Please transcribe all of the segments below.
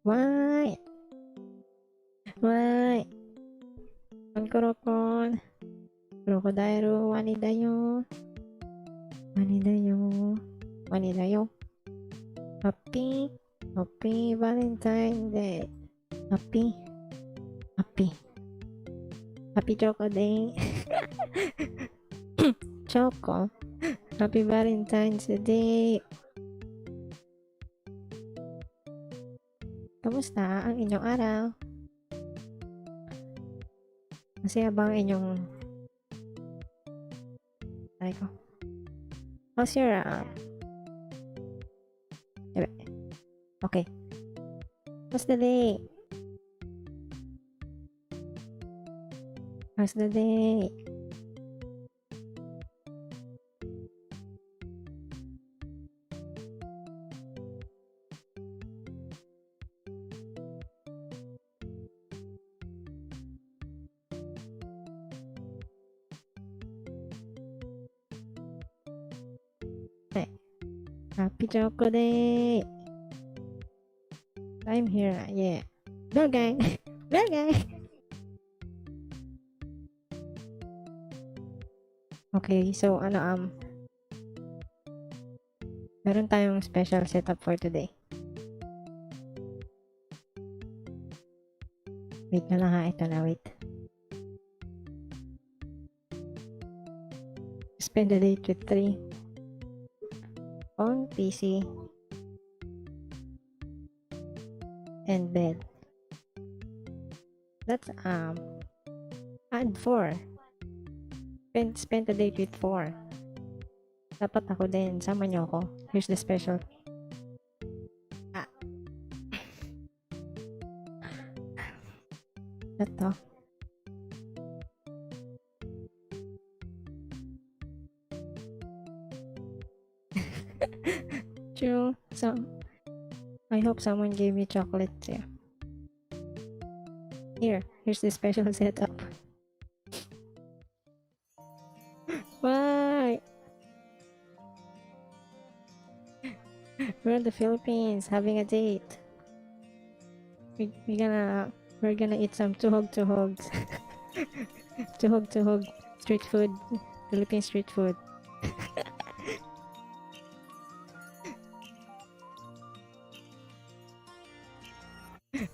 Why? Why? Ang Kuroko. Crocodile, wanidayo. Wanidayo. Wanidayo. Happy Valentine Day. Happy Choco Day. Choco. Happy Valentine's Day. Kamusta ang inyong araw? Masaya ba ang inyong how's your okay, how's the day? Happy Choco Day. I'm here. Yeah. Bell gang. Bell gang. Okay, so meron tayong special setup for today. Wait na lang ha, ito na, wait. Spend the date with 3 on PC and bed. Let's add 4. Spend the date with 4. Dapat ako din, sama niyo ako. Here's the special. Ito. True. So, I hope someone gave me chocolates here. Here's the special setup. Why? We're in the Philippines having a date. We're gonna eat some tuhog. tuhog street food. Philippine street food.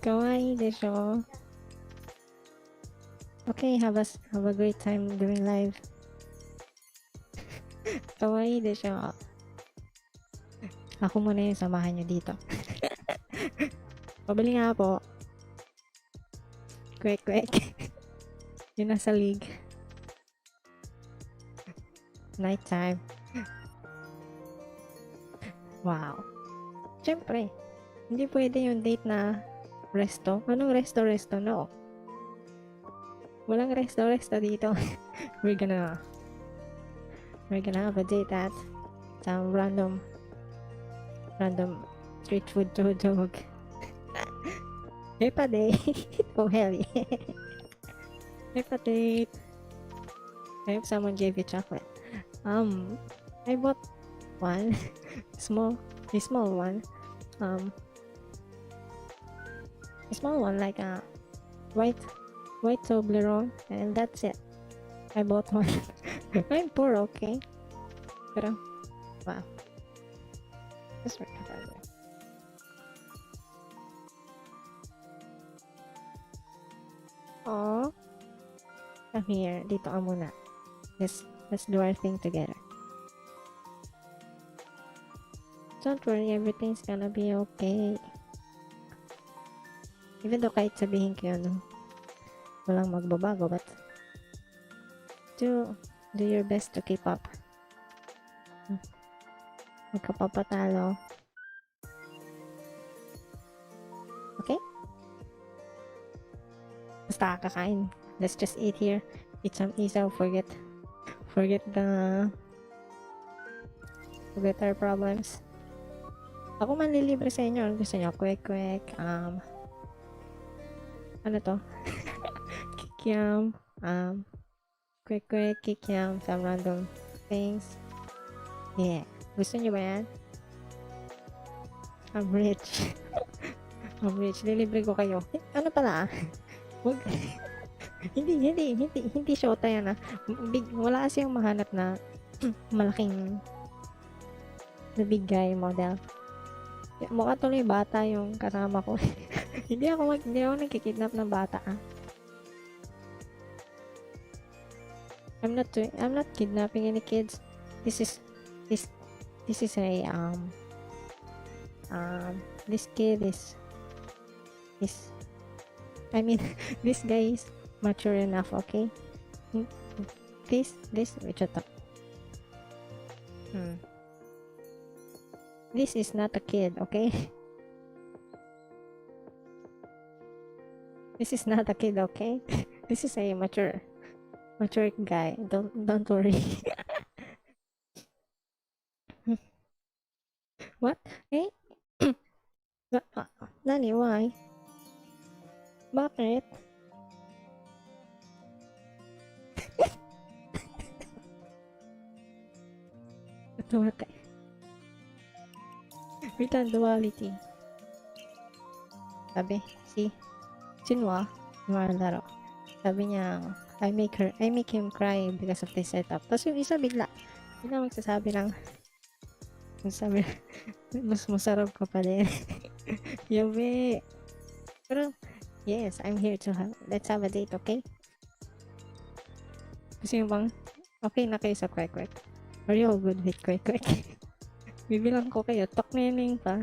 Kawaii desho. Okay, have a great time doing live. Kawaii desho. Ako muna yung samahan nyo dito. Pabili nga po. Kwek. Yun nasa league. Night time. Wow. Siyempre, hindi pwede yung date na resto. Anong resto? No. Walang resto dito. We're gonna have a date at some random street food tuhog. Hepa date. Oh hell yeah. Hepa date. I hope someone gave you chocolate. I bought one. a small one. A small one, like a white Toblerone, and that's it. I bought one. I'm poor, okay? Pero, wow. Just right now. Oh, come here. Dito ka muna. Let's do our thing together. Don't worry, everything's gonna be okay. Even though kahit sabihin ko yun, walang magbabago, but do your best to keep up. Huwag ka papatalo. Okay? Basta kakain. Let's just eat here. Eat some isaw. Forget our problems. Ako manlilibre sa inyo. Ano gusto nyo? Kwek. Ano to? Kikiam. Kwek, kikiam. Some random things. Yeah. Gusto nyo ba yan? I'm rich. Average, lilibre ko kayo. Ano pala? Wag. hindi shota yan ah. Wala kasi yung mahanap na malaking na big guy model. Mukha tuloy bata yung kasama ko. hindi ako nagkikidnap ng bata ah. I'm not kidnapping any kids. This is a this kid is I mean this guy is mature enough, okay? This wait a minute. This is not a kid, okay? This is not a kid, okay? This is a mature guy. Don't worry. What? Eh? Nani, why? Bakit? Tumatay. Wait lang, duality. Sabi, Sinwa, yung laro. Sabi niya, I make him cry because of this setup. Tapos yung isa bigla magsasabi lang, mas masarap ka pa din. Yabe. Pero, yes, I'm here to let's have a date, okay? Kasi yung bang, okay na kayo sa kwek-kwek. Are you all good with kwek-kwek? Bibilang ko kayo, tok neming pa.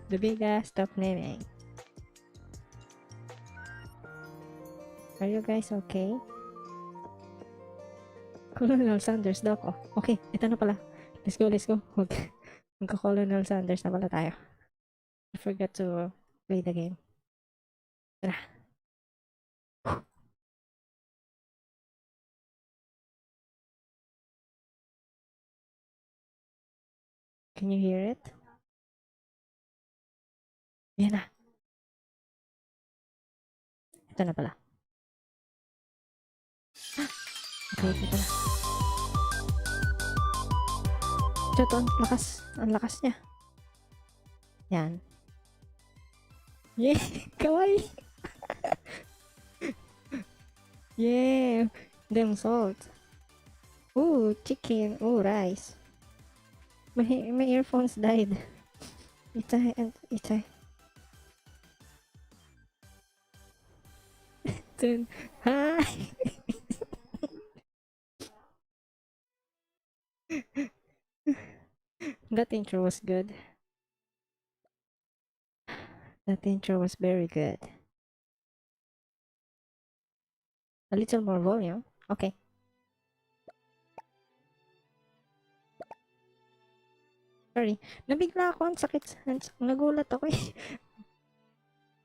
The big ass tok neming. Are you guys okay? Colonel Sanders daw ko. Okay, ito na pala. Let's go. Magka-Colonel Sanders na pala tayo. I forgot to play the game. Tara. Can you hear it? Yan na. Ito na pala. Okay, ito na. Ito, ang lakas niya. Yan. Yeah, kawaii. Yeah, them salt. Ooh, chicken. Ooh, rice. My earphones died. Itay. Then, hi. That intro was good. That intro was very good. A little more volume. Okay. Sorry. Nabigla ako. Ang sakit. Nagulat ako eh.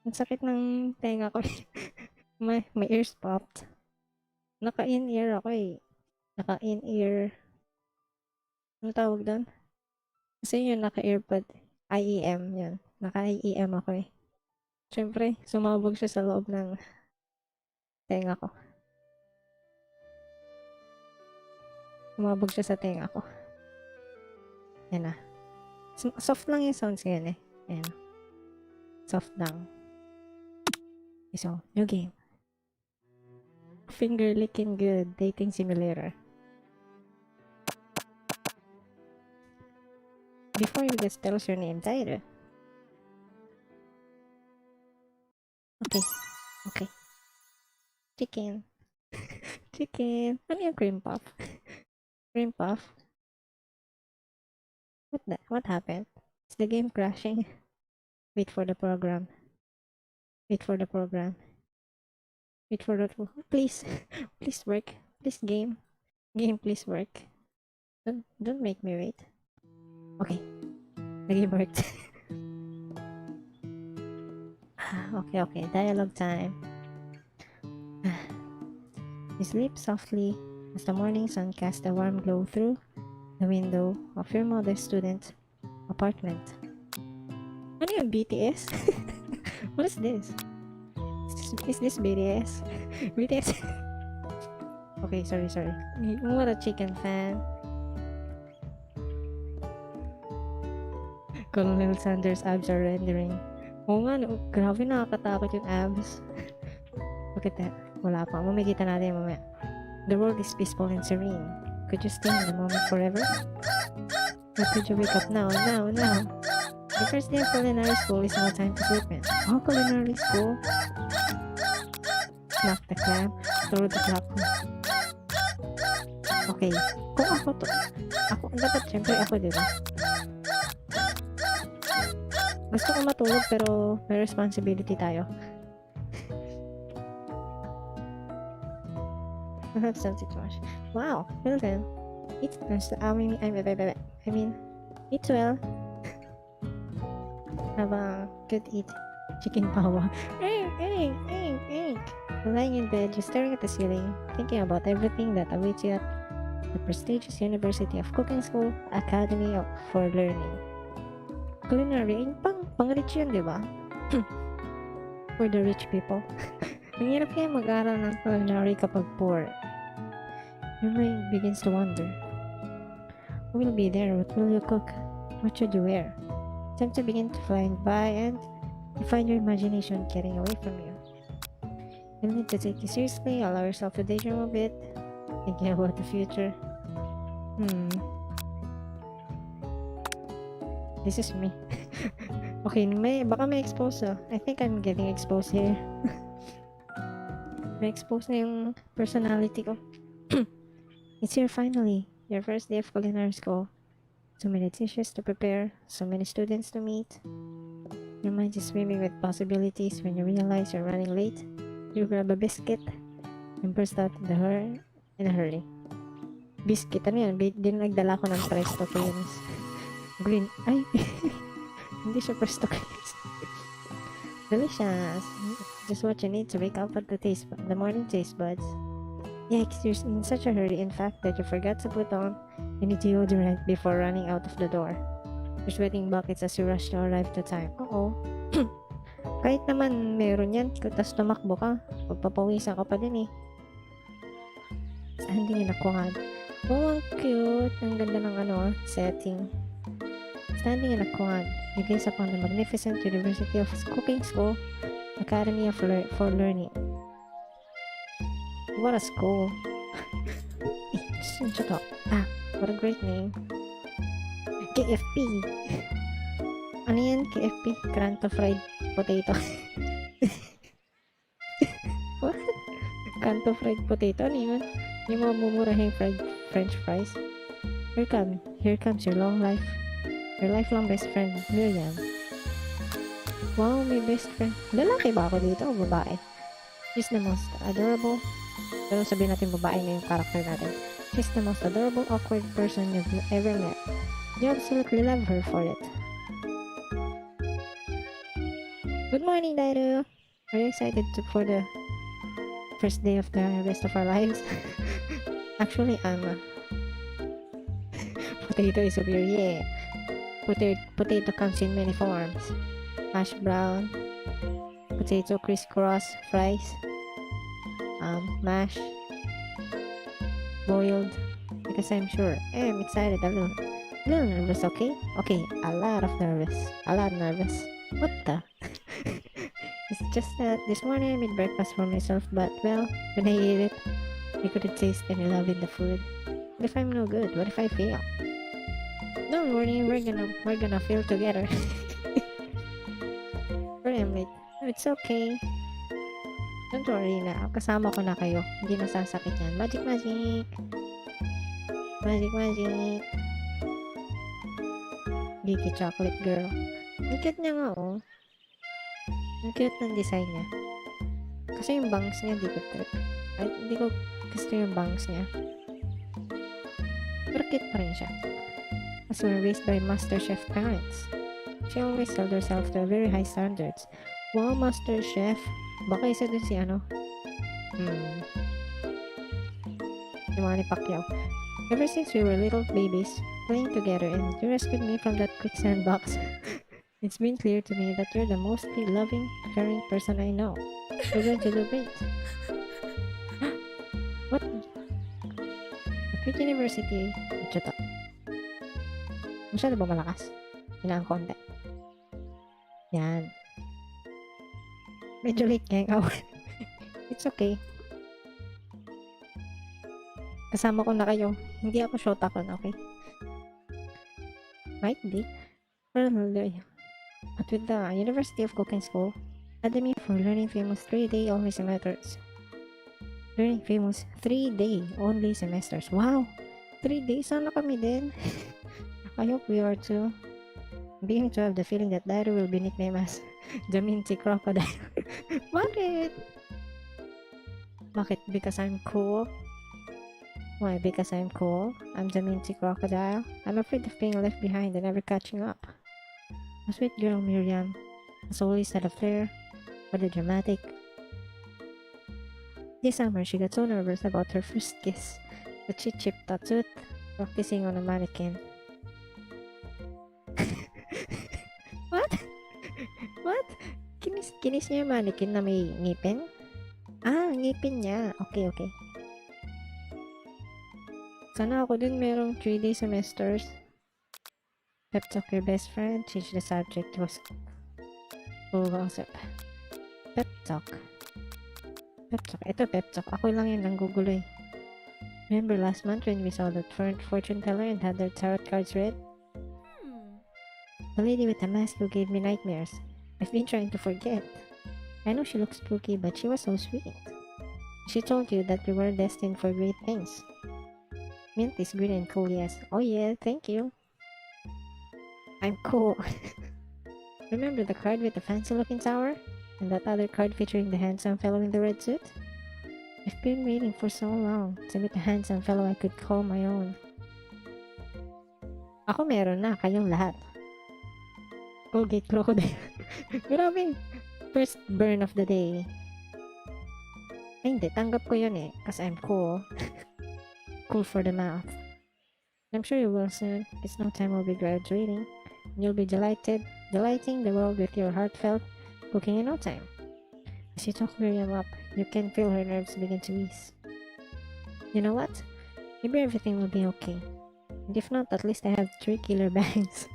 Ang sakit ng tenga ko eh. My ears popped. Naka-in-ear ako eh. Naka-in-ear. Ano tawag doon? Kasi yun, naka-earpod. IEM yun. Naka-IEM ako eh. Siyempre, sumabog siya sa loob ng tenga ko. Sumabog siya sa tenga ko. Yan na. Soft lang yung sounds ngayon eh. Ayan. Soft lang. So, new game. Finger licking good. Dating simulator. Before you just tell us your name, Dairu. Okay. Chicken. Ano yung cream puff? Cream puff? What happened? Is the game crashing? Wait for the program. Please work. Please game, please work. Don't make me wait. Okay, the game worked. Okay. Dialogue time. You sleep softly as the morning sun casts a warm glow through the window of your mother's student apartment. Ano yung BTS? What is this? Is this BTS? BTS? Okay, sorry. What a chicken fan. Colonel Sanders' abs are rendering. Oo nga, no. Grabe nakakatakot yung abs. Look at that. Wala pa. Mamikita natin mamaya. The world is peaceful and serene. Could you stay in the moment forever? Or could you wake up now? The first day of culinary school is no time to sleep in. Oh, culinary school. Smack the clam. Throw the clock. Okay. Kung ako to. Dapat syempre ako, diba? Gusto ko matulog pero may responsibility tayo. I have something to watch. Wow. Well then. Eat well. Have a good eat. Chicken pawa. Lying in bed, just staring at the ceiling, thinking about everything that awaits you at the prestigious University of Cooking School Academy for Learning. Culinary, pang-rich yun, di ba? For the rich people. Ang hirap kaya mag-aral ng culinary kapag poor. Your mind begins to wonder. Who will be there? What will you cook? What should you wear? Time to begin to flying by and you find your imagination getting away from you. You need to take it seriously, allow yourself to daydream a bit, thinking about the future. This is me. Okay, baka may expose. I think I'm getting exposed here. May expose na yung personality ko. It's here finally, your first day of culinary school. So many dishes to prepare, so many students to meet. Your mind is swimming with possibilities when you realize you're running late. You grab a biscuit and burst out in a hurry. Biscuit, ano yan? Din nagdala ko ng Presto Creams. Green, ay! Hindi siya Presto Creams. Delicious! Just what you need to wake up at the morning taste buds. Yikes, you're in such a hurry, in fact, that you forgot to put on any deodorant before running out of the door. You're sweating buckets as you rush to arrive to time. Kahit naman meron yan, tapos tumakbo ka, pagpapawisan ka pa din eh. Standing in a quad. Oh, ang cute. Ang ganda ng setting. Standing in a quad, you gaze upon the magnificent University of Cooking School Academy for Learning. What a school. Shut up. What a great name. KFP. Ano yan? KFP? Cranto fried potato. What? Cranto fried potato? Ano yun? Yung mga mumurahing French fries. Here comes your lifelong best friend, Miriam. Wow, my best friend. Lalaki ba ako dito o babae? She's the most adorable. Pero sabihin natin babae na yung character natin. She's the most adorable, awkward person you've ever met. You absolutely love her for it. Good morning, Dairu. Are you excited for the first day of the rest of our lives? Actually, potato is superior. Yeah. Potato comes in many forms. Hash brown, potato crisscross fries, mash, boiled. Because I'm sure I'm excited a little nervous. Okay, a lot nervous. What the? It's just that this morning I made breakfast for myself, but well, when I ate it, I couldn't taste any love in the food. What if I'm no good? What if I fail? Don't worry, we're gonna fail together. Sorry, I'm late. No, it's okay. Don't worry na, kasama ko na kayo. Hindi nasasakit yan. Magic. Geeky chocolate girl. Ang cute niya nga, oh. Ang cute ng design niya. Kasi yung bangs niya, di ko trip. Ay, hindi ko gusto yung bangs niya. Pero cute pa rin siya. As we were raised by Master Chef parents, she always held herself to very high standards. Wow, Master Chef. Baka isa dun si yung mga ni Pacquiao. Ever since we were little babies, playing together and you rescued me from that quicksand box, it's been clear to me that you're the mostly loving, caring person I know. You're going to do great. What? At which university? Shut up. Masyado ba malakas? Kailangan konti. Yan. Medyo late ngayong hour. It's okay. Kasama ko na kayo. Hindi ako shota ko na, okay? Might be. But with the University of Cooking School, Academy for Learning Famous 3-day only semesters. Learning Famous 3-day only semesters. Wow! 3 days? Sana kami din. I hope we are too. I'm beginning to have the feeling that Dairu will be nicknamed as the minty crocodile. Bakit? Bakit? Because I'm cool? Why? Because I'm cool? I'm the minty crocodile? I'm afraid of being left behind and never catching up. A sweet girl Miriam has always had a flair for the dramatic. This summer, she got so nervous about her first kiss that she chipped a tooth practicing on a mannequin. What? What? Kinis niya yung mannequin na may ngipin? Ah, ngipin niya. Okay, okay. Sana ako din merong 3-day semesters. Pep talk your best friend. Change the subject to full gossip. Pep talk. Pep talk. Ito pep talk. Ako lang yun nanggugulo eh. Remember last month when we saw that fortune teller and had their tarot cards read? The lady with the mask who gave me nightmares. I've been trying to forget. I know she looks spooky, but she was so sweet. She told you that we were destined for great things. Mint is green and cool, yes. Oh yeah, thank you. I'm cool. Remember the card with the fancy looking tower? And that other card featuring the handsome fellow in the red suit? I've been waiting for so long to meet a handsome fellow I could call my own. Ako meron na, kayong lahat. Colgate Crocodile. Grabe. First burn of the day. Ay, hindi. Tanggap ko yun eh. Kasi I'm cool. Cool for the mouth. I'm sure you will soon. It's no time we'll be graduating. And you'll be delighting the world with your heartfelt cooking in no time. As you talk Miriam up, you can feel her nerves begin to ease. You know what? Maybe everything will be okay. And if not, at least I have 3 killer bangs.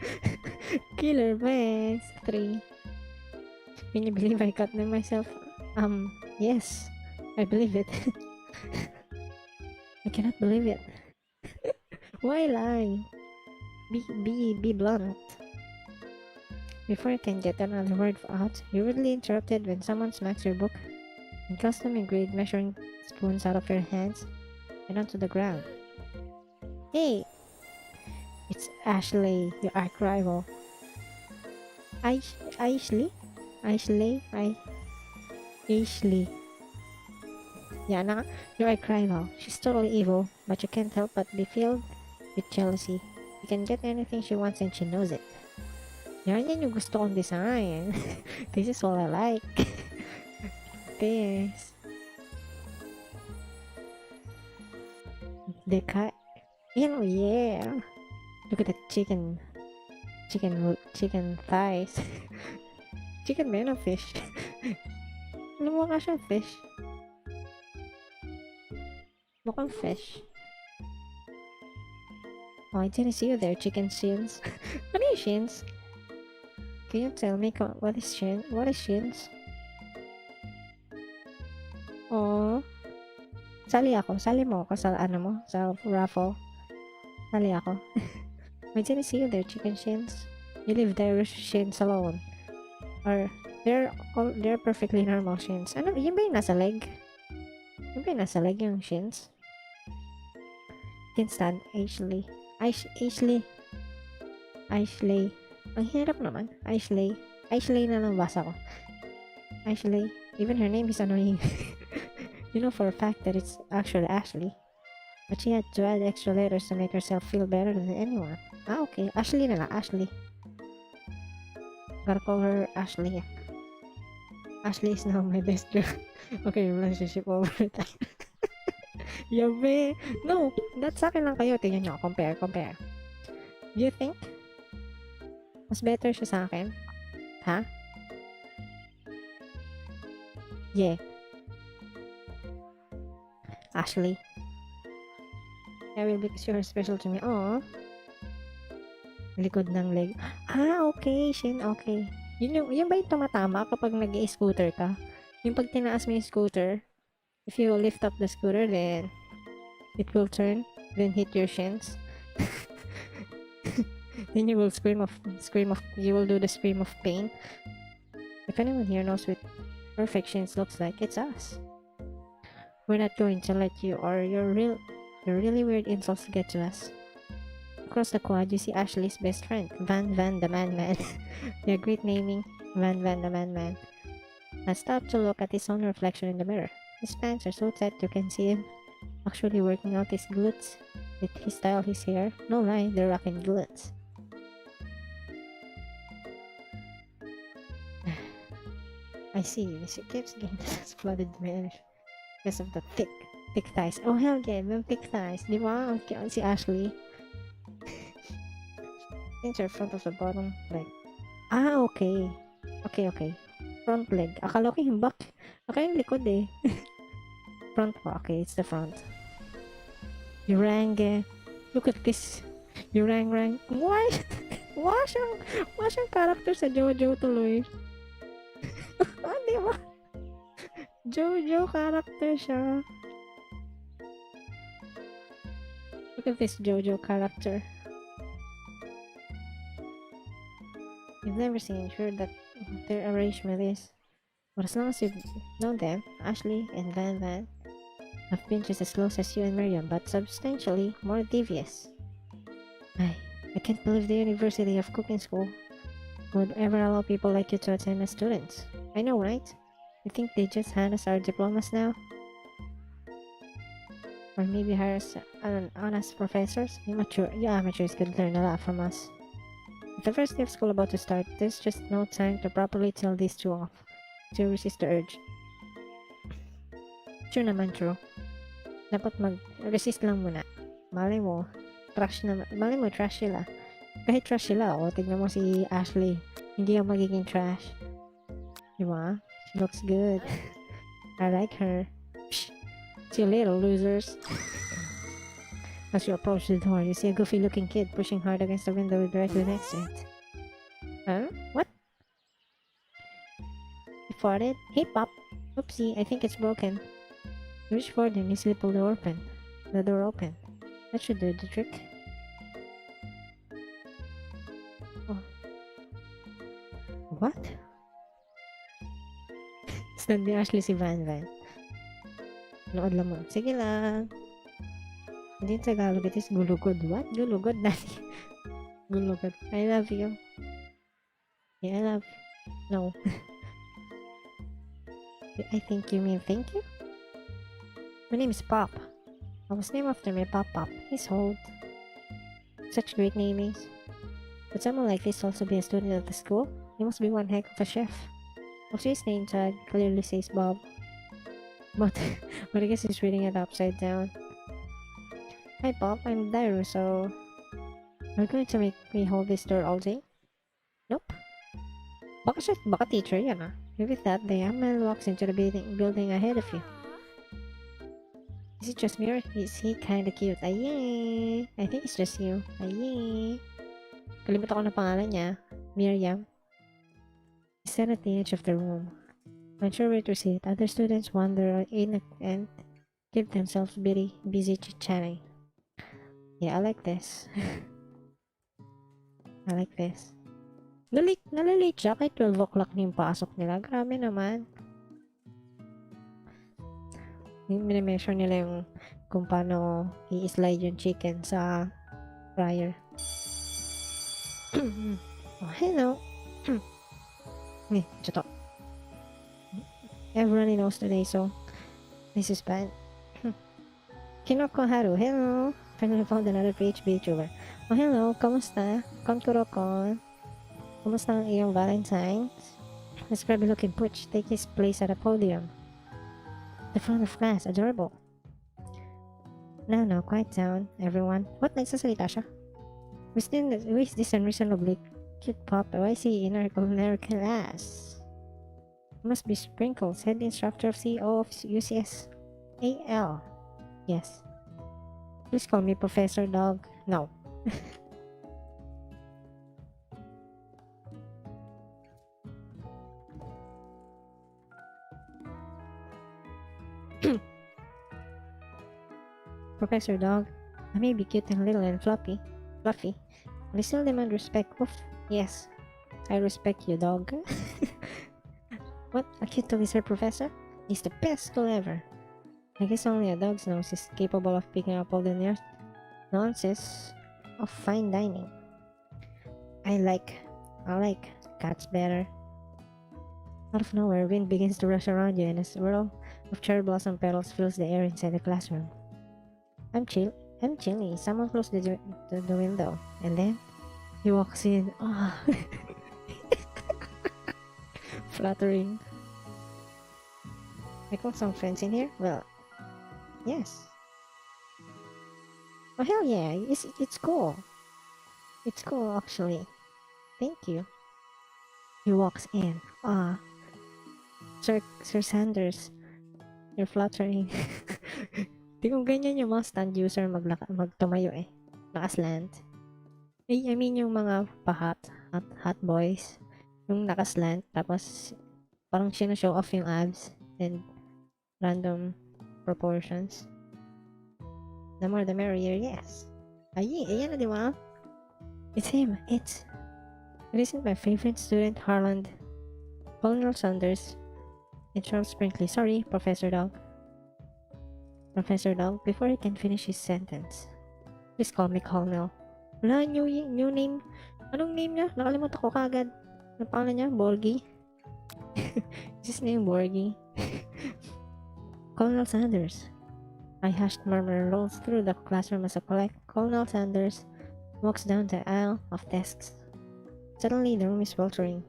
Killer bangs. 3. Can you believe I cut them myself? Yes. I believe it. I cannot believe it. Why lie? Be blunt. Before you can get another word out, you're rudely interrupted when someone smacks your book and custom engraved measuring spoons out of your hands and onto the ground. Hey! It's Ashley, your arch rival. Ashley? Yeah, your arch rival. She's totally evil, but you can't help but be filled with jealousy. You can get anything she wants and she knows it. Yan yung gusto kong design. This is all I like. This. The cat. Oh yeah. Look at the chicken thighs. Chicken ba yun o fish? Ano mo ka siyang fish? Mukhang fish. Oh, I didn't see you there, chicken shins. Ano yung shins? Can you tell me what is shins? Oh. Sali mo ako sa ano mo, sa raffle. Sali ako. I didn't see you there, chicken shins. You leave Dairu shins alone. Or they're perfectly normal shins. Ano, yun ba yung nasa leg? Yun ba yung nasa leg yung shins? Can stand Ashley. Ang hirap naman. Ashley na lang basa ko. Ashley. Even her name is annoying. You know for a fact that it's actually Ashley. But she had to add extra letters to make herself feel better than anyone. Ah, okay. Ashley na lang. Ashley. Gotta call her Ashley. Ashley is now my best girl. Okay, relationship over time. Yabe. No, that's sa akin lang kayo. Tingnan nyo. Compare. Do you think mas better siya sa akin? Ha? Yeah. Ashley. I will because you're special to me. Aww. Likod ng leg. Ah, okay. Shin, okay. Yun ba yung tumatama kapag nag-i-scooter ka? Yung pag tinaas mo yung scooter, if you lift up the scooter, then it will turn, then hit your shins. Then you will you will do the scream of pain. If anyone here knows what perfect shins looks like, it's us. We're not going to let you or your really weird insults get to us. Across the quad, you see Ashley's best friend, Van the Man. They're great naming, Van the Man. I stopped to look at his own reflection in the mirror. His pants are so tight you can see him actually working out his glutes. Did he style his hair? No lie, they're rocking glutes. I see, she keeps getting flooded man because of the thick thighs. Oh hell yeah, yung thick thighs. Di ba? Ang cute si Ashley. Things are front of the bottom leg. Ah, okay. Okay. Front leg. Akala ko yung back. Akala yung likod eh. Front pa. Okay, it's the front. Yurange. Look at this. Yurang. Why? Why siyang character sa JoJo tuloy? Ah, di ba? JoJo character siya. Look at this JoJo character. You've never seen sure that their arrangement is. But as long as you've known them, Ashley and Van have been just as close as you and Miriam, but substantially more devious. I can't believe the University of Cooking School would ever allow people like you to attend as students. I know, right? You think they just hand us our diplomas now? Or maybe hire us on as professors? You amateurs could learn a lot from us. With the first day of school about to start, there's just no time to properly tell these two off. To resist the urge. True naman, true. Dapat mag-resist lang muna. Malay mo, trash sila. Kahit trash sila, tignan mo si Ashley. Hindi yung magiging trash. Diba? She looks good. I like her. Psh, see you later, losers. As you approach the door, you see a goofy-looking kid pushing hard against the window directly next to it. Huh? What? He farted? Hey, Pop! Oopsie, I think it's broken. You reach forward and easily pull the door open. That should do the trick. Oh. What? Stand ni Ashley si Van. Nood lang mo. Sige lang. Hindi yung Tagalog, it is gulugod. What? Gulugod, Daddy. Gulugod. I love you. Yeah, I love you. No. I think you mean thank you? My name is Pop. I was named after my Pop. He's old. Such great namings. Would someone like this also be a student at the school? He must be one heck of a chef. Also his name tag clearly says Bob. But I guess he's reading it upside down. Hi Pop, I'm Dairu, so... Are you going to make me hold this door all day? Nope. Baka teacher yan ah. With that, the young man walks into the building ahead of you. Is it just me or is he kinda cute? Ayy! I think it's just you. Ayy! Kalimutan ko na pangalan niya. Miriam. He sat at the edge of the room. Unsure where to sit, other students wander in and keep themselves busy chit-chatting. Yeah, I like this. I like this. Nalalate siya kahit 12 o'clock na yung pasok nila. Grabe naman. Minimeasure nila yung kung paano i-slide yung chicken sa fryer. Oh, hello. Ito. Everyone knows today, so this is bad. Kuroko Haru, hello. Finally found another PHB Vtuber. Oh, hello. Kamusta? Kuroko. Kamusta ang iyong Valentine's? This grubby looking putsch take his place at a podium. The front of class, adorable. No, quiet down, everyone. What? Nagsasalita siya? Who is this unreasonably cute pop? Why is he in our class? Must be Sprinkles, head instructor of CEO of UCS. AL. Yes. Please call me Professor Dog. No. Professor Dog, I may be cute and little and fluffy, but I still demand respect. Oof. Yes, I respect you, dog. What? A cute lizard professor? He's the best school ever. I guess only a dog's nose is capable of picking up all the nuances of fine dining. I like cats better. Out of nowhere, wind begins to rush around you and a swirl of cherry blossom petals fills the air inside the classroom. I'm chilly. Someone closed the window. And then, he walks in. Oh. Flattering. I got some friends in here? Well, yes. Oh hell yeah, it's cool. It's cool actually. Thank you. He walks in. Sir Sanders, you're flattering. Di kung ganyan yung mga stand user magtumayo eh. Nakaslant. I mean yung mga hot boys. Yung nakaslant, tapos parang show off yung abs and random proportions. The more the merrier, yes. Ayan na di ba? It's him. It isn't my favorite student, Harland. Colonel Sanders. Interrupts Sprinkly. Sorry, Professor Dog. Professor Dog, before he can finish his sentence. Please call me Colonel. Wala, new name. Anong name niya? Nakalimutan ko kagad. Ano pangalan niya? Borgie? Is his name Borgie? Colonel Sanders. A hushed murmur rolls through the classroom as Colonel Sanders walks down the aisle of desks. Suddenly, the room is weltering.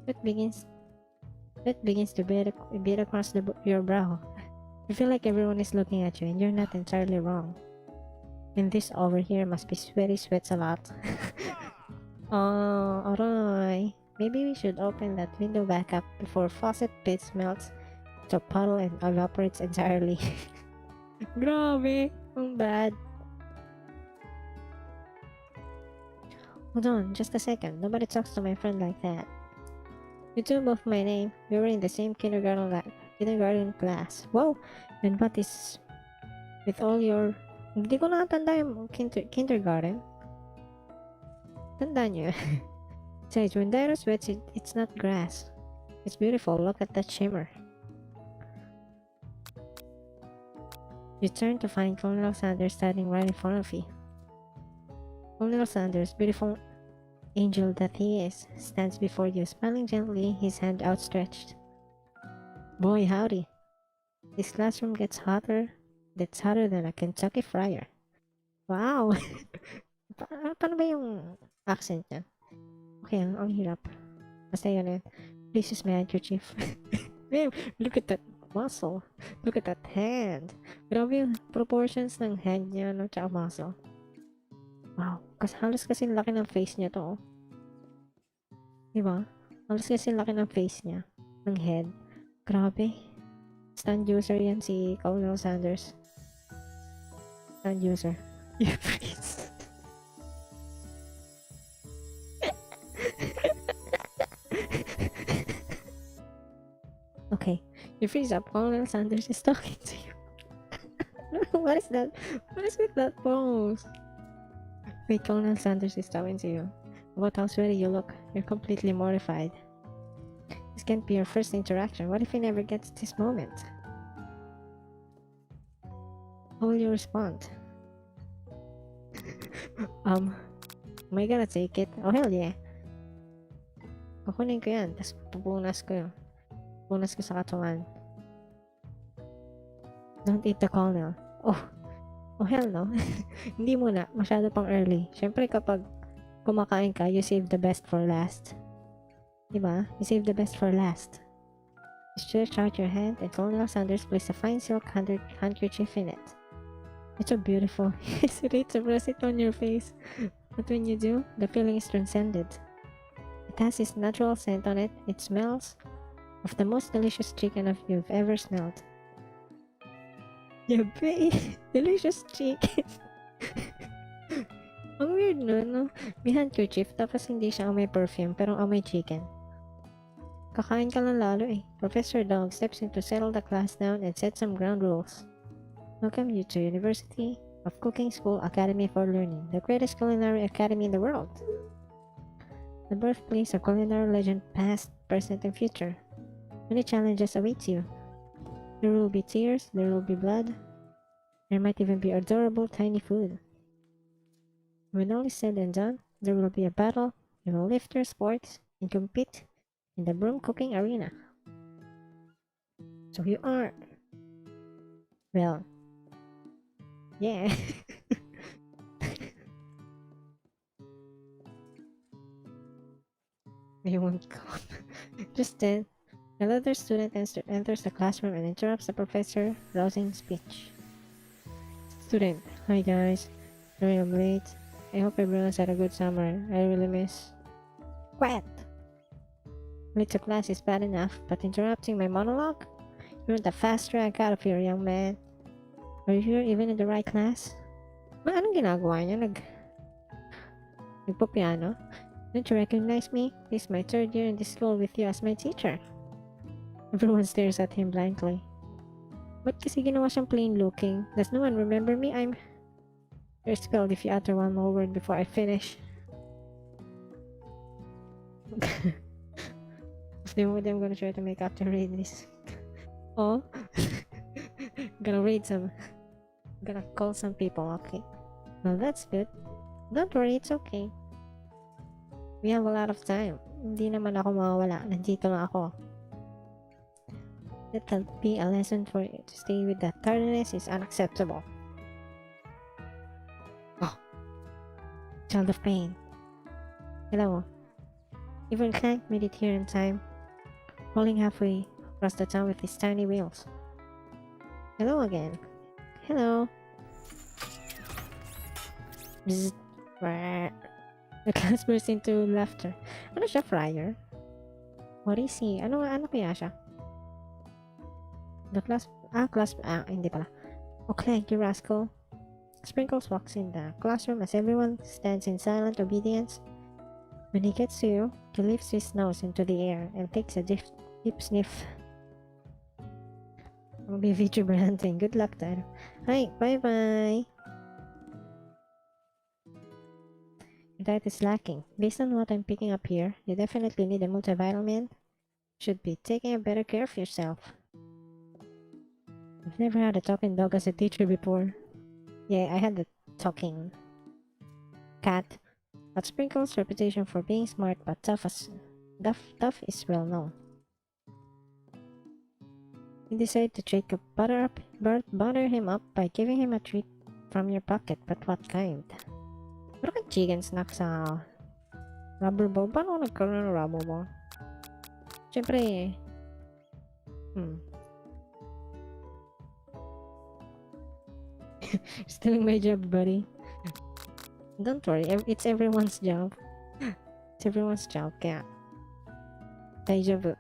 Sweat begins to beat across your brow. You feel like everyone is looking at you, and you're not entirely wrong. And this over here must be sweats a lot. Oh, alright. Maybe we should open that window back up before faucet pits melts to a puddle and evaporates entirely. Grabe, ang bad. Hold on, just a second. Nobody talks to my friend like that. You two both my name. We were in the same kindergarten class. Wow! And what is with all your... Hindi ko nakatanda yung kindergarten. Tanda nyo. Besides, when Dairu sweats, it's not grass. It's beautiful. Look at that shimmer. You turn to find Colonel Sanders standing right in front of you. Colonel Sanders, beautiful angel that he is, stands before you, smiling gently, his hand outstretched. Boy, howdy. This classroom gets hotter than a Kentucky fryer. Wow! Paano ba yung accent niya? Okay, ang hirap. Basta yun. Please use my handkerchief. Man, look at that muscle. Look at that hand. Grabe yung proportions ng hand niya, no? Tsaka muscle. Wow. Halos kasi laki ng face niya to, oh. Diba? Halos kasi laki ng face niya. Ng head. Grabe. Stand user yan si Colonel Sanders. Stand user. You freeze. Okay. You freeze up. Colonel Sanders is talking to you. What is that? What is with that pose? Wait, Colonel Sanders is talking to you. About how sweaty you look. You're completely mortified. This can't be your first interaction. What if he never gets this moment? How will you respond? Am I gonna take it? Oh hell yeah. Kukunin ko yan. Tapos pupunas ko yun. Pupunas ko sa katawan. Don't eat the colonel. Oh hell no. Hindi muna. Masyado pang early. Siyempre kapag kumakain ka, you save the best for last. Diba? You save the best for last. You stretch out your hand and Colonel Sanders placed a fine silk handkerchief in it. It's so beautiful. It's ready to press it on your face. But when you do, the feeling is transcended. It has its natural scent on it. It smells of the most delicious chicken you've ever smelled. Yabe! Delicious chicken! Ang weird no? May handkerchief tapos hindi siya amoy perfume pero amoy chicken. kakain ka lang lalo eh. Professor Dog steps in to settle the class down and set some ground rules. Welcome you to University of Cooking School Academy for Learning, the greatest culinary academy in the world. The birthplace of culinary legend past, present, and future. Many challenges await you. There will be tears, there will be blood. There might even be adorable tiny food. When all is said and done, there will be a battle. You will lift your sports and compete in the broom cooking arena. So you are. Well, yeah. You won't go. Just then, another student enters the classroom and interrupts the professor, rousing speech. Student, hi guys. Sorry I'm late. I hope everyone's had a good summer. I really miss. Quiet! Late to class is bad enough, but interrupting my monologue? You want a fast track out of here, young man. Are you here even in the right class? Anong ginagawa niya? Nagpo-piano? Don't you recognize me? This is my third year in this school with you as my teacher. Everyone stares at him blankly. Ba't kasi ginawa siyang plain looking? Does no one remember me? You're expelled if you utter one more word before I finish. I'm gonna try to make after read this. Oh? Gonna call some people, okay. Well, that's good. Don't worry, it's okay. We have a lot of time. Hindi naman ako mawawala. Nandito lang ako. That'll be a lesson for you. To stay with that tardiness is unacceptable. Oh. Child of pain. Hello. Even Clank made it here in time. Rolling halfway across the town with his tiny wheels. Hello again. Hello. Bzzz. The class burst into laughter. Ano siya, friar? What is he? Ano kaya siya? Hindi pala. Oh, Clank, you rascal. Sprinkles walks in the classroom as everyone stands in silent obedience. When he gets to you, he lifts his nose into the air and takes a deep sniff. I'll be Vtuber hunting. Good luck, Dairu. Hi, bye-bye. Your diet is lacking. Based on what I'm picking up here, you definitely need a multivitamin. Should be taking a better care of yourself. I've never had a talking dog as a teacher before. Yeah, I had a talking cat. But Sprinkle's reputation for being smart but tough is well known. You decide to try to butter him up by giving him a treat from your pocket, but what kind? Pero kang chicken snack sa rubber ball? Paano nagkaroon ng rubber ball? Siyempre, Stealing my job, buddy. Don't worry, it's everyone's job. It's everyone's job, kaya Daijavu.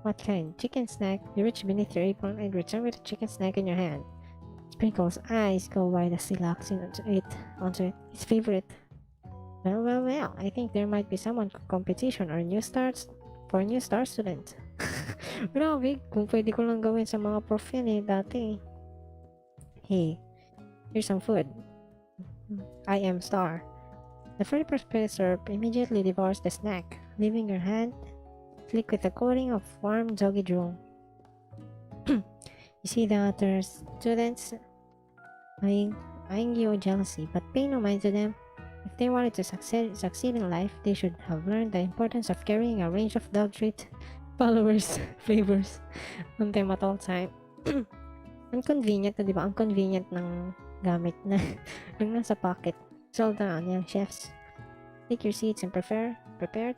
What kind? Chicken snack? You reach beneath your apron and return with a chicken snack in your hand. Sprinkle's eyes go wide as he locks onto it. His favorite. Well, I think there might be someone competition or new star student. Grabe, kung pwede ko lang gawin sa mga prof yan eh, dati. Hey, here's some food. I am star. The furry professor immediately devours the snack, leaving your hand flick with a coating of warm doggy drool. You see the other students eyeing you with jealousy, but pay no mind to them. If they wanted to succeed in life, they should have learned the importance of carrying a range of dog treat followers flavors on them at all time. Ang convenient na, di ba? Ang convenient ng gamit na yung nasa pocket. So down, young chefs. Take your seats and prepare to prepare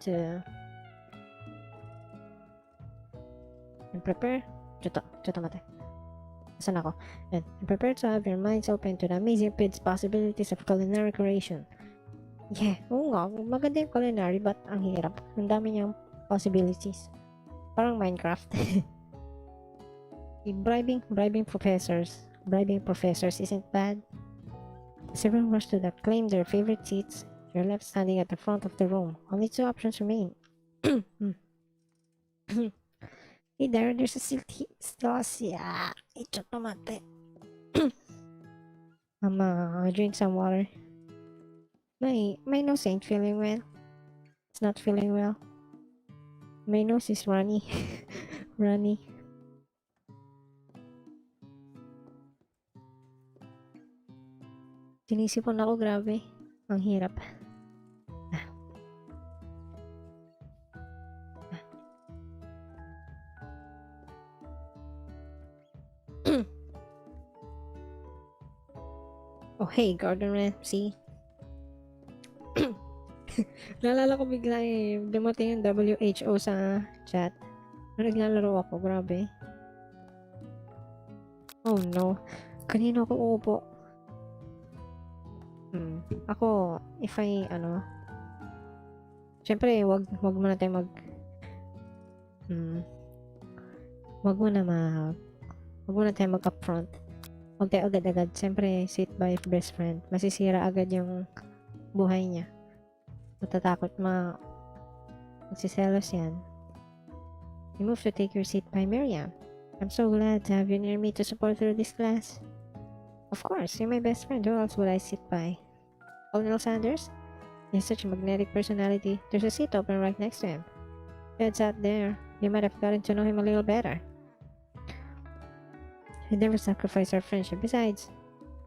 to have your minds open to the amazing possibilities of culinary creation. Yeah, oo nga, maganda yung culinary, but ang hirap. Ang dami niyang possibilities. Parang Minecraft. Bribing professors isn't bad. As everyone rushed to claim their favorite seats, you're left standing at the front of the room. Only two options remain. Hey there, there's a Stilacia. It's tomate. Drink some water. My nose ain't feeling well. It's not feeling well. My nose is runny. Runny. Sinisipon ako, grabe. Ang hirap. Oh, hey, Gordon Ramsay. Naalala ko bigla dumating yung WHO sa chat. Naglalaro ako, grabe. Oh no. Kanino ako uupo? Ako, if I, syempre, wag muna tayo wag muna tayo mag-upfront. Wag tayo agad-agad. Syempre, sit by best friend. Masisira agad yung buhay niya. Matatakot magsiselos yan. You move to take your seat by Miriam. I'm so glad to have you near me to support through this class. Of course, you're my best friend. Who else would I sit by? Colonel Sanders? He has such a magnetic personality. There's a seat open right next to him. If you had sat there, you might have gotten to know him a little better. We'd never sacrifice our friendship. Besides,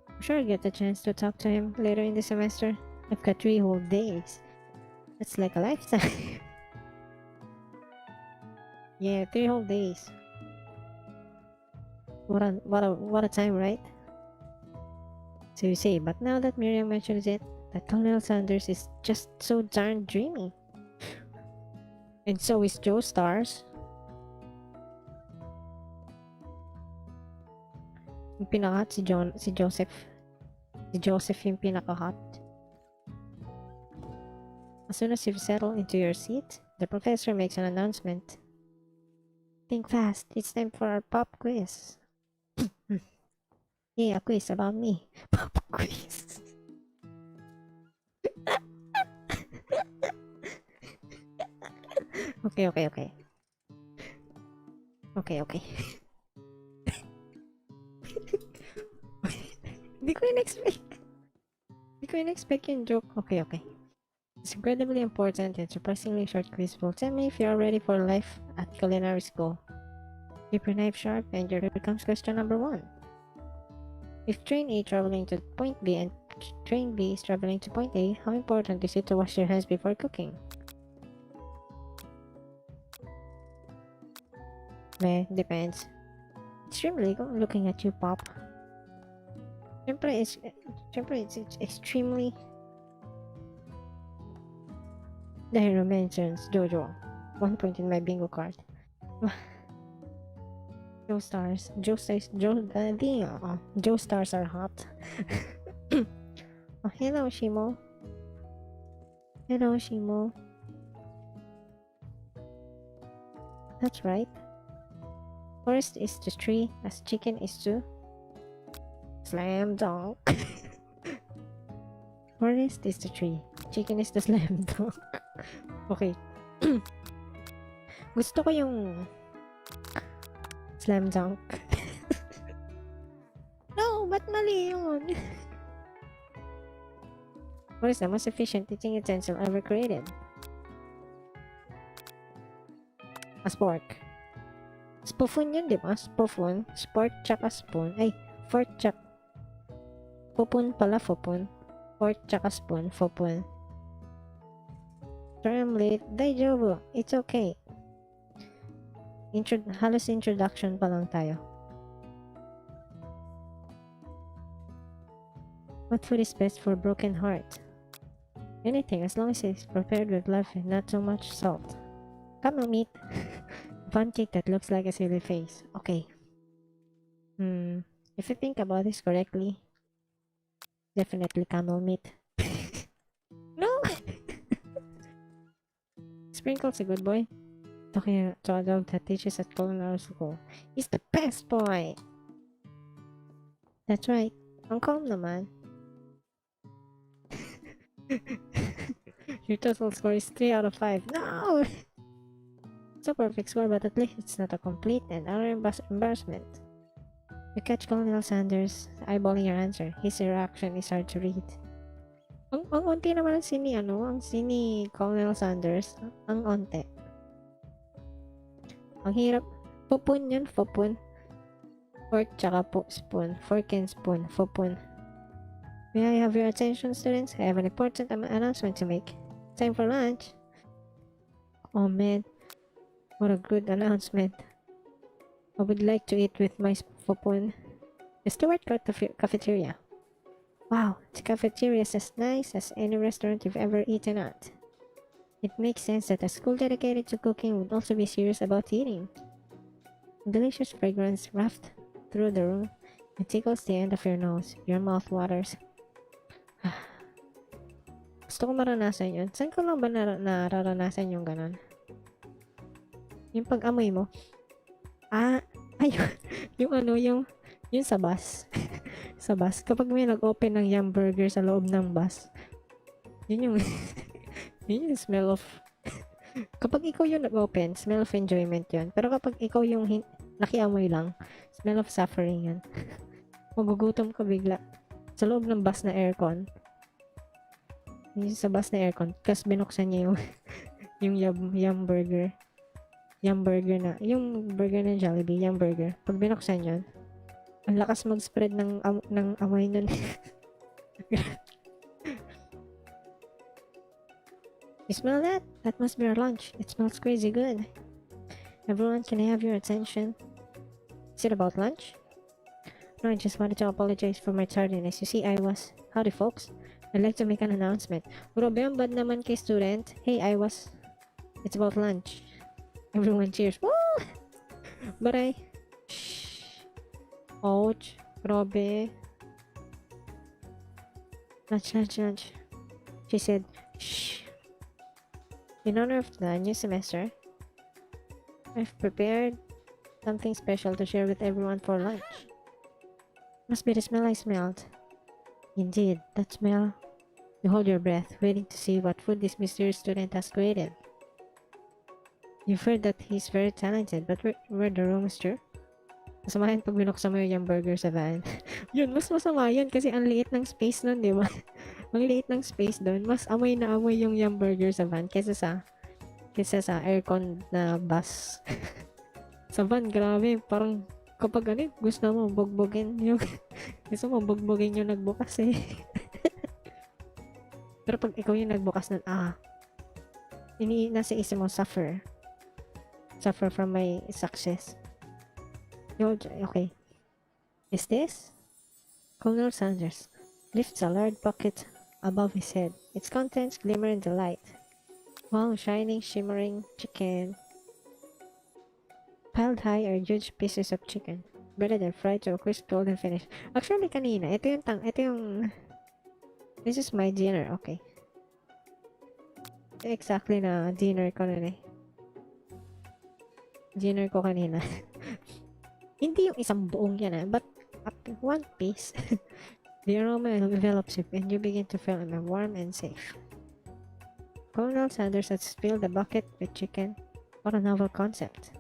I'm sure I'll get the chance to talk to him later in the semester. I've got 3 whole days. That's like a lifetime. Yeah, 3 whole days. What a time, right? So you say, but now that Miriam mentions it, that Colonel Sanders is just so darn dreamy. And so is Joe Stars. Yung pinaka-hot si Joseph. Si Joseph yung pinaka-hot. As soon as you've settled into your seat, the professor makes an announcement. Think fast, it's time for our pop quiz. Yeah, a quiz about me. Pop quiz. Okay. Hindi ko in-expect yung joke. Okay. It's incredibly important and surprisingly short quiz. Will tell me if you're ready for life at culinary school. Keep your knife sharp, and here comes question number 1. If train A traveling to point B and train B is traveling to point A, how important is it to wash your hands before cooking? Depends. Extremely looking at you, Pop. Siyempre, it's extremely. Dairu mentions Jojo. 1 point in my bingo card. Joe Stars are hot. Oh, hello, Shimo. That's right. Forest is to tree as chicken is to slam dunk. Forest is the tree. Chicken is the slam dunk. Okay. Gusto ko yung slam dunk. No, ba't mali yun? What is the most efficient eating utensil ever created? A spork. Spoon yun, di ba? Spoon. Spork tsaka spoon. Ay, fork tsaka. Pupun pala, fupun. Fork tsaka spoon, fupun. Term late. Daijobu. It's okay. Halos introduction pa lang tayo. What food is best for broken heart? Anything, as long as it's prepared with love and not too much salt. Camel meat. Fun cake that looks like a silly face. Okay. If you think about this correctly, definitely camel meat. No! Sprinkle's a good boy. Talking to a dog that teaches at culinary school. He's the best boy! That's right. Ang calm naman. Your total score is 3 out of 5. No! It's a perfect score, but at least it's not a complete and utter embarrassment. You catch Colonel Sanders eyeballing your answer. His reaction is hard to read. Ang onti naman ang sini Colonel Sanders. Ang onti. Ang hirap. Fupun yun, fupun. Fork tsaka spoon. Fork and spoon, fupun. May I have your attention, students? I have an important announcement to make. Time for lunch. Oh man, what a good announcement. I would like to eat with my fupun. The steward got the cafeteria. Wow, the cafeteria is as nice as any restaurant you've ever eaten at. It makes sense that a school dedicated to cooking would also be serious about eating. Delicious fragrance wafts through the room. It tickles the end of your nose. Your mouth waters. Gusto ko maranasan yun. Saan ko lang ba nararanasan yung ganon? Yung pag-amoy mo. Ayun. yung sa bus. Sa bus. Kapag may nag-open ng Yum Burger sa loob ng bus. Yun yung smell of... Kapag ikaw yung nag-open, smell of enjoyment yun. Pero kapag ikaw yung nakiamoy lang, smell of suffering yun. Magugutom ka bigla. Sa loob ng bus na aircon. Yung sa bus na aircon, kasi binuksan niya yung Yum Burger. Yum Burger na, yung burger ng Jollibee, Yum Burger. Pag binuksan yun, ang lakas mag-spread ng amoy nun. You smell that? That must be our lunch. It smells crazy good. Everyone, can I have your attention? Is it about lunch? No, I just wanted to apologize for my tardiness. You see, Howdy, folks. I'd like to make an announcement. Grabe, ang bad naman kay student. Hey, it's about lunch. Everyone cheers. Woo! But shh. Ouch. Grabe. Lunch. She said, shh. In honor of the new semester, I've prepared something special to share with everyone for lunch. Must be the smell I smelled. Indeed, that smell. You hold your breath, waiting to see what food this mysterious student has created. You've heard that he's very talented, but where the rumors true? Masama yun pag binuksan mo yung burger sa van. Yun, mas masama yun kasi ang liit ng space nun, di ba? Ang liit ng space doon, mas amoy na amoy yung burger sa van kesa sa aircon na bus. Sa van, grabe, parang kapag gusto mo bugbugin yung nagbukas eh. Pero pag ikaw yung nagbukas nun, nasa isip mo, suffer from my success. Okay. Is this? Colonel Sanders lifts a large bucket above his head. Its contents glimmer in the light. Wow, shining, shimmering chicken. Piled high are huge pieces of chicken, breaded and fried to a crisp golden finish. Actually, kanina, this is my dinner, okay. Exactly na dinner ko nun eh. Dinner ko kanina. Hindi yung isang buong yan but one piece. The aroma envelops you and you begin to feel warm and safe. Colonel Sanders has filled the bucket with chicken. What a novel concept.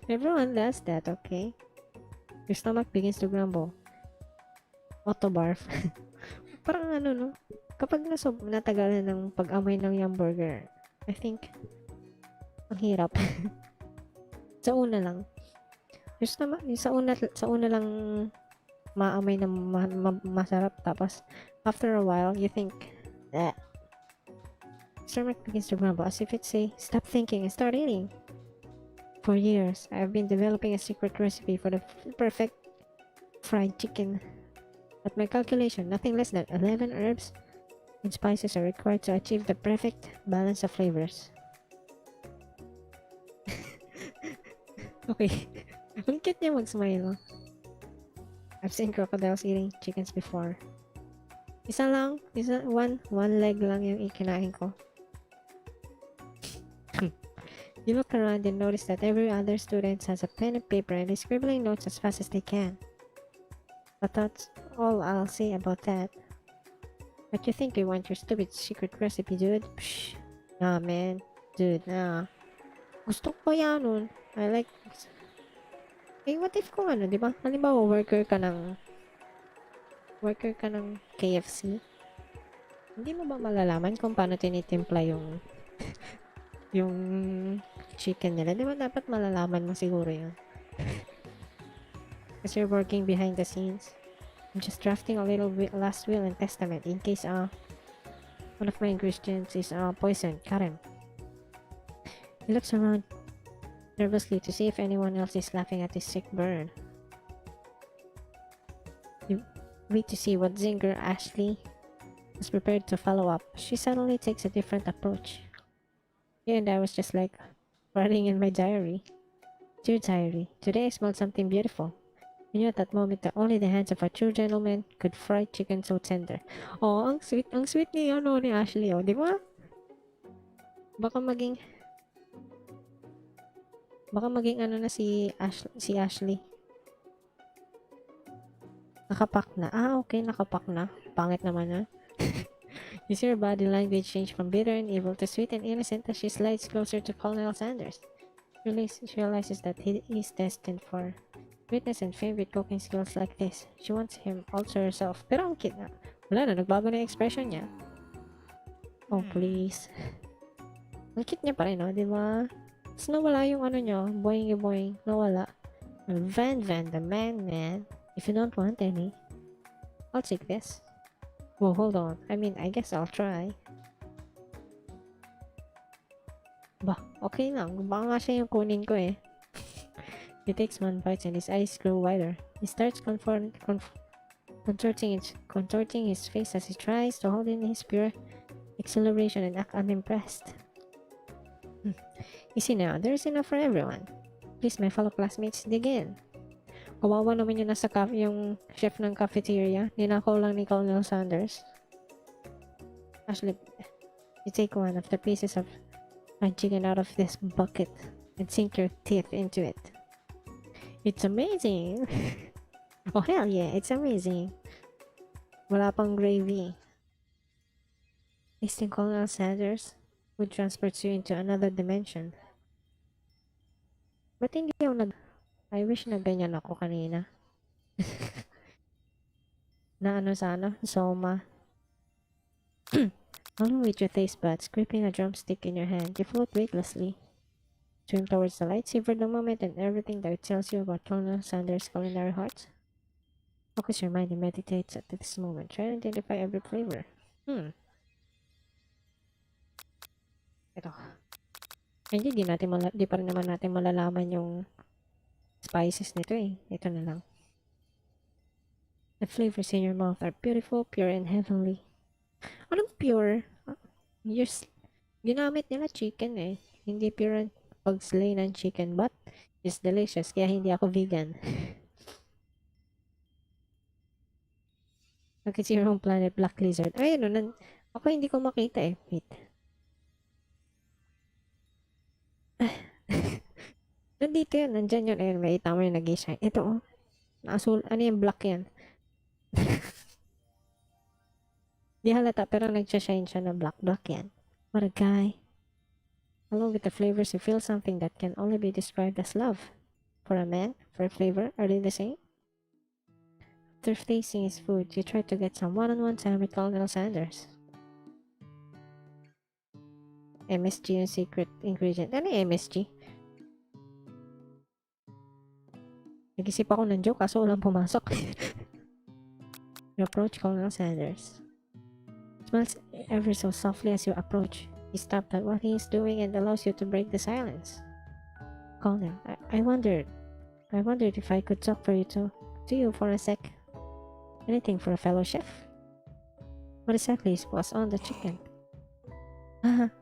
Everyone does that, okay? Your stomach begins to grumble. Auto-barf. Parang no? Kapag natagalan ng pag-amoy ng Yum Burger, I think, ang hirap. Sa una lang. Sa una lang maamoy na masarap. Tapos, after a while, you think, stomach begins to grumble as if it say, stop thinking and start eating. For years, I've been developing a secret recipe for the perfect fried chicken. At my calculation, nothing less than 11 herbs and spices are required to achieve the perfect balance of flavors. Okay. Ang cute niya mag-smile. I've seen crocodiles eating chickens before. One leg lang yung ikinain ko. You look around and notice that every other student has a pen and paper and is scribbling notes as fast as they can. But that's all I'll say about that. What you think you want your stupid secret recipe, dude? Psh, nah, man. Dude, gusto ko yan nun. I like, what if kung ano, di ba? Halimbawa, worker ka ng KFC. Hindi mo ba malalaman kung paano tinitimpla yung chicken nila? Di ba dapat malalaman mo siguro yun? Because you're working behind the scenes. I'm just drafting a little last will and testament in case one of my ingredients is poison. Karen. He looks around nervously to see if anyone else is laughing at his sick burn. You wait to see what Zinger Ashley was prepared to follow up. She suddenly takes a different approach. And I was just like writing in my diary. Dear diary, today I smelled something beautiful. I knew at that moment that only the hands of a true gentleman could fry chicken so tender. Oh, ang sweet ni Ashley, oh, di ba? Baka maging ano na si Ashley. Nakapak na. Okay, nakapak na. Pangit naman na. You see her body language change from bitter and evil to sweet and innocent as she slides closer to Colonel Sanders. She realizes that he is destined for witness and favorite cooking skills like this. She wants him all to herself. Pero ang cute na. Wala na, nagbago na yung expression niya. Oh, please. Ang cute niya pa rin, no? Diba? Tapos nawala yung ano niya, boing. Nawala. Van, the man. If you don't want any, I'll take this. Whoa, hold on. I mean, I guess I'll try. Bah, okay lang. Baka nga siya yung kunin ko eh. He takes one bite and his eyes grow wider. He starts contorting his face as he tries to hold in his pure exhilaration and act unimpressed. You see now, there's enough for everyone. Please, my fellow classmates, dig in. Kawawa naman yung nasa yung chef ng cafeteria. Ninakaw lang ni Colonel Sanders. Ashley, you take one of the pieces of fried chicken out of this bucket and sink your teeth into it. It's amazing! Oh hell yeah, it's amazing! Wala pang gravy. Tasting Colonel Sanders would transport you into another dimension. Ba't hindi ako I wish na ganyan ako kanina. Na ano sana? Soma. Along with your taste buds, gripping a drumstick in your hand, you float weightlessly. Swim towards the light, savor the moment and everything that it tells you about Colonel Sanders' culinary heart. Focus your mind and meditate at this moment. Try to identify every flavor. Ito. Hindi, di pa rin naman natin malalaman yung spices nito eh. Ito na lang. The flavors in your mouth are beautiful, pure, and heavenly. Anong pure? Ginamit nila chicken eh. Hindi pure pag-slay ng chicken, but it's delicious, kaya hindi ako vegan. Bakit si Wrong Planet Black Lizard? Ay, ano, ako hindi ko makita eh. Wait. Nandito yun, nandyan yun. Ayun, may tama yung nag-i-shine. Ito oh. Asul, ano yung black yan? Di halata, pero nag-shine siya na black yan. What a guy. Along with the flavors, you feel something that can only be described as love. For a man, for a flavor, are they the same? After tasting his food, you try to get some one-on-one time with Colonel Sanders. MSG yung secret ingredient. Ano yung MSG? Nag-isip ako ng joke kaso walang pumasok. You approach Colonel Sanders. It smells ever so softly as you approach. He stopped at what he is doing and allows you to break the silence. Colonel, I wondered if I could talk to you for a sec. Anything for a fellow chef? What exactly was on the chicken?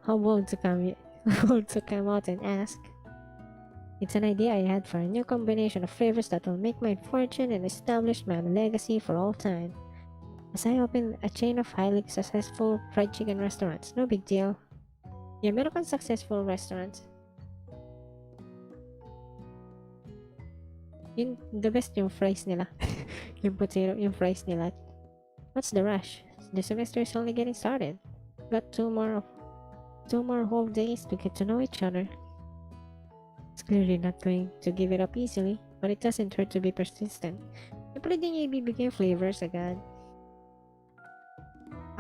How bold to come out and ask. It's an idea I had for a new combination of flavors that will make my fortune and establish my legacy for all time. As I open a chain of highly successful fried chicken restaurants, no big deal. Yeah, meron kang successful restaurants. The best yung fries nila. Yung potato, yung fries nila. What's the rush? The semester is only getting started. Got two more 2 more whole days to get to know each other. It's clearly not going to give it up easily, but it doesn't hurt to be persistent. Pwede niya ibibigay flavors agad.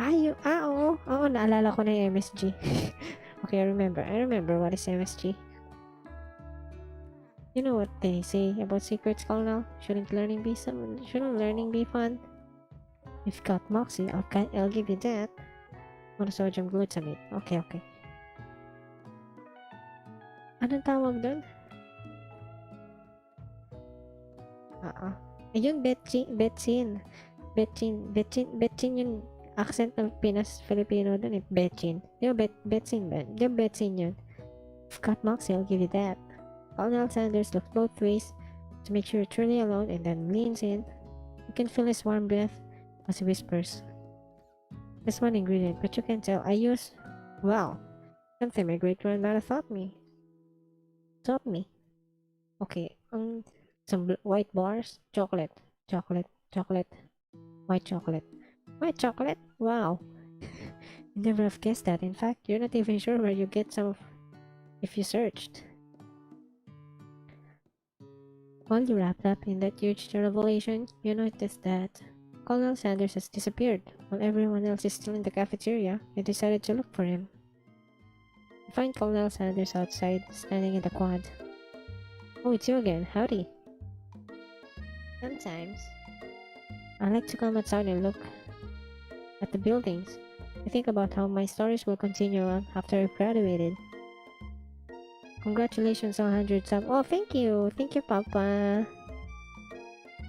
Oo, naalala ko na yung MSG. Okay, I remember what is MSG. You know what they say about secrets, Colonel? Shouldn't learning be fun? You've got Moxie, I'll give you that. Monosodium glutamate. Okay. Anong tawag doon? Ayun, Betsin yung accent ng Filipino doon eh. Betsin. Yung Betsin ba? Yung Betsin yun. You've got Moxie, I'll give you that. Colonel Sanders looked both ways to make sure you're truly alone and then leans in. You can feel his warm breath as he whispers. There's one ingredient, but you can tell I use, something my great grandmother taught me. Okay, some white bars, chocolate, white chocolate. Wow, you never have guessed that. In fact, you're not even sure where you get some if you searched. While you wrapped up in that huge revelation, you noticed that Colonel Sanders has disappeared. While everyone else is still in the cafeteria, you decided to look for him. You find Colonel Sanders outside, standing in the quad. Oh, it's you again. Howdy. Sometimes, I like to come outside and look at the buildings. I think about how my stories will continue on after I've graduated. Congratulations on 100 subs. Oh, thank you. Thank you, Papa.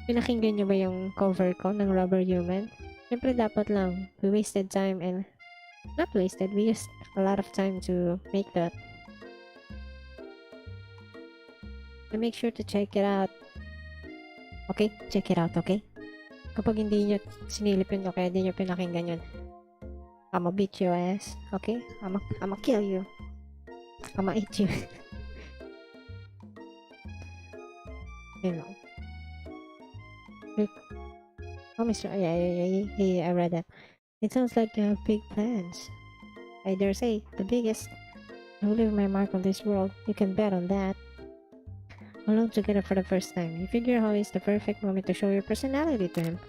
Pinakinggan niyo ba yung cover ko ng Rubber Human? Siyempre dapat lang. We wasted time and... Not wasted, we used a lot of time to make that. So make sure to check it out. Okay? Check it out, okay? Kapag hindi nyo sinilip yun, okay, hindi nyo pinakinggan yun. I'ma beat your ass, okay? I'ma kill you. I'ma eat you. You know. Oh, Mr. Yeah, I read that. It sounds like you have big plans. I dare say, the biggest. I'll leave my mark on this world. You can bet on that. Alone together for the first time, you figure how is the perfect moment to show your personality to him.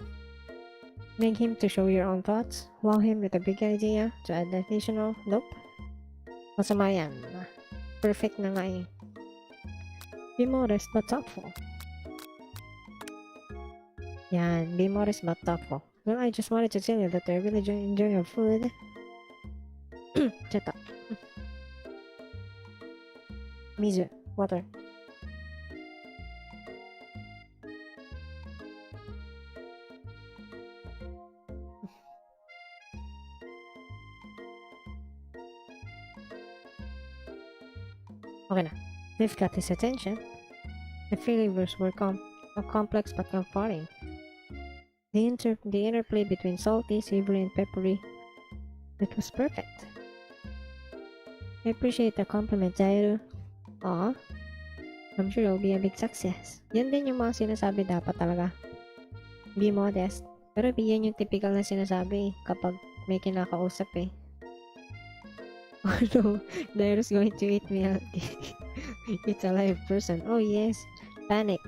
Make him to show your own thoughts. Wow him with a big idea to add additional. Nope. Masama yan. Perfect na nga eh. Be modest but thoughtful. Yan, be modest but thoughtful. Well, I just wanted to tell you that I really enjoy your food. Shut up. Mizu, water. Okay na. They've got his attention. The flavors were complex but comforting. The interplay between salty, savory, and peppery. It was perfect. I appreciate the compliment, Dairu. Aw. I'm sure it'll be a big success. Yan din yung mga sinasabi dapat talaga. Be modest. Pero yan yung typical na sinasabi kapag may kinakausap eh. Oh no, Dairu's going to eat me out. It's a live person. Oh yes. Panic.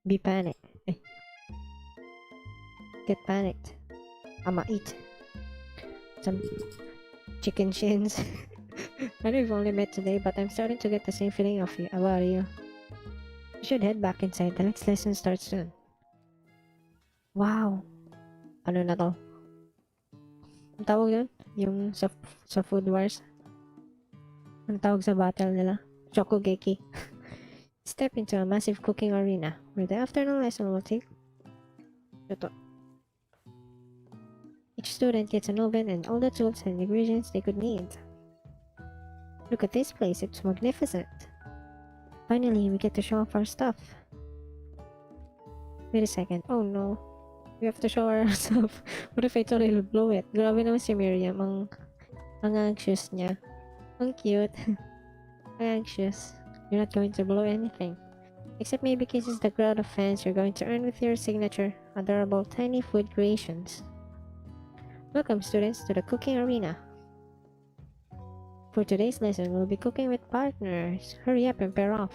Be panic. Get panicked. I'ma eat some chicken shins. I know we've only met today, but I'm starting to get the same feeling about you. You should head back inside. The next lesson starts soon. Wow. Ano na to? Ang tawag yun? Yung sa Food Wars. Ang tawag sa battle nila? Shokugeki. Step into a massive cooking arena where the afternoon lesson will take. Ito. Each student gets an oven and all the tools and ingredients they could need. Look at this place, it's magnificent. Finally, we get to show off our stuff. Wait a second. Oh no. We have to show our stuff. What if I totally blow it? Grabe naman si Miriam. Ang anxious niya. Ang cute. Ang anxious. You're not going to blow anything. Except maybe kisses the crowd of fans you're going to earn with your signature, adorable tiny food creations. Welcome students to the cooking arena. For today's lesson, we'll be cooking with partners. Hurry up and pair off.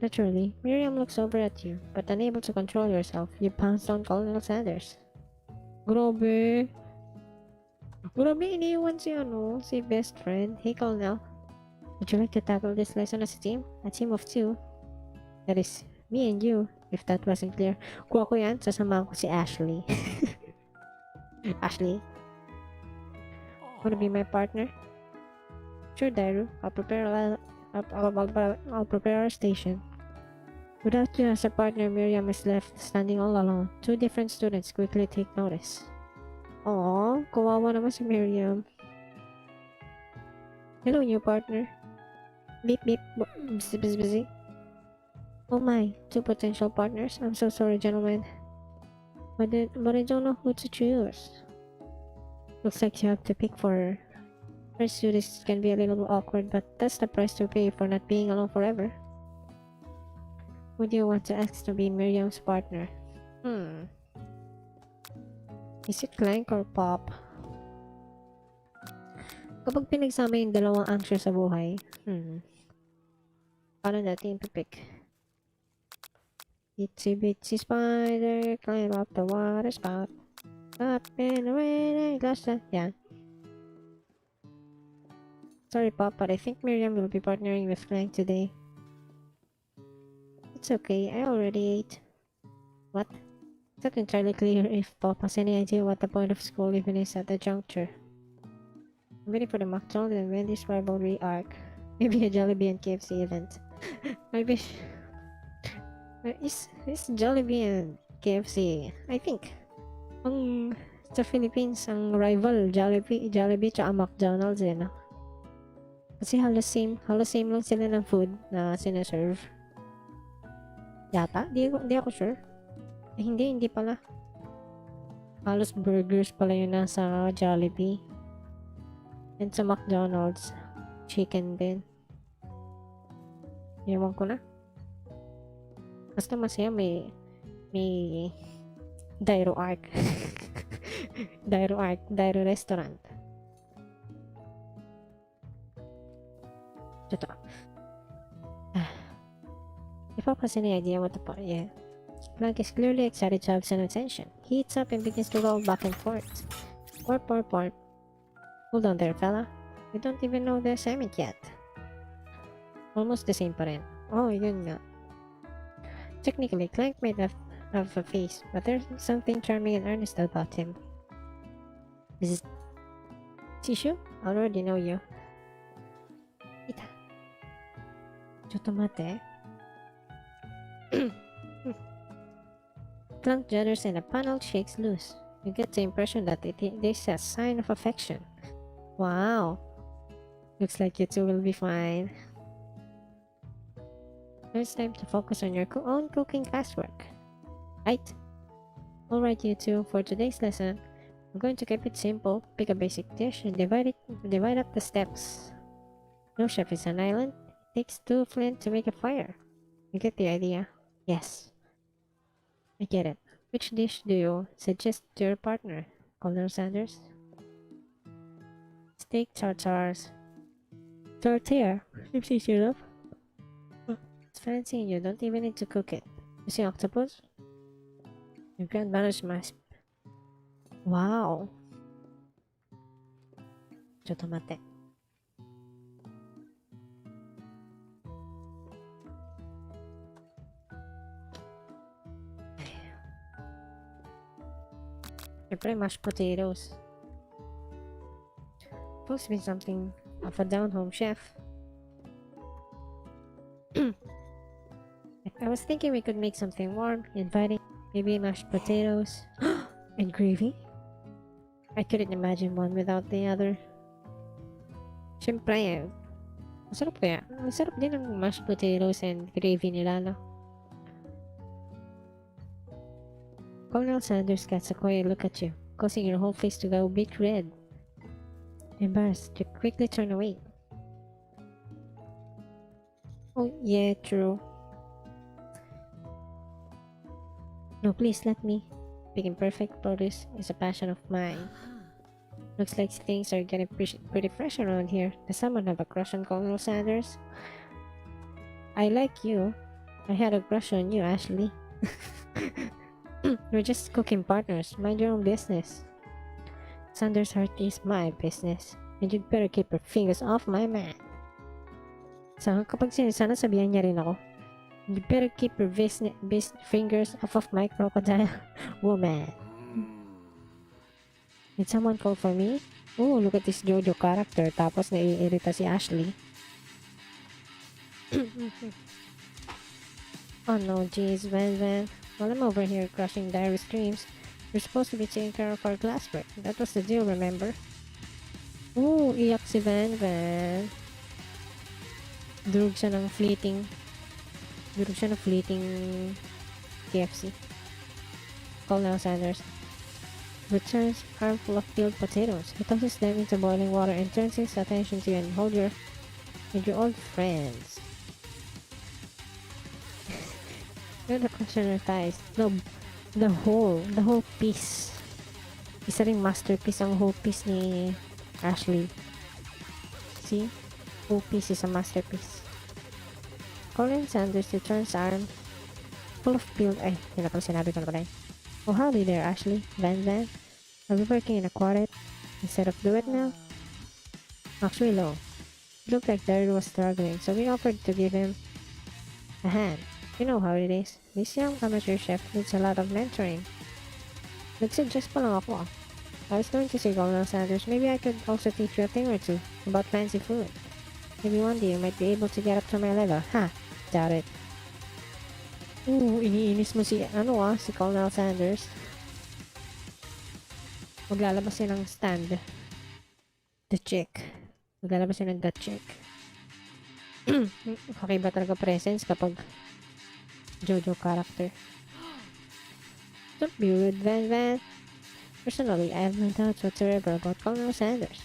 Naturally, Miriam looks over at you, but unable to control yourself, you pounced on Colonel Sanders. Grabe! Grabe, iniwan si best friend. Hey, Colonel. Would you like to tackle this lesson as a team? A team of two? That is, me and you, if that wasn't clear. Kuha ko yan, sasamahan ko si Ashley. Ashley? Wanna be my partner? Sure, Dairu. I'll prepare our station. Without you as a partner, Miriam is left standing all alone. Two different students quickly take notice. Aww, kawawa naman si Miriam. Hello, new partner. Beep beep. Busy. Oh my, two potential partners. I'm so sorry, gentlemen. But I don't know who to choose. Looks like you have to pick for her. First this can be a little awkward, but that's the price to pay for not being alone forever. Would you want to ask to be Miriam's partner? Is it Clank or Pop? Kapag pinagsama yung dalawang anxious sa buhay, paano natin ipipick? Itsy bitsy spider, climb up the water spout. Up and away, glass that. Yeah. Sorry, Pop, but I think Miriam will be partnering with Clank today. It's okay, I already ate. What? It's not entirely clear if Pop has any idea what the point of school even is at the juncture. I'm waiting for the McDonald's and Wendy's rivalry arc. Maybe a Jollibee and KFC event. I wish... Is Jollibee and KFC? I think. Sa Philippines, ang rival Jollibee tsaka McDonald's no? Kasi halos same lang sila ng food na sinaserve. Yata? Di ako sure. Hindi pala. Halos burgers pala yun nasa Jollibee. And sa McDonald's, chicken din. Ewan ko na. Basta masaya may Dairu Arc. Dairu Restaurant. Ito. If Pop has any idea what the part, yeah. Blank is clearly excited to have some attention. He eats up and begins to roll back and forth. Porp. Hold on there, fella. We don't even know the assignment yet. Almost the same pa rin. Oh, yun nga. Technically, Clank might have a face, but there's something charming and earnest about him. Is it Tissue? I already know you. Ita. Chotomate. Clank judders and a panel shakes loose. You get the impression that this is a sign of affection. Wow. Looks like you two will be fine. Now it's time to focus on your own cooking classwork. Right? Alright, you two, for today's lesson, I'm going to keep it simple. Pick a basic dish and divide up the steps. No chef is an island. It takes two flint to make a fire. You get the idea? Yes. I get it. Which dish do you suggest to your partner, Colonel Sanders? Steak tartars. Tortilla. If you syrup. It's fancy and you don't even need to cook it. You see octopus? Your grandmother's mask. Wow. Chotomate. Siyempre, mashed potatoes. Supposed to be something of a down-home chef. I was thinking we could make something warm, inviting, maybe mashed potatoes and gravy. I couldn't imagine one without the other. Siyempre, masarap kaya. Masarap din ang mashed potatoes and gravy nila, no? Colonel Sanders casts a quiet look at you, causing your whole face to go a bit red. Embarrassed, you quickly turn away. Oh, yeah, true. No, please let me. Picking perfect produce is a passion of mine. Looks like things are getting pretty fresh around here. Does someone have a crush on Colonel Sanders? I like you. I had a crush on you, Ashley. We're just cooking partners. Mind your own business. Sanders' heart is my business. And you'd better keep your fingers off my man. So, kapag sana sabihan niya rin ako, you better keep your fingers off of my crocodile woman. Did someone call for me? Oh, look at this Jojo character. Tapos naiirita si Ashley. Oh no, jeez, Van. While I'm over here crushing Dairu's dreams, you're supposed to be taking care of our classwork. That was the deal, remember? Oh, iyak si Van. Durog siya ng fleeting KFC. Colonel Sanders returns armful of peeled potatoes. He tosses them into boiling water and turns his attention to you and hold your old friends. You're the questioner thighs. No, the whole piece. Isa ring masterpiece ang whole piece ni Ashley. See? Whole piece is a masterpiece. Colin Sanders returns arm full of peeled... Ay, yun na pala sinabi ko na pala. Oh, howdy there, Ashley. Van. Are we working in a quartet instead of duet now? Actually, no. It looked like Dairu was struggling, so we offered to give him a hand. You know how it is. This young amateur chef needs a lot of mentoring. Nag-suggest pa lang ako. I was going to say, Colonel Sanders, maybe I could also teach you a thing or two about fancy food. Maybe one day you might be able to get up to my level. Ha! Doubt it. Ooh, iniinis mo si Colonel Sanders. Maglalabas yun ng stand. The chick. Maglalabas yun ng the chick. Okay ba talaga presence kapag Jojo character? Don't be rude, Van. Personally, I have no doubts whatsoever about Colonel Sanders'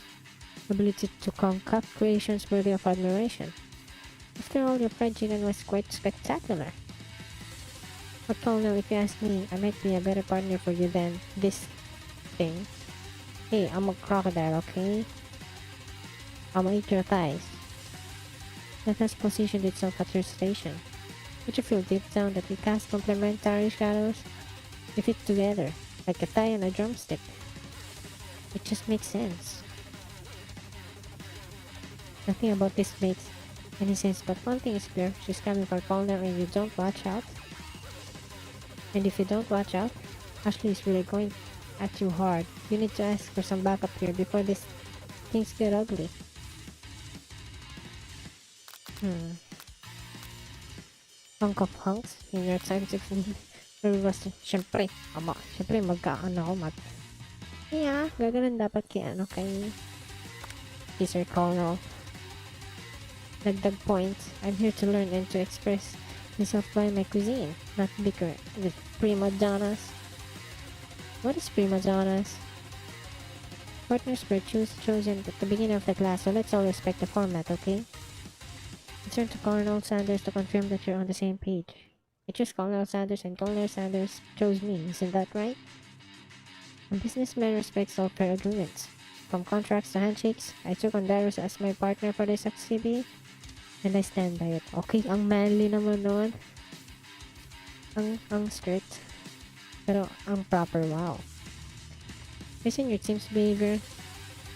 ability to concoct creations worthy of admiration. After all, your fried chicken was quite spectacular. But Colonel, if you ask me, I might be a better partner for you than this thing. Hey, I'm a crocodile, okay? I'll eat your thighs. That has positioned itself at your station. But you feel deep down that we cast complementary shadows? We fit together, like a thigh and a drumstick. It just makes sense. Nothing about this makes any sense, but one thing is clear, she's coming for Colonel and you don't watch out. And if you don't watch out, Ashley is really going at you hard. You need to ask for some backup here before things get ugly. Hunk of hunks in your times of need. Siyempre, magkaan ako Yeah, gaganan dapat kay Sir Colonel. Dagdag points. I'm here to learn and to express myself by my cuisine, not bicker with prima donnas. What is prima donnas? Partners were chosen at the beginning of the class, so let's all respect the format, okay? Turn to Colonel Sanders to confirm that you're on the same page. I chose Colonel Sanders and Colonel Sanders chose me, isn't that right? A businessman respects all fair agreements. From contracts to handshakes, I took on Dairu as my partner for this activity, and I stand by it. Okay, ang manly naman noon. Ang strict. Pero ang proper, wow. Based on your team's behavior,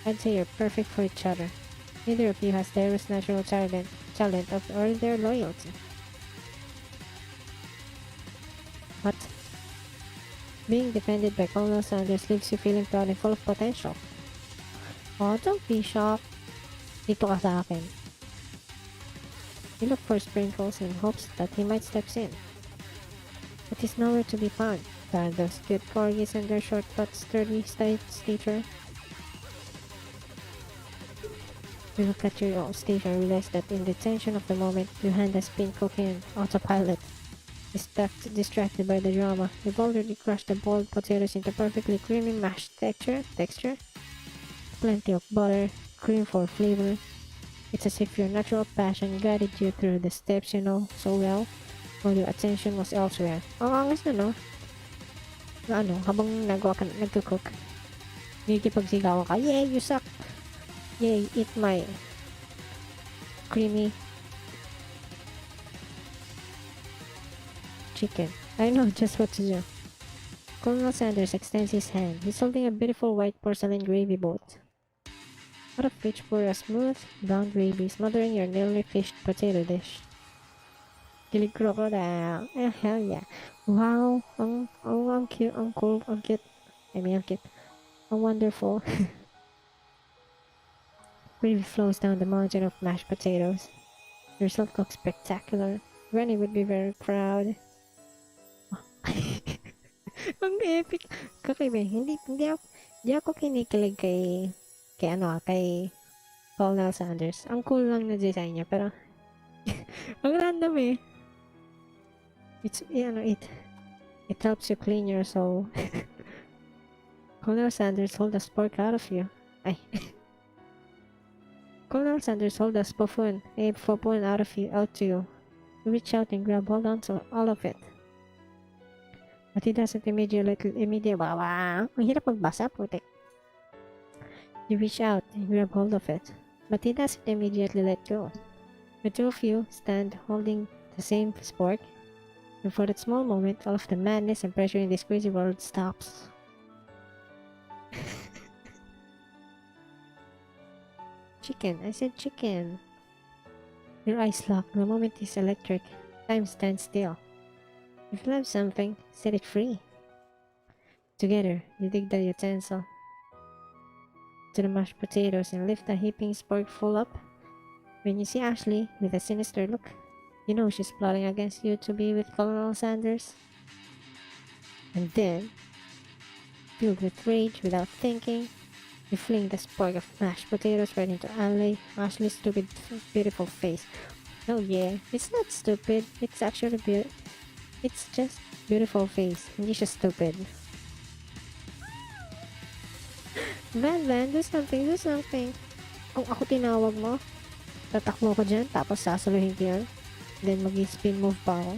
I'd say you're perfect for each other. Neither of you has Dairu's natural talent or their loyalty. But being defended by Colonel Sanders leaves you feeling proud and full of potential. Oh, don't be shocked. Dito ka sa akin. You look for sprinkles in hopes that he might step in. But he's nowhere to be found. There are those cute corgis and their short but sturdy stature. You look at your own station and realize that in the tension of the moment, your hand has been cooking autopilot. Distracted by the drama, you've already crushed the boiled potatoes into perfectly creamy mashed texture. Plenty of butter, cream for flavor. It's as if your natural passion guided you through the steps you know so well, while your attention was elsewhere. Ang angas na, no? Habang nagko-cook. Nakikipagsigawan ka, yay, you suck! Yay, eat my creamy chicken. I know just what to do. Colonel Sanders extends his hand. He's holding a beautiful white porcelain gravy boat, out of which pour a smooth, brown gravy smothering your nearly fished potato dish. Kilig crocodile. Hell yeah. Wow. Ang cute, ang cool, ang cute. I mean, ang cute. Ang wonderful. Gravy flows down the mountain of mashed potatoes. The result looks spectacular. Granny would be very proud. Ang epic. Kakaiba. Hindi ako kinikilig kay Colonel Sanders. Ang cool lang na design niya, pero ang random eh. It helps you clean your soul. Colonel Sanders hold the spark out of you. Ay. Colonel Sanders hold the spoon out to you. You reach out and grab hold on to all of it. But he doesn't immediately, wow. Ang hirap magbasa, putik. You reach out and grab hold of it, but he doesn't immediately let go. The two of you stand holding the same spork, and for that small moment, all of the madness and pressure in this crazy world stops. Chicken, I said chicken. Your eyes lock. The moment is electric. Time stands still. If you love something, set it free. Together, you dig the utensil to the mashed potatoes and lift the heaping sporkful up. When you see Ashley with a sinister look, you know she's plotting against you to be with Colonel Sanders. And then, filled with rage without thinking, you fling the spork of mashed potatoes right into Ashley's stupid, beautiful face. Oh yeah, it's not stupid, it's actually it's just beautiful face, hindi siya stupid. Van, do something. Kung ako tinawag mo, tatakbo ko dyan, tapos sasuluhin ko yun. Then mag-spin move pa ako.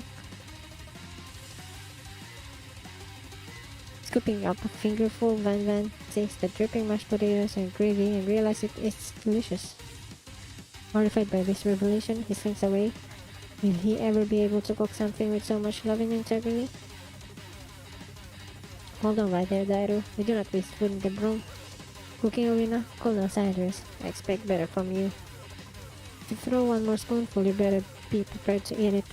Scooping up a fingerful, Van tastes the dripping mashed potatoes and gravy and realizes it's delicious. Horrified by this revelation, he slinks away. Will he ever be able to cook something with so much love and integrity? Hold on right there, Dairu. We do not waste food in the broom. Cooking arena, Colonel Sanders. I expect better from you. If you throw one more spoonful, you better be prepared to eat it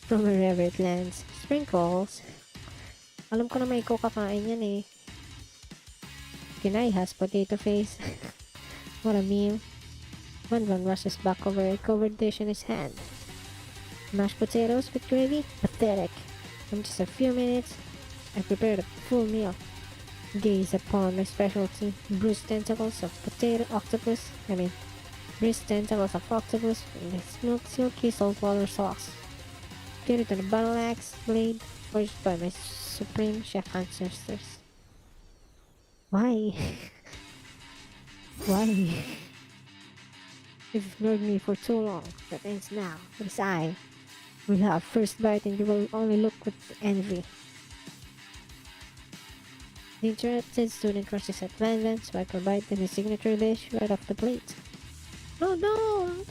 from wherever it lands. Sprinkles. Alam ko na may kakain yan eh. Kinai has potato face. What a meme. Van rushes back over a covered dish in his hand. Mashed potatoes with gravy? Pathetic. In just a few minutes, I prepared a full meal. Gaze upon my specialty, bruised tentacles of octopus in the silky saltwater sauce. Get it on a battle axe blade forged by my supreme chef ancestors. Why? Why? You've ignored me for too long. That ends now. Because I will have first bite and you will only look with envy. The interested student rushes at Van, so I provide them his signature dish right off the plate. No, don't!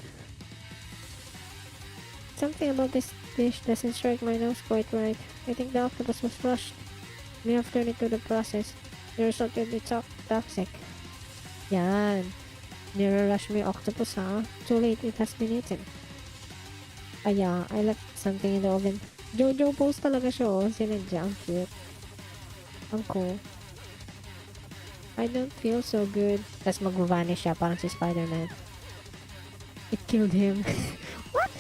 Something about this dish doesn't strike my nose quite right. I think the octopus was rushed. May have turned into the process. The result will be toxic. Yan. Nire-rush mo yung octopus, ha? Too late, it has been eaten. Yeah, I left something in the oven. Jojo pose talaga siya, oh. Sinadya, ang cute. Ang cool. I don't feel so good. Tapos mag-vanish siya, parang si Spider-Man. It killed him. What?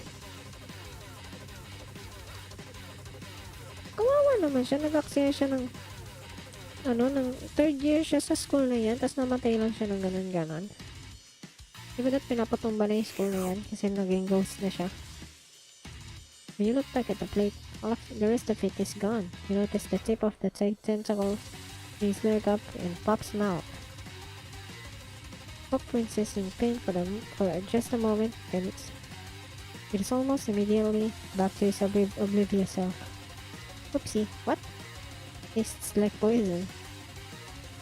Kawawa naman siya. Nag-aksaya siya ng ng third year siya sa school na yan, tapos namatay lang siya ng ganon-ganon. Diba that pinapatumba na yung school na yan kasi naging ghost na siya. When you look back at the plate, all of the rest of it is gone. You notice the tip of the tentacle being slurred up in Pop's mouth. Pop princes in pain for just a moment, then it is almost immediately back to his oblivious self. Oopsie, what? Tastes like poison.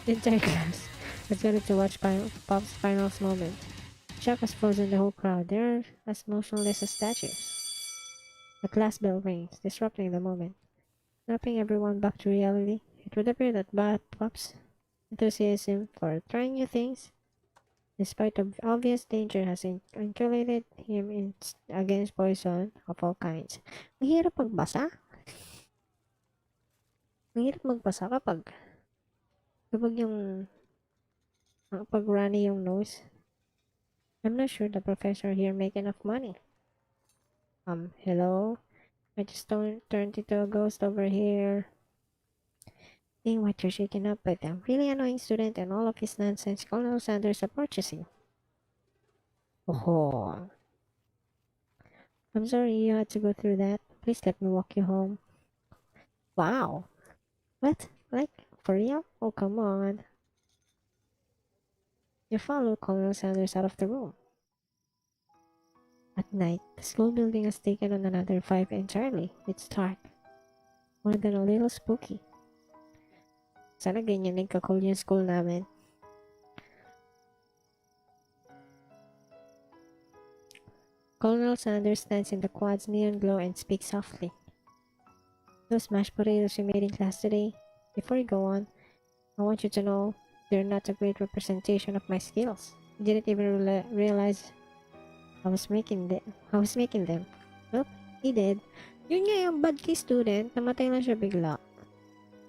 The entire class was ready to watch Pop's finals moment. Shock has frozen the whole crowd. They are as motionless as statues. The class bell rings, disrupting the moment, snapping everyone back to reality. It would appear that Pop's enthusiasm for trying new things, despite of obvious danger, has insulated him against poison of all kinds. Ang hirap magbasa. Ang hirap magbasa kapag yung pag runny yung nose. I'm not sure the professor here make enough money. Hello? I just turned into a ghost over here. Seeing what you're shaking up with a really annoying student and all of his nonsense, Colonel Sanders approaches you. Oh. I'm sorry you had to go through that. Please let me walk you home. Wow. What? Like, for real? Oh, come on. You follow Colonel Sanders out of the room. At night, the school building has taken on another vibe entirely. It's dark. More than a little spooky. Sana ganyan nagka-cool yung school namin. Colonel Sanders stands in the quad's neon glow and speaks softly. Those mashed potatoes you made in class today, before you go on, I want you to know they're not a great representation of my skills. I didn't even realize I was making them. Nope, he did. Yun nga yung bad case student, namatay lang siya bigla.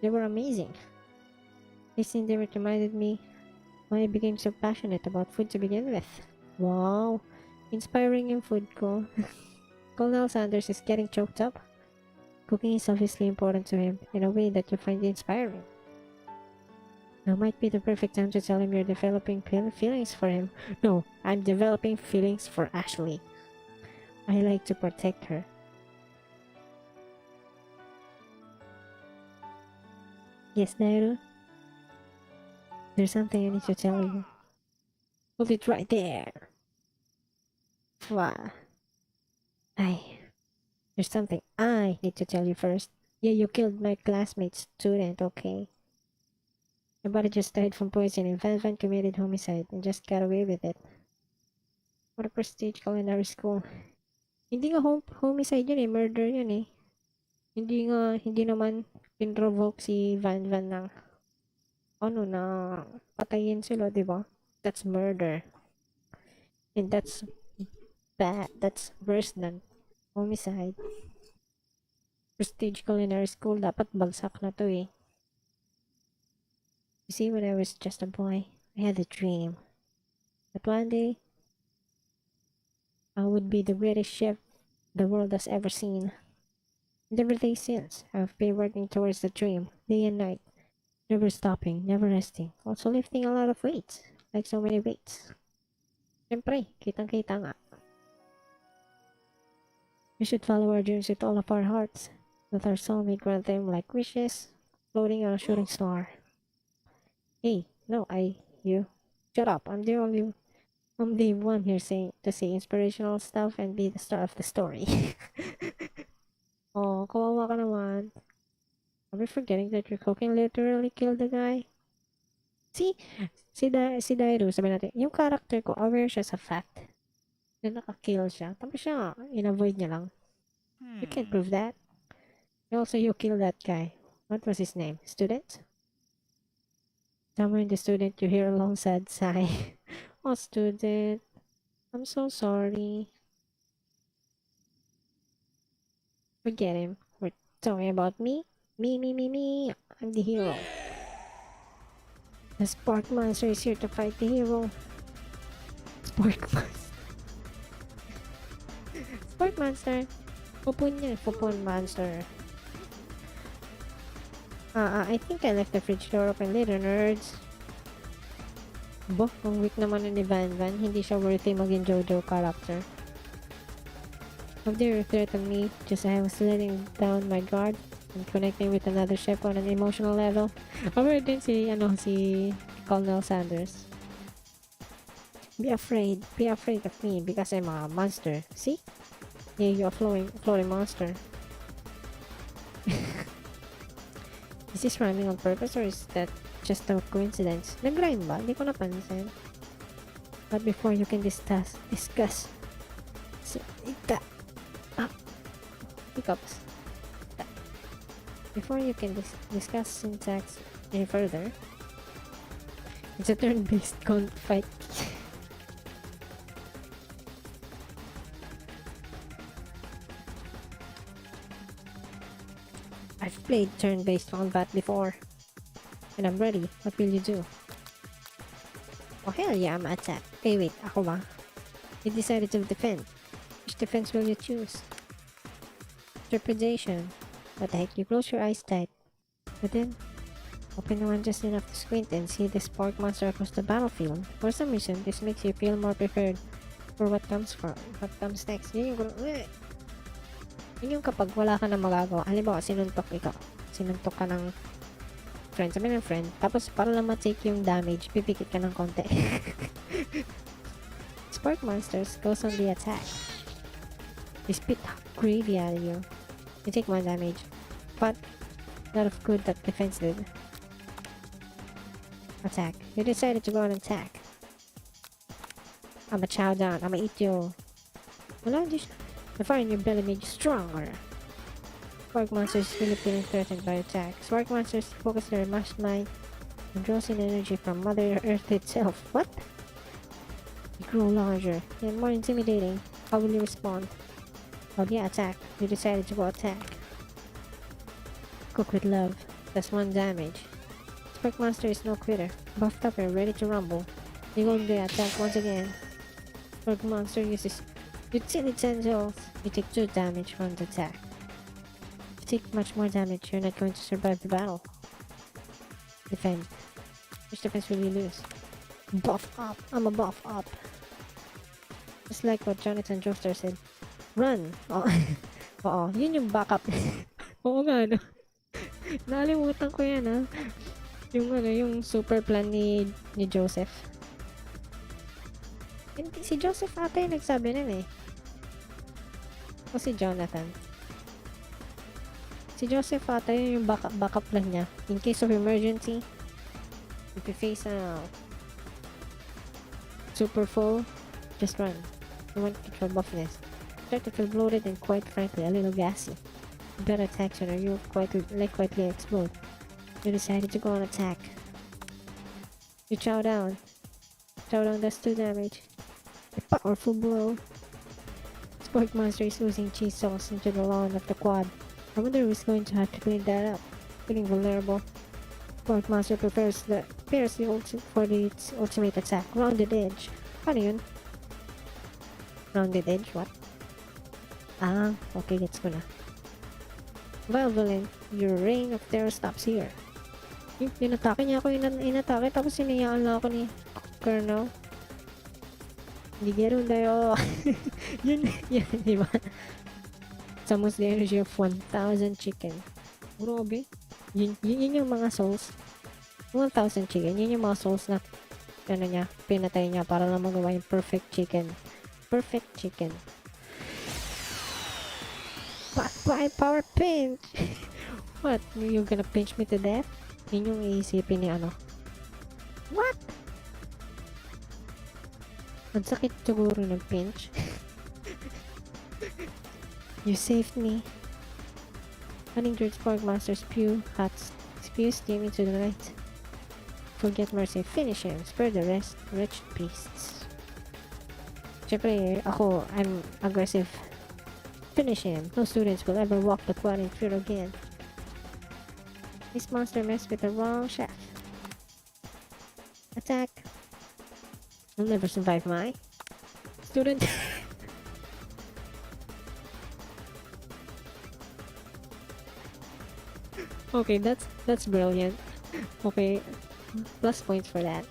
They were amazing. They seemed it reminded me why I became so passionate about food to begin with. Wow, inspiring yung food ko. Colonel Sanders is getting choked up. Cooking is obviously important to him in a way that you find inspiring. Now might be the perfect time to tell him you're developing feelings for him. No, I'm developing feelings for Ashley. I like to protect her. Yes, Dairu? There's something I need to tell you. Hold it right there. Wow. There's something I need to tell you first. Yeah, you killed my classmate's student, okay? Nobody just died from poisoning. Van committed homicide and just got away with it. What a prestige culinary school. Hindi nga homicide yun eh, murder yun eh. Hindi naman pinrovoke si Van ng na patayin sila, di ba? That's murder. And that's bad. That's worse than homicide. Prestige culinary school, dapat bagsak na to eh. You see, when I was just a boy, I had a dream that one day I would be the greatest chef the world has ever seen. And every day since, I've been working towards the dream, day and night, never stopping, never resting, also lifting a lot of weights, like so many weights. Siyempre, kitang-kita nga. We should follow our dreams with all of our hearts. Let our soul may grant them like wishes, floating on a shooting star. Hey, no, you. Shut up, I'm the one here to say inspirational stuff and be the star of the story. Oh, kawawa ka naman. Are we forgetting that your cooking literally killed the guy? See, si Dairu, sabi natin, yung character ko, aware siya sa fact na nakakill siya. Tapos siya, in-avoid niya lang. You can't prove that. Also, you killed that guy. What was his name? Student? Somewhere in the student, you hear a long sad sigh. Oh, student. I'm so sorry. Forget him. We're talking about me. Me. I'm the hero. The Spark Monster is here to fight the hero. Spark Monster. Spark Monster. Popon Monster. I think I left the fridge door open later, nerds. Bo, ang weak naman ni Van, hindi siya worthy maging JoJo character. How dare you threaten me just as I was letting down my guard and connecting with another chef on an emotional level? Aware din si Colonel Sanders. Be afraid of me because I'm a monster. See? Yeah, you're a floating monster. Is this rhyming on purpose or is that just a coincidence? Nag-rhyme ba? Hindi ko napansin. But before you can discuss hiccups. Before you can discuss syntax any further, it's a turn-based fight. I've played turn-based combat before, and I'm ready. What will you do? Oh hell yeah, I'm attack. Okay, wait, ako ba? You decided to defend. Which defense will you choose? Trepidation. What the heck, you close your eyes tight. But then, open one just enough to squint and see the spark monster across the battlefield. For some reason, this makes you feel more prepared for what comes next. Yun yung kapag wala ka na magagawa. Halimbawa, sinuntok ka ng friend, sabi ng friend, tapos para lang ma-take yung damage, pipikit ka ng konti. Spark monsters goes on the attack. They spit gravy at you. You take 1 damage, but lot of good that defense did. Attack. You decided to go on attack. I'ma chow down. I'ma eat you. The fire in your belly made you stronger. Spark monsters really feeling threatened by attack. Spark monsters focus their mass might and draws in energy from Mother Earth itself. What? You grow larger and more intimidating. How will you respond? Oh yeah, attack. You decided to go attack. Cook with love. That's 1 damage. Spark monster is no quitter. Buffed up and ready to rumble. You go to the attack once again. Spark monster uses utility tendrils. You take 2 damage from the attack. If you take much more damage, you're not going to survive the battle. Defend. Which defense will you lose? Buff up. I'm a buff up. Just like what Jonathan Joestar said. Run! Oo. Oo. Yun yung backup. Oo nga, no? Nakalimutan ko yan, ha? Yung super plan ni Joseph. Hindi, si Joseph ata yung nagsabi nun eh. O si Jonathan. Si Joseph ata yung backup plan niya. In case of emergency, if you face a super foe, just run. You want to control buffness. Start to feel bloated and quite frankly a little gassy. You better attack soon or you'll quietly explode. You decided to go on attack. You chow down. Chow down does 2 damage. A powerful blow. Spark monster is losing cheese sauce into the lawn of the quad. I wonder who's going to have to clean that up. Feeling vulnerable. Spark monster prepares the ultimate attack. Rounded edge. Ano yun? Rounded edge? What? Ah, okay, gets ko na. Violent, your reign of terror stops here. Inatake niya ako, inatake, tapos sinayaan lang ako ni Colonel. Hindi ganoon tayo. yun, di ba? Summons the energy of 1,000 chicken. Grabe. Yun yung mga souls. 1,000 chicken, yun yung mga souls na pinatay niya para lang magawa yung perfect chicken. Perfect chicken. Power pinch! What? You're gonna pinch me to death? Yun yung iisipin ni ano. What? Ang sakit siguro ng pinch. You saved me. Hummingbird Spark Monster spew steam into the night. Forget mercy. Finish him. Spare the rest. Wretched beasts. Siyempre, ako, I'm aggressive. Finish him. No students will ever walk the quad in fear again. This monster messed with the wrong chef. Attack. You'll never survive my student. Okay, that's brilliant. Okay, plus points for that.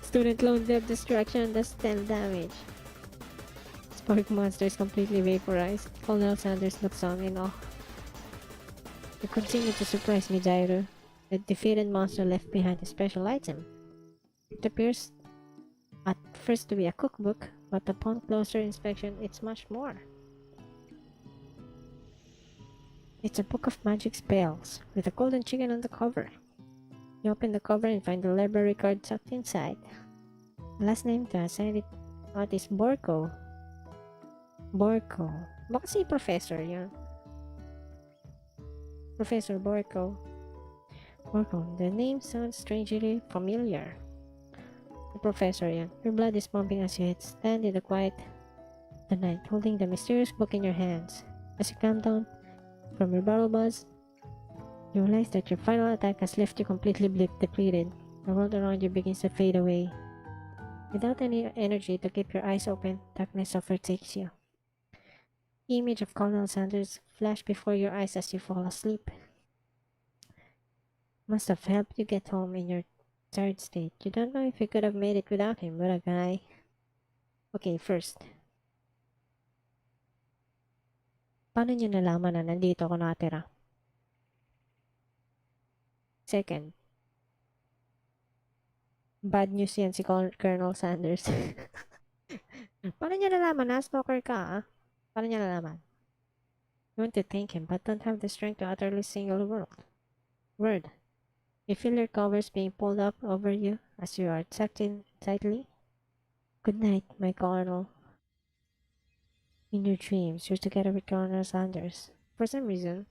Student lone death distraction does 10 damage. Spark monster is completely vaporized. Colonel Sanders looks on in awe. You continue to surprise me, Dairu. The defeated monster left behind a special item. It appears at first to be a cookbook, but upon closer inspection, it's much more. It's a book of magic spells with a golden chicken on the cover. You open the cover and find the library card tucked inside. The last name to assign it out is Borko. Borko. Baka si Professor yun. Professor Borko. Borko. The name sounds strangely familiar. The Professor yan. Your blood is pumping as you stand in the quiet of the night, holding the mysterious book in your hands. As you calm down from your battle buzz, you realize that your final attack has left you completely depleted. The world around you begins to fade away. Without any energy to keep your eyes open, darkness overtakes you. The image of Colonel Sanders flashed before your eyes as you fall asleep. Must have helped you get home in your tired state. You don't know if you could have made it without him. What a guy. Okay, first. Paano niyo nalaman na nandito ako nakatira? Second. Bad news yan si Colonel Sanders. Paano niya nalaman na stalker ka? Paano niya nalaman? You want to thank him but don't have the strength to utterly single word. You feel your covers being pulled up over you as you are tucked in tightly. Good night, my Colonel. In your dreams, you're together with Colonel Sanders. For some reason,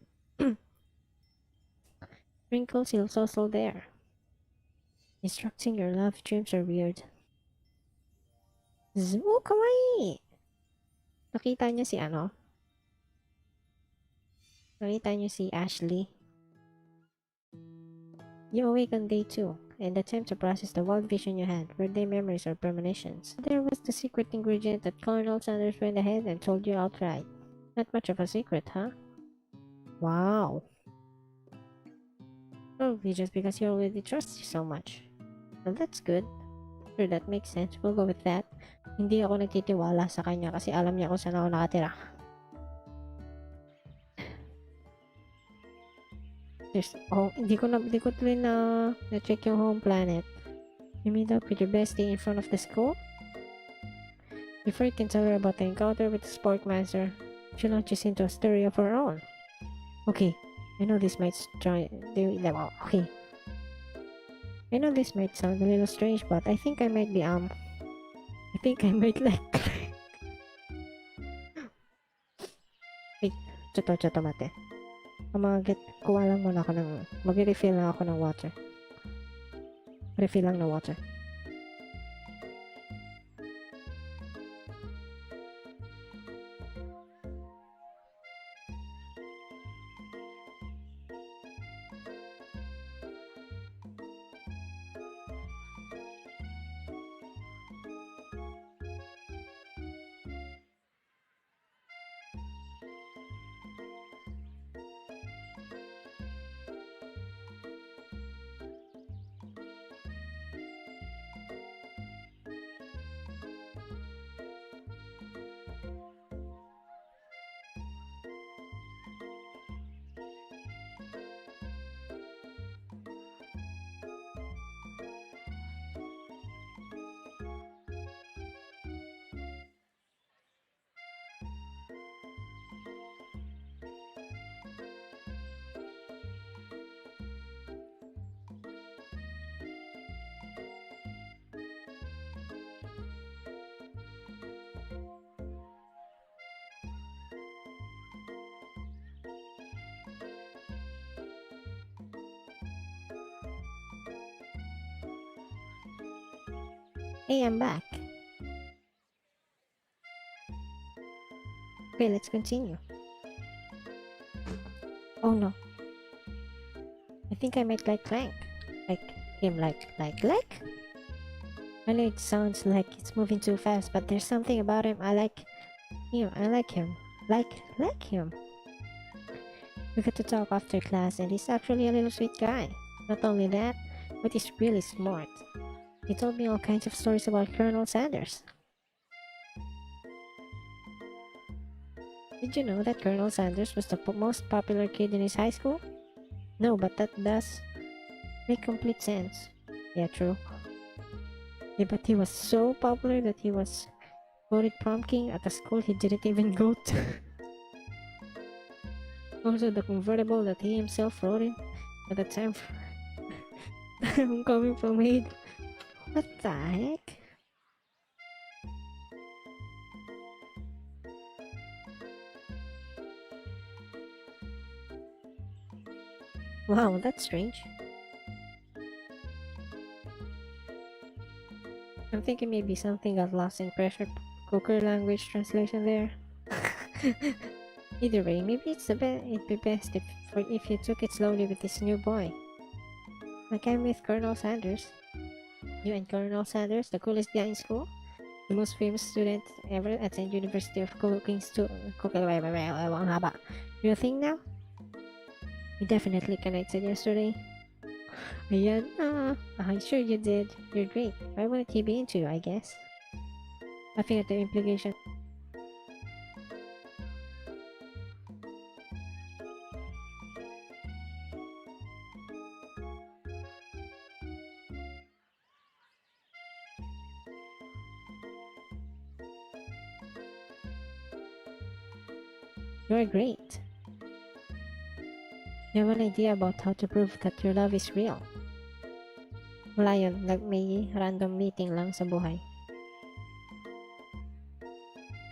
Wrinkles is also there. Instructing your love dreams are weird. Oh, kawaii! Nakita niya si ano? Nakita niyo si Ashley. You awake on day 2 and attempt to process the wild vision you had. Were they memories or premonitions? There was the secret ingredient that Colonel Sanders went ahead and told you outright. Not much of a secret, huh? Wow. Probably just because he already trusts you so much. Well, that's good. Sure, that makes sense. We'll go with that. Hindi ako nagtitiwala sa kanya kasi alam niya kung saan ako nakatira. Hindi ko rin na-check yung home planet. You meet up with your bestie in front of the school? Before you can tell her about the encounter with the Sporkmaster, she launches into a story of her own. Okay, I know this might I know this might sound a little strange, but I think I might like Wait, choto mate. Kuha lang muna ako ng, mag-refill lang ako ng water. Refill lang ng water. Hey, I'm back. Okay, let's continue. Oh no. I think I might like Clank. Like him, like? I know it sounds like it's moving too fast, but there's something about him. I like him. Like him. We got to talk after class, and he's actually a little sweet guy. Not only that, but he's really smart. He told me all kinds of stories about Colonel Sanders. Did you know that Colonel Sanders was the most popular kid in his high school? No, but that does make complete sense. Yeah, true. Yeah, but he was so popular that he was voted prom king at a school he didn't even go to. Also, the convertible that he himself rode in at the time coming from aid. What the heck? Wow, that's strange. I'm thinking maybe something got lost in pressure cooker language translation there. Either way, maybe it'd be best if you took it slowly with this new boy. Like I'm with Colonel Sanders. You and Colonel Sanders, the coolest guy in school, the most famous student ever at the University of Cooking haba. You think now? You definitely connected yesterday. Ayan, I'm sure you did. You're great. Why wouldn't he be into you, I guess? Laughing at the implication. You're great. You have an idea about how to prove that your love is real. Wala yun, like may random meeting lang sa buhay.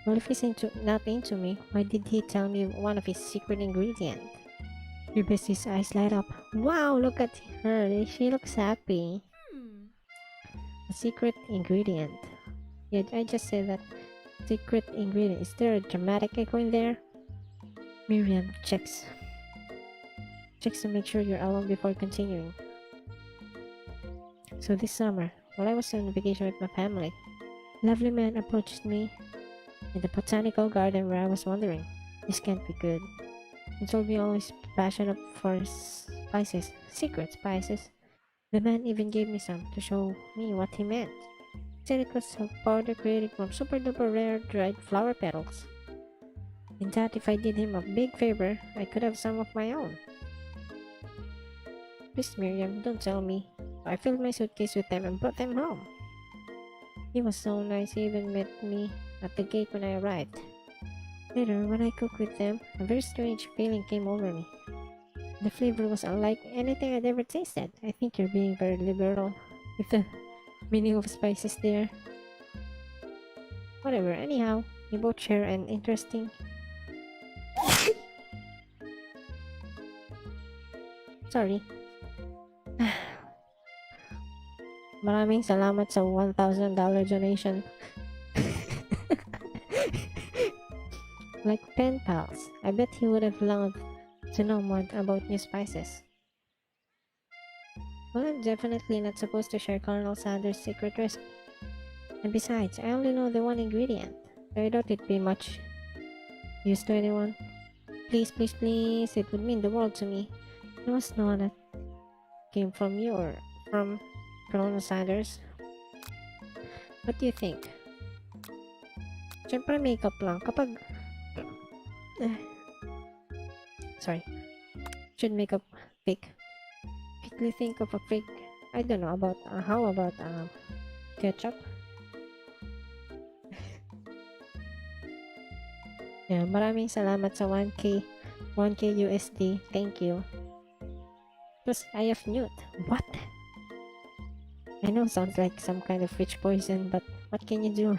Well, if he's not into me, why did he tell me one of his secret ingredients? Your bestie's eyes light up. Wow, look at her. She looks happy. A secret ingredient. Yeah, I just said that. Secret ingredient. Is there a dramatic echo in there? Miriam checks to make sure you're alone before continuing. So this summer, while I was on vacation with my family, a lovely man approached me in the botanical garden where I was wandering. This can't be good. He told me always passionate for spices, secret spices. The man even gave me some to show me what he meant. He said it was a powder created from super duper rare dried flower petals. And that if I did him a big favor, I could have some of my own. Please, Miriam, don't tell me. I filled my suitcase with them and brought them home. He was so nice, he even met me at the gate when I arrived. Later, when I cooked with them, a very strange feeling came over me. The flavor was unlike anything I'd ever tasted. I think you're being very liberal with the meaning of spices there. Whatever, anyhow, we both share an interesting... Sorry. Maraming salamat sa $1,000 donation. Like pen pals, I bet he would have loved to know more about new spices. Well, I'm definitely not supposed to share Colonel Sanders' secret recipe. And besides, I only know the one ingredient, so I doubt it'd be much use to anyone. Please, please, please, it would mean the world to me. I must know that came from you or from Colonel Sanders. What do you think? Siyempre makeup lang kapag sorry. Should makeup fake. Quickly think of a fake. I don't know about how about ketchup? Yeah, maraming salamat sa 1k USD. Thank you. Plus I have newt. What? I know sounds like some kind of witch poison, but what can you do?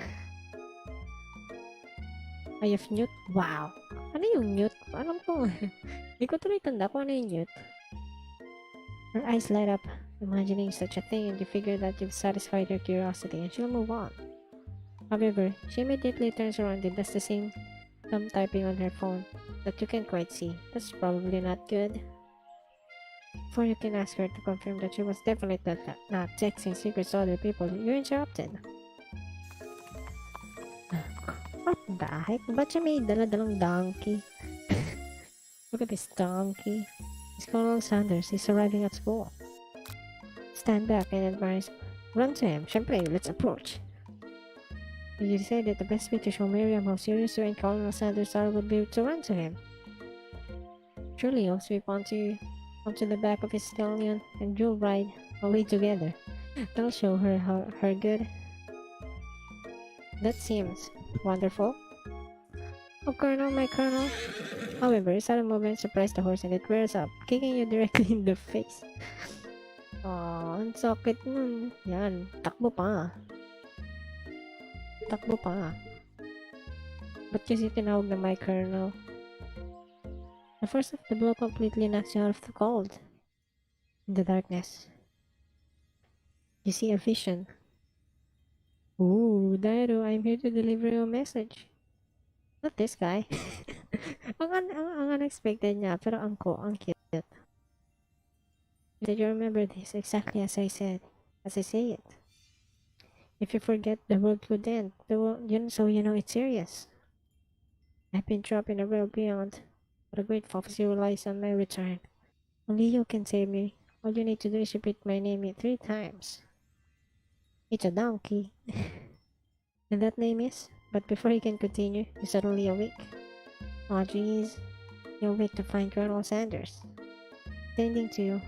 I have newt? Wow! Ano yung newt? Alam ko. Hindi ko tuloy tanda kung ano yung newt. Her eyes light up, imagining such a thing, and you figure that you've satisfied her curiosity and she'll move on. However, she immediately turns around and does the same thumb typing on her phone that you can't quite see. That's probably not good. Before you can ask her to confirm that she was definitely not texting secrets to other people, you're interrupted. What the heck? Ba't siya may dala-dalang donkey? Look at this donkey. It's Colonel Sanders. He's arriving at school. Stand back and advise. Run to him. Syempre, let's approach. You decided the best way to show Miriam how serious you and Colonel Sanders are would be to run to him. Surely you'll sweep onto the back of his stallion and you'll ride away together. That'll show her her good. That seems wonderful. Oh, Colonel, my Colonel. However, a sudden movement surprised the horse and it rears up, kicking you directly in the face. Oh, ang sakit nun. Yan, takbo pa. Takbo pa. Ba't kasi tinawag na my Colonel? The force of the blow completely knocks you out of the cold. In the darkness, you see a vision. Ooh, Dairu, I'm here to deliver you a message. Not this guy. ang unexpected niya, pero ang cute. Did you remember this exactly as I said? As I say it. If you forget, the world could end. So you know it's serious. I've been trapped in a world beyond, but a great prophecy relies on my return. Only you can save me. All you need to do is repeat my name 3 times. It's a donkey. And that name is? But before he can continue, you suddenly awake. Aw, jeez. You awake to find Colonel Sanders tending to you.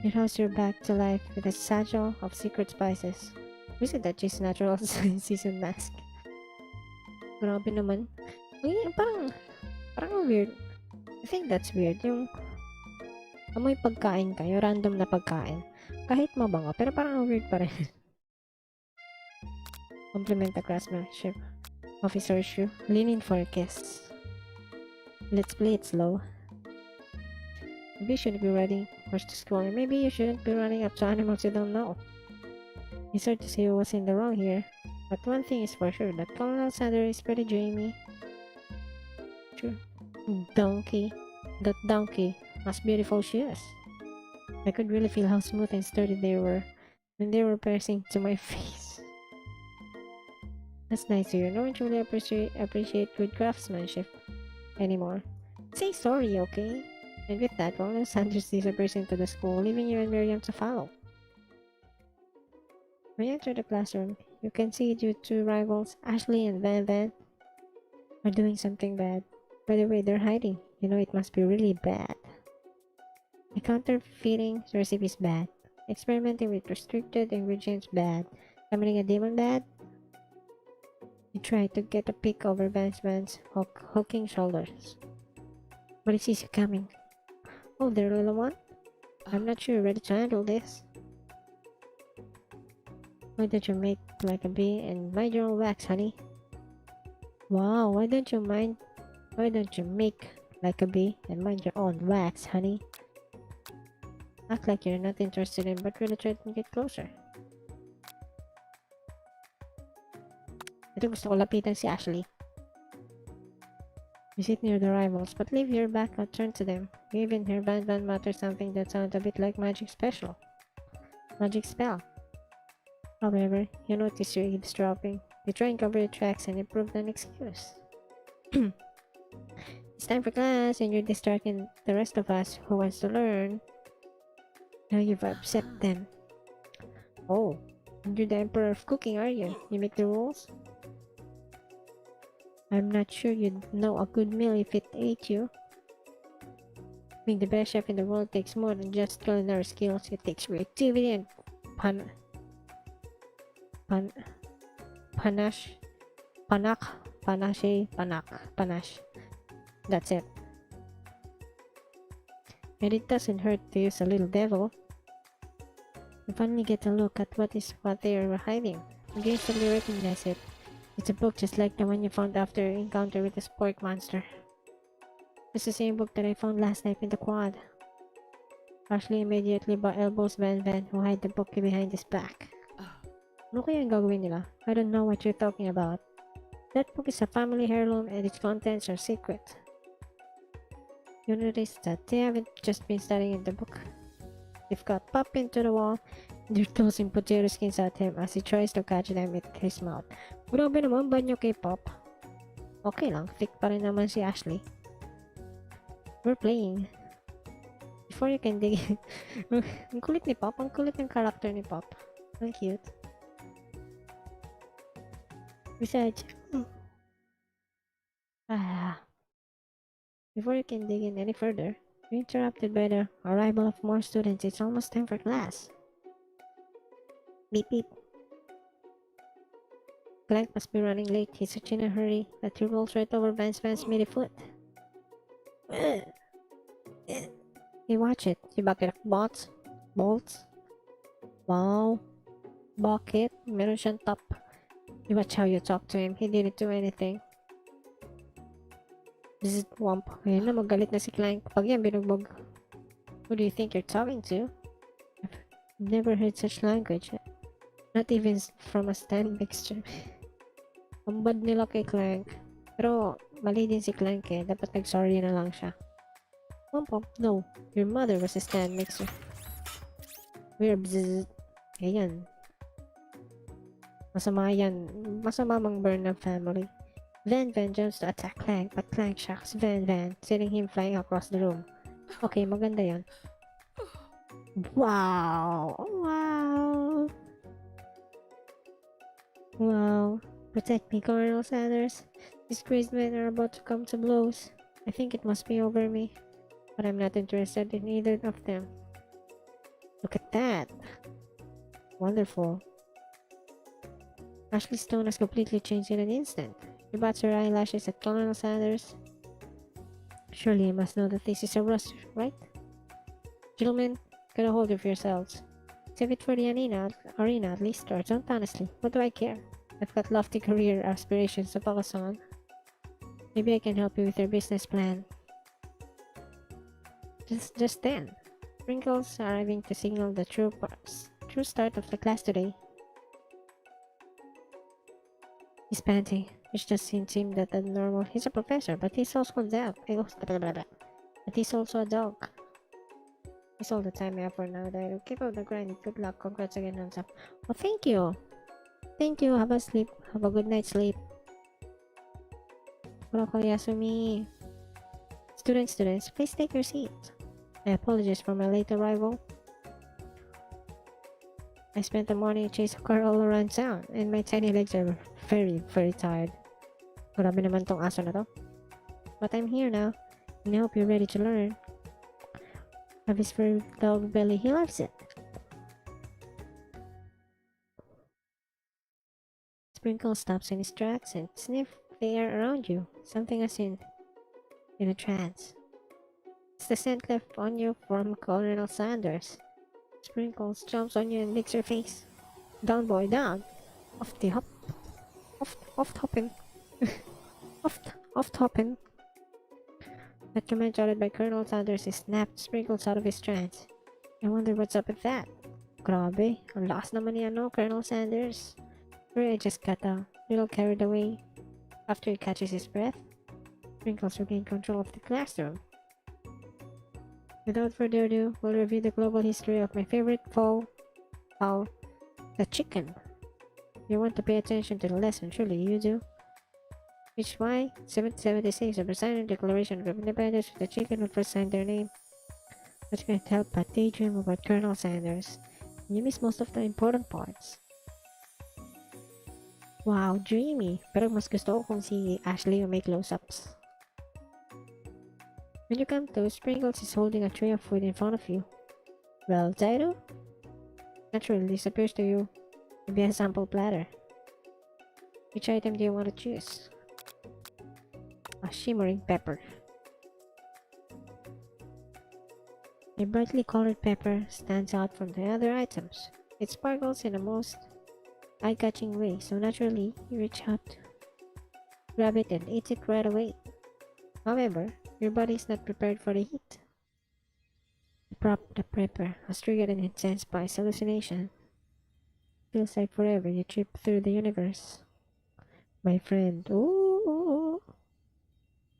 You rouse your back to life with a satchel of secret spices. Was it that she's natural season mask? Grabe naman. Uy, parang weird. I think that's weird. Yung amoy pagkain kayo, random na pagkain. Kahit mabango, pero parang weird pa rin. Compliment the craftsmanship. Officer Shu, lean in for a kiss. Let's play it slow. Maybe you shouldn't be riding horse to school, and maybe you shouldn't be running up to animals you don't know. It's hard to say who was in the wrong here, but one thing is for sure, that Colonel Sanders is pretty dreamy. True. Donkey. That donkey has beautiful shoes. I could really feel how smooth and sturdy they were when they were pressing to my face. That's nice to hear. No one truly appreciate good craftsmanship anymore. Say sorry, okay? And with that, Colonel Sanders disappears into the school, leaving you and Miriam to follow. When you enter the classroom, you can see your 2 rivals, Ashley and Van Van, are doing something bad. By the way, they're hiding. You know it must be really bad. The counterfeiting recipe is bad. Experimenting with restricted ingredients bad. Summoning a demon bad. You try to get a peek over Van's hulking shoulders, but he sees you coming. Oh, there, little one? I'm not sure you're ready to handle this. Why don't you make like a bee and mind your own wax, honey? Wow, why don't you make like a bee and mind your own wax, honey? Act like you're not interested in, but really try to get closer. Ito gusto ko lapitan si Ashley. You sit near the rivals, but leave your back and turn to them. You even hear Van Van mutter something that sounds a bit like magic spell. However, you notice you're eavesdropping. You try and cover your tracks and improve an excuse. It's time for class and you're distracting the rest of us who wants to learn. Now you've upset them. Oh, you're the emperor of cooking, are you? You make the rules? I'm not sure you'd know a good meal if it ate you. Being the best chef in the world takes more than just culinary skills. It takes creativity and panache. That's it. And it doesn't hurt to use a little devil. You finally get a look at what they are hiding. You instantly recognize it. It's a book just like the one you found after your encounter with the spork monster. It's the same book that I found last night in the quad. Ashley immediately elbows Van Van, who hid the book behind his back. Ano kaya ang gagawin nila? I don't know what you're talking about. That book is a family heirloom and its contents are secret. You notice that they haven't just been studying the book. They've got Pop into the wall. They're tossing potato skins at him as he tries to catch them with his mouth. Grabe naman, banyo kay Pop. Okay lang, thick pa rin naman si Ashley. We're playing. Before you can dig in. Ang kulit ni Pop, ang kulit ng character ni Pop. Ang cute. Besides, before you can dig in any further, you're interrupted by the arrival of more students. It's almost time for class. Beep beep. Clank must be running late. He's such in a hurry that he rolls right over Van's meaty foot. Hey, watch it. You bucket of bolts. Wow. Bucket. Meron siyang top. You watch how you talk to him. He didn't do anything. Bzzzt, womp. Ayun na, magalit na si Clank. Pag yan, binugbog. Who do you think you're talking to? I've never heard such language. Not even from a stand mixture. Ang bad nila kay Clank. Pero, mali din si Clank eh. Dapat nag-sorry na lang siya. Womp. No. Your mother was a stand mixer. We're bzzzt. Ayan. Masama yan. Masama mang burn ng family. Van jumps to attack Clank, but Clank shocks Van, sending him flying across the room. Okay, maganda yan. Wow! Wow! Wow. Protect me, Colonel Sanders. These crazed men are about to come to blows. I think it must be over me. But I'm not interested in either of them. Look at that! Wonderful. Ashley Stone has completely changed in an instant. She bats her eyelashes at Colonel Sanders. Surely you must know that this is a rush, right? Gentlemen, get a hold of yourselves. Save it for the arena at least, or don't honestly. What do I care? I've got lofty career aspirations to focus on. Maybe I can help you with your business plan. Just then, Sprinkles arriving to signal the true start of the class today. He's panting, which just seems that abnormal. He's a professor, but he's also a dog. But he's also a dog. It's all the time effort now, Dairu. Keep up the grind. Good luck. Congrats again on top. Oh, thank you. Thank you. Have a good night's sleep. Kuroko Yasumi. Students, please take your seats. I apologize for my late arrival. I spent the morning chasing a car all around town, and my tiny legs are very, very tired. Grabe naman tong aso na to. But I'm here now, and I hope you're ready to learn. Of his furry dog belly, he loves it. Sprinkle stops in his tracks and sniffs the air around you, something as in a trance. It's the scent left on you from Colonel Sanders. Sprinkles jumps on you and licks your face. Down, boy, down. Off the hop. Off hopping. off hopping. That command uttered by Colonel Sanders is snapped Sprinkles out of his trance. I wonder what's up with that. Grabe, ang lakas naman ni Colonel Sanders. Sure, I just got a little carried away. After he catches his breath, Sprinkles regained control of the classroom. Without further ado, we'll review the global history of my favorite fowl, the chicken. You want to pay attention to the lesson, surely you do. Which is why 1776 of the Signing Declaration of Independence with the chicken would first sign their name. But you can't help but daydream about Colonel Sanders. You miss most of the important parts. Wow, dreamy. Pero mas gusto ko kung si Ashley yung may close-ups. When you come to, Sprinkles is holding a tray of food in front of you. Well, Dairu? Naturally, this appears to you to be a sample platter. Which item do you want to choose? A shimmering pepper. A brightly colored pepper stands out from the other items. It sparkles in the most eye-catching way, so naturally, you reach out, grab it, and eat it right away. However, your body is not prepared for the heat. The pepper has triggered an intense spice hallucination. Feels like forever you trip through the universe. My friend, ooh,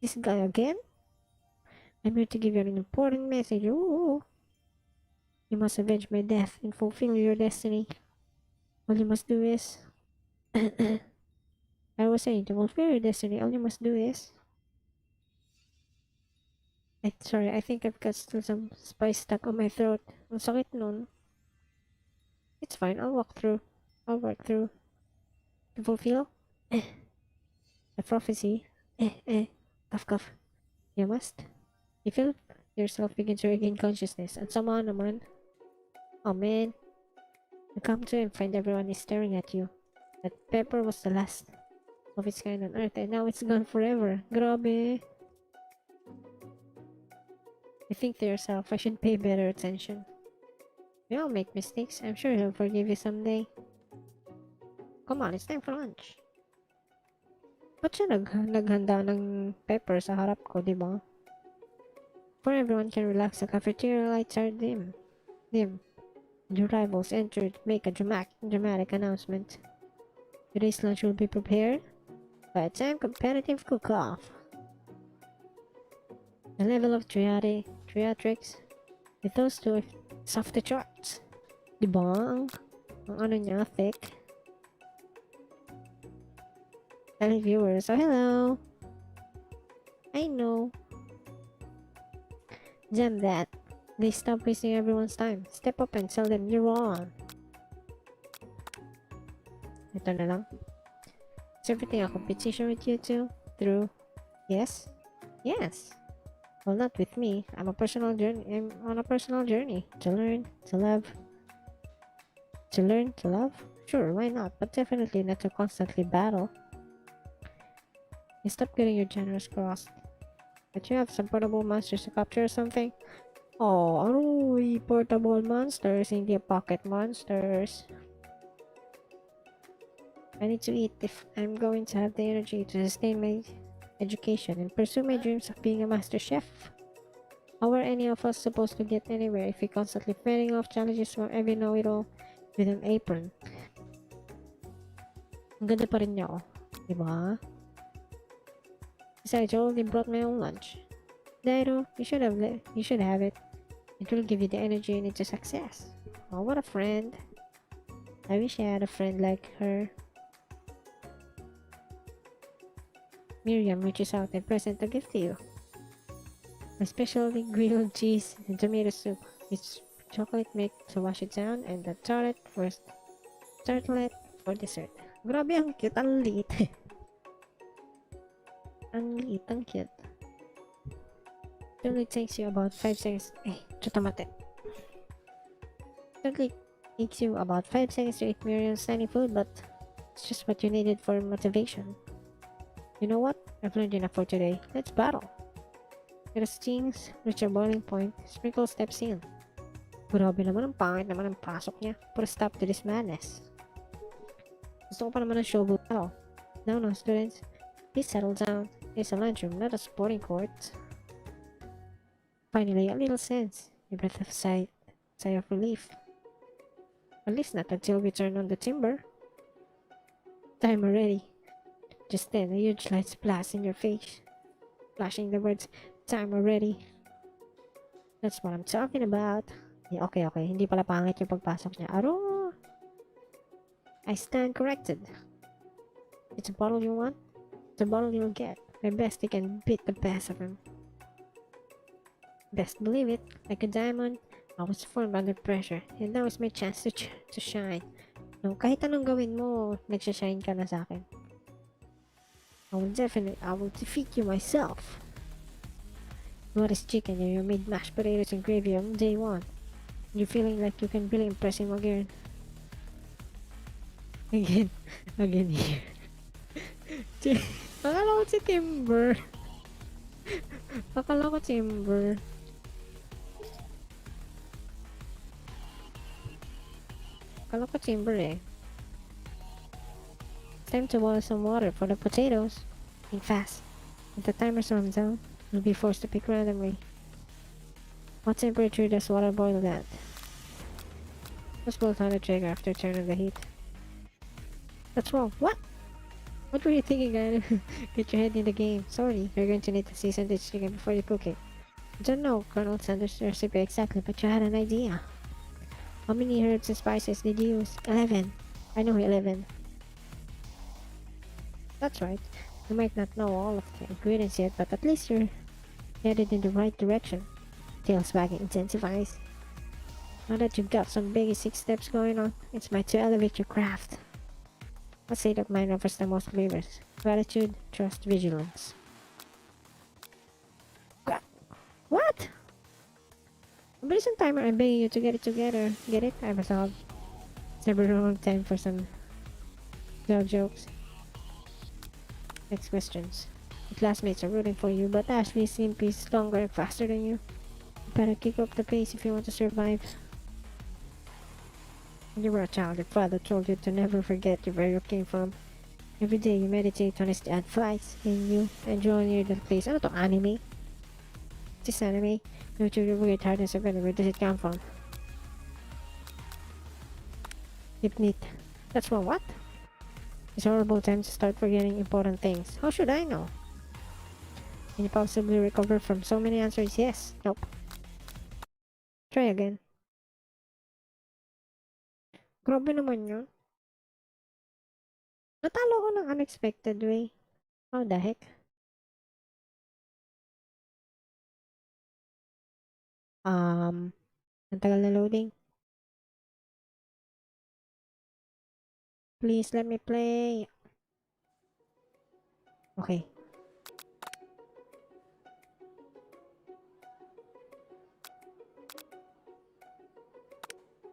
this guy again? I'm here to give you an important message. Ooh, you must avenge my death and fulfill your destiny. All you must do is... I was saying, to fulfill your destiny, all you must do is... Sorry, I think I've got still some spice stuck on my throat. Ang sakit nun. It's fine, I'll work through. To fulfill the prophecy. Cough. You must. You feel yourself begin to regain consciousness. And somehow naman, oh man, you come to and find everyone is staring at you. That pepper was the last of its kind on Earth, and now it's gone forever. Grabe. You think to yourself, I should pay better attention. We all make mistakes. I'm sure he'll forgive you someday. Come on, it's time for lunch. Ba't siya naghanda ng pepper sa harap ko, di ba? Before everyone can relax, the cafeteria lights are dim. The rivals enter to make a dramatic announcement. Today's lunch will be prepared by a time competitive cook-off. The level of theatrics with those two is off the charts. Diba? Ang ano niya, thick. Hello viewers, oh hello! I know. Damn that. They stop wasting everyone's time. Step up and tell them you're on. Ito na lang. Is everything a competition with you two? True. Yes? Yes. Well, not with me. I'm on a personal journey to learn, to love. To learn, to love? Sure, why not? But definitely not to constantly battle. You stop getting your generous crossed. But you have some portable monsters to capture or something? Oh, aroy, portable monsters, hindi pocket monsters. I need to eat if I'm going to have the energy to sustain my education and pursue my dreams of being a master chef. How are any of us supposed to get anywhere if we constantly fending off challenges from every know-it-all with an apron? Ang ganda pa rin niya, oh. Diba? Besides, I already brought my own lunch. Dairu, you should have it. It will give you the energy you need to success. Oh, what a friend. I wish I had a friend like her. Miriam reaches out and presents a gift to you. My specialty grilled cheese and tomato soup with chocolate milk to wash it down and the tartlet for dessert. Grabe, ang cute, ang liit. Ang liit, ang cute. It only takes you about 5 seconds. It only takes you about 5 seconds to eat Miriam's tiny food, but it's just what you needed for motivation. You know what? I've learned enough for today. Let's battle. When the stings reach a boiling point, Sprinkle steps in. Grabe naman, ang pangit naman ang pasok niya. Put a stop to this madness. Gusto ko pa naman ng showboat battle. Now, students. Please settle down. It's a lunchroom, not a sporting court. Finally, a little sense. A breath of sigh of relief. At least not until we turn on the timber. Time already. Just then, a huge light splashed in your face, flashing the words, "Time already." That's what I'm talking about. Yeah, okay. Hindi pala pangit yung pagpasok niya. Aro! I stand corrected. It's a bottle you want? It's a bottle you'll get. My bestie can beat the best of him. Best believe it. Like a diamond, I was formed under pressure, and now is my chance to shine. No, kahit anong gawin mo, nagsashine ka na sa akin. I will defeat you myself. What is chicken? You made mashed potatoes and gravy on day one. You're feeling like you can really impress him again. Again here. Akala ko si Timber. Akala ko Timber. Akala ko Timber eh. Time to boil some water for the potatoes. Think fast. If the timer runs out, you'll be forced to pick randomly. What temperature does water boil at? Just boil on the trigger after turning the heat. That's wrong. What? What were you thinking, guy? Get your head in the game. Sorry, you're going to need to season this chicken before you cook it. I don't know Colonel Sanders' recipe exactly, but you had an idea. How many herbs and spices did you use? 11. I know 11. That's right. You might not know all of the ingredients yet, but at least you're headed in the right direction. Tails wagging intensifies. Now that you've got some basic steps going on, it's time to elevate your craft. Let's say that mine offers the most flavors. Gratitude, trust, vigilance. What? Mabilis ang timer. I'm begging you to get it together. Get it? I'm a solve. It's never the wrong time for some Dog jokes. Next questions. Your classmates are rooting for you, but Ashley is simply stronger and faster than you. You better kick up the pace if you want to survive. When you were a child, your father told you to never forget where you came from. Every day you meditate on his advice, and you enjoy near that place. Ano to, anime? Is this anime? No, to your weird hardness of it, where does it come from? Hypnite. That's from what? It's a horrible time to start forgetting important things. How should I know? Can you possibly recover from so many answers? Yes. Nope. Try again. Grabe naman yun. Natalo ko ng unexpected way. How the heck? Ang tagal na loading. Please let me play. Okay.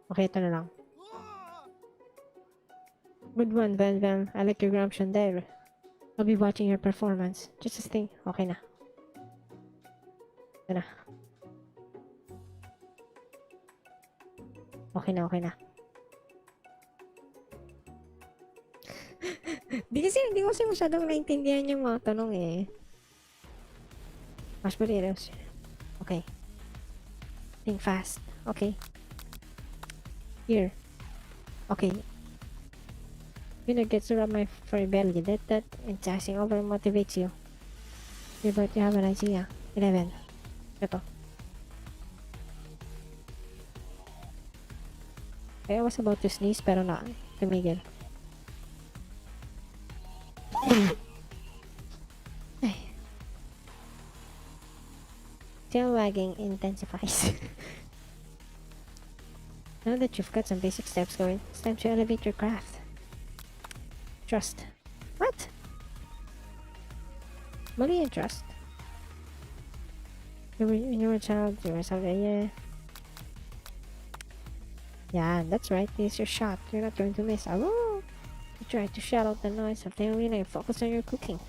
Okay, ito na lang. Good one, Van Van. I like your gumption there. I'll be watching your performance. Just a thing. Okay na. Ito na. Okay na, okay na. Hindi ko kasi masyadong naintindihan yung mga tanong eh. Mashed potatoes. Okay. Think fast. Okay. Here. Okay. Winner gets to rub my furry belly. That enticing over motivates you. You're about to have an idea. 11. Ito. I was about to sneeze pero na. Tumigil. Tail wagging intensifies. Now that you've got some basic steps going, it's time to elevate your craft. Trust. What? Mali and trust. When you were a child, you were something, yeah. Yeah, that's right. This is your shot. You're not going to miss. Oh! You try to shut out the noise of the arena and focus on your cooking.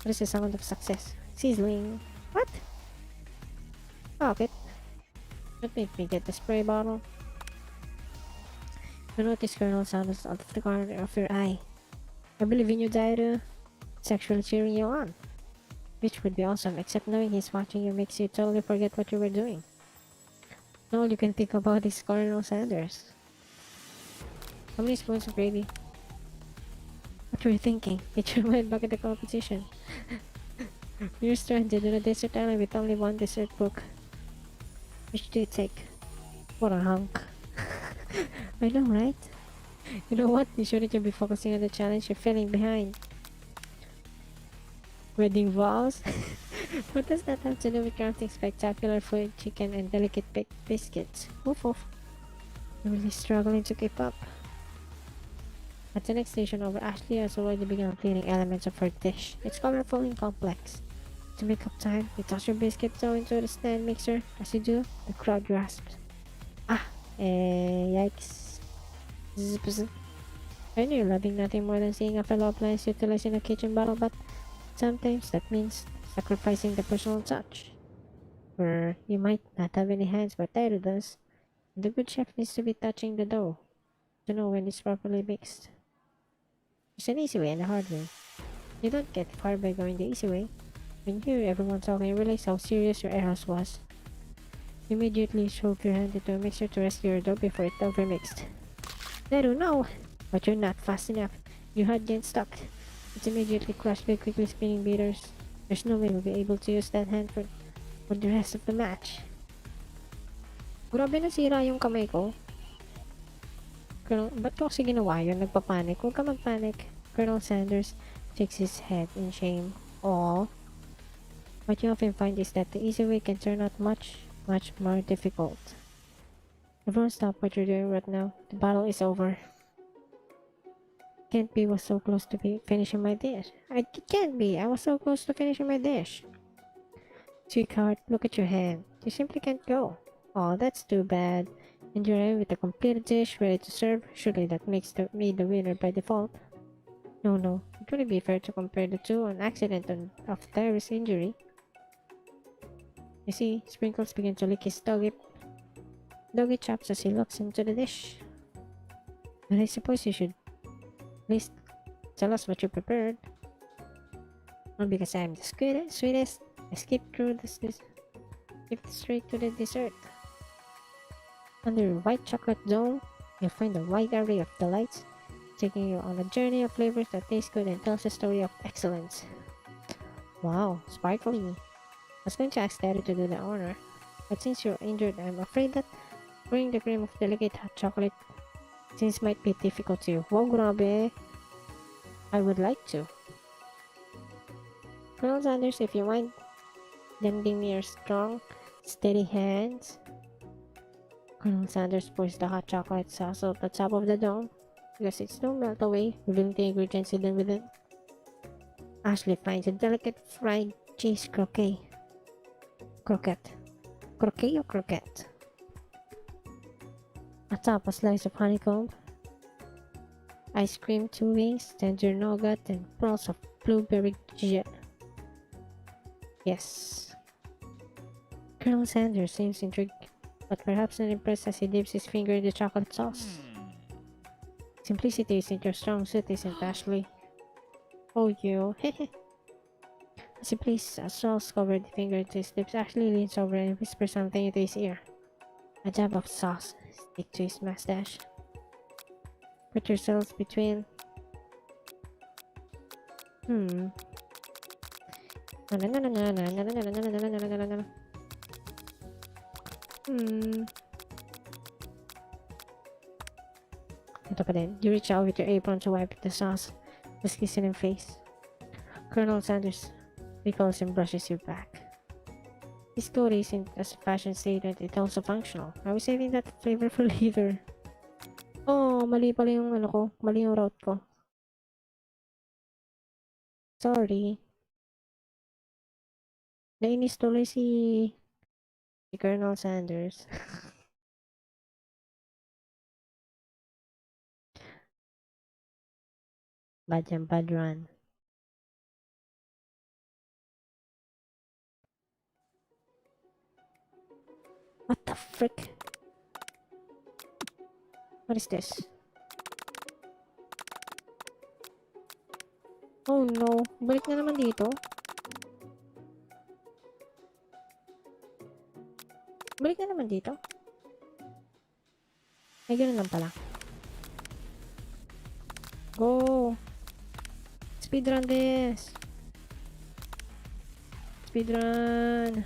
What is the sound of success? Sizzling. What? Okay. Let me get the spray bottle. You notice Colonel sounds out of the corner of your eye. I believe in you, Dairu. It's actually cheering you on. Which would be awesome, except knowing he's watching you makes you totally forget what you were doing. Now all you can think about is Colonel Sanders. How many spoons of gravy? What were you thinking? Get your mind back at the competition. You're stranded in a desert island with only one dessert book. Which do you take? What a hunk. I know, right? You know what? You shouldn't be focusing on the challenge. You're feeling behind. Wedding vows? What does that have to do with crafting spectacular food, chicken, and delicate baked biscuits? Woof woof. You're really struggling to keep up. At the next station over, Ashley has already begun cleaning elements of her dish. It's colorful and complex. To make up time, you toss your biscuit dough into the stand mixer. As you do, the crowd grasps. Yikes. I know you're loving nothing more than seeing a fellow appliance utilized in a kitchen battle, but sometimes that means sacrificing the personal touch. Or you might not have any hands, but Dairu does. The good chef needs to be touching the dough to know when it's properly mixed. There's an easy way and a hard way. You don't get far by going the easy way. When you hear everyone talking, you realize how serious your errors was. You immediately shove your hand into a mixer to rescue your dough before it overmixed. Dairu, no! But you're not fast enough. Your hand gets stuck. It's immediately crushed by quickly spinning beaters. There's no way you'll be able to use that hand for the rest of the match. Grabe nasira yung kamay ko. Ba't ko kasi ginawa yun? Nagpapanik. Huwag ka magpanik. Colonel Sanders shakes his head in shame. Aww. What you often find is that the easy way can turn out much more difficult. Everyone stop what you're doing right now. The battle is over. Can't be, was so close to finishing my dish. It can't be. I was so close to finishing my dish. Sweetheart, look at your hand. You simply can't go. Oh, that's too bad. And you're in with a complete dish ready to serve. Surely that makes me the winner by default. No, it wouldn't be fair to compare the two. An accident of Dairu's injury. You see, Sprinkles begins to lick his doggy chops as he looks into the dish. But I suppose you should at least tell us what you prepared. Not because I'm the sweetest. I skipped straight to the dessert. Under your white chocolate dome, you'll find a wide array of delights, taking you on a journey of flavors that taste good and tells a story of excellence. Wow, sparkly. I was going to ask Daddy to do the honor, but since you're injured, I'm afraid that pouring the cream of delicate hot chocolate since might be difficult to you. Wow, grabe. I would like to. Colonel Sanders, if you mind lending me your strong, steady hands. Colonel Sanders pours the hot chocolate sauce at the top of the dome because it don't melt away, revealing the ingredients hidden within. Ashley finds a delicate fried cheese croquette. Croquette or croquette? Atop a slice of honeycomb, ice cream, 2 wings, tender nougat, and pearls of blueberry jet. Yes. Colonel Sanders seems intrigued, but perhaps not impressed as he dips his finger in the chocolate sauce. Simplicity isn't your strong suit, isn't Ashley? Oh, you. As he places a sauce-covered finger to his lips, Ashley leans over and whispers something into his ear. A dab of sauce stick to his mustache. Put yourselves between. Ito pa din. You reach out with your apron to wipe the sauce, just kissing him face. Colonel Sanders recalls and brushes your back. This coat isn't as a fashion statement, it's also functional. I was saving that flavor for later. Oh, mali pala yung ano ko. Mali yung route ko. Sorry. Nainis tuloy si Colonel Sanders. Bad yan, bad run. What the frick? What is this? Oh no, balik na naman dito. Balik na naman dito. Ay, ganun lang pala. Go! Speedrun this! Speedrun!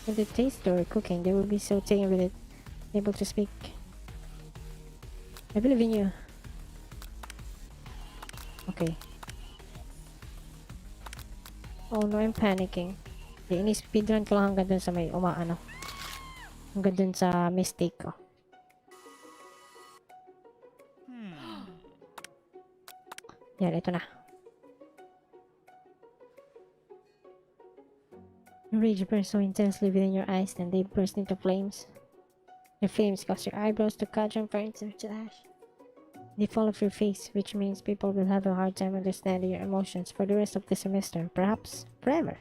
When they taste or cooking, they will be so taken with it, able to speak. I believe in you. Okay. Oh no, I'm panicking. Di, ini-speedrun ko lang hanggang dun sa may umaano. Hanggang dun sa mistake ko. Yan, ito na. Your rage burns so intensely within your eyes that they burst into flames. The flames cause your eyebrows to catch on fire into ash. They fall off your face, which means people will have a hard time understanding your emotions for the rest of the semester, perhaps forever.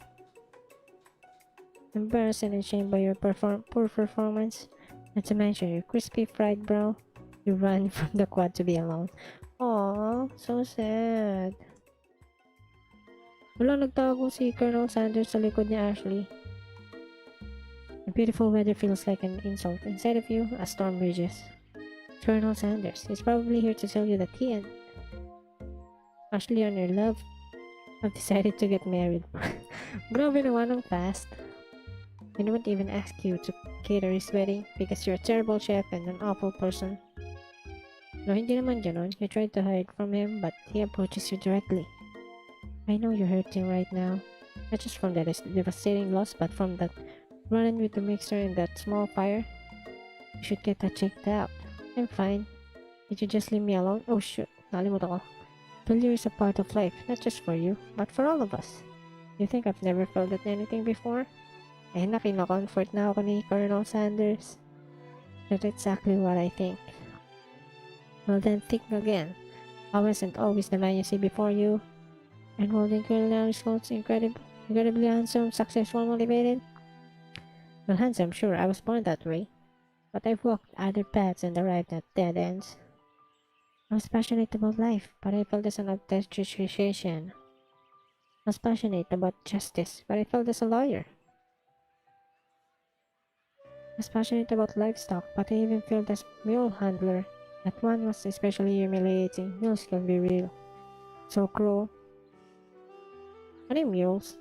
Embarrassed and ashamed by your poor performance, not to mention your crispy fried brow, you run from the quad to be alone. Aww, so sad. Wala, nagtago si Colonel Sanders sa likod ni Ashley. The beautiful weather feels like an insult. Inside of you, a storm rages. Colonel Sanders is probably here to tell you that he and Ashley and your love have decided to get married. Grabe naman ang fast. I won't even ask you to cater his wedding because you're a terrible chef and an awful person. No, hindi naman ganon. You tried to hide from him, but he approaches you directly. I know you're hurting right now. Not just from that devastating loss, but from that run-in with the mixer and that small fire. You should get that checked out. I'm fine. Did you just leave me alone? Oh shoot, nakalimutan ko. Failure is a part of life, not just for you, but for all of us. You think I've never failed at anything before? Eh, nakina-comfort na ako ni Colonel Sanders. That's exactly what I think. Well then think again. I wasn't always the man you see before you. And holding culinary results incredibly handsome, successful, motivated. Well, handsome, sure, I was born that way. But I've walked other paths and arrived at dead ends. I was passionate about life, but I felt as an obstetrician. I was passionate about justice, but I felt as a lawyer. I was passionate about livestock, but I even felt as mule handler. That one was especially humiliating. Mules can be real. So cruel. What are mules?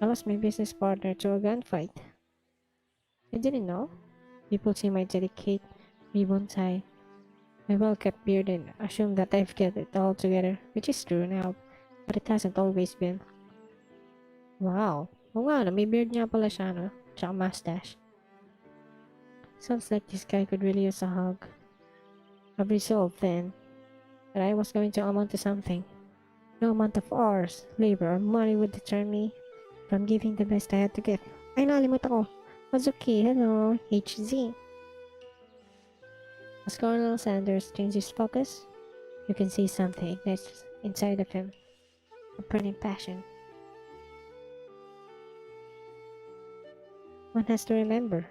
I lost my business partner to a gunfight. I didn't know. People see my delicate ribbon tie, my well-kept beard, and assume that I've got it all together, which is true now, but it hasn't always been. Wow. Oo nga, no, may beard nga pala siya, no? Tsaka mustache. Sounds like this guy could really use a hug. I've resolved then that I was going to amount to something. No amount of hours, labor, or money would deter me from giving the best I had to give. Ay, nalimut ako. Wazuki, hello, HZ. As Colonel Sanders changes focus, you can see something ignites inside of him. A burning passion. One has to remember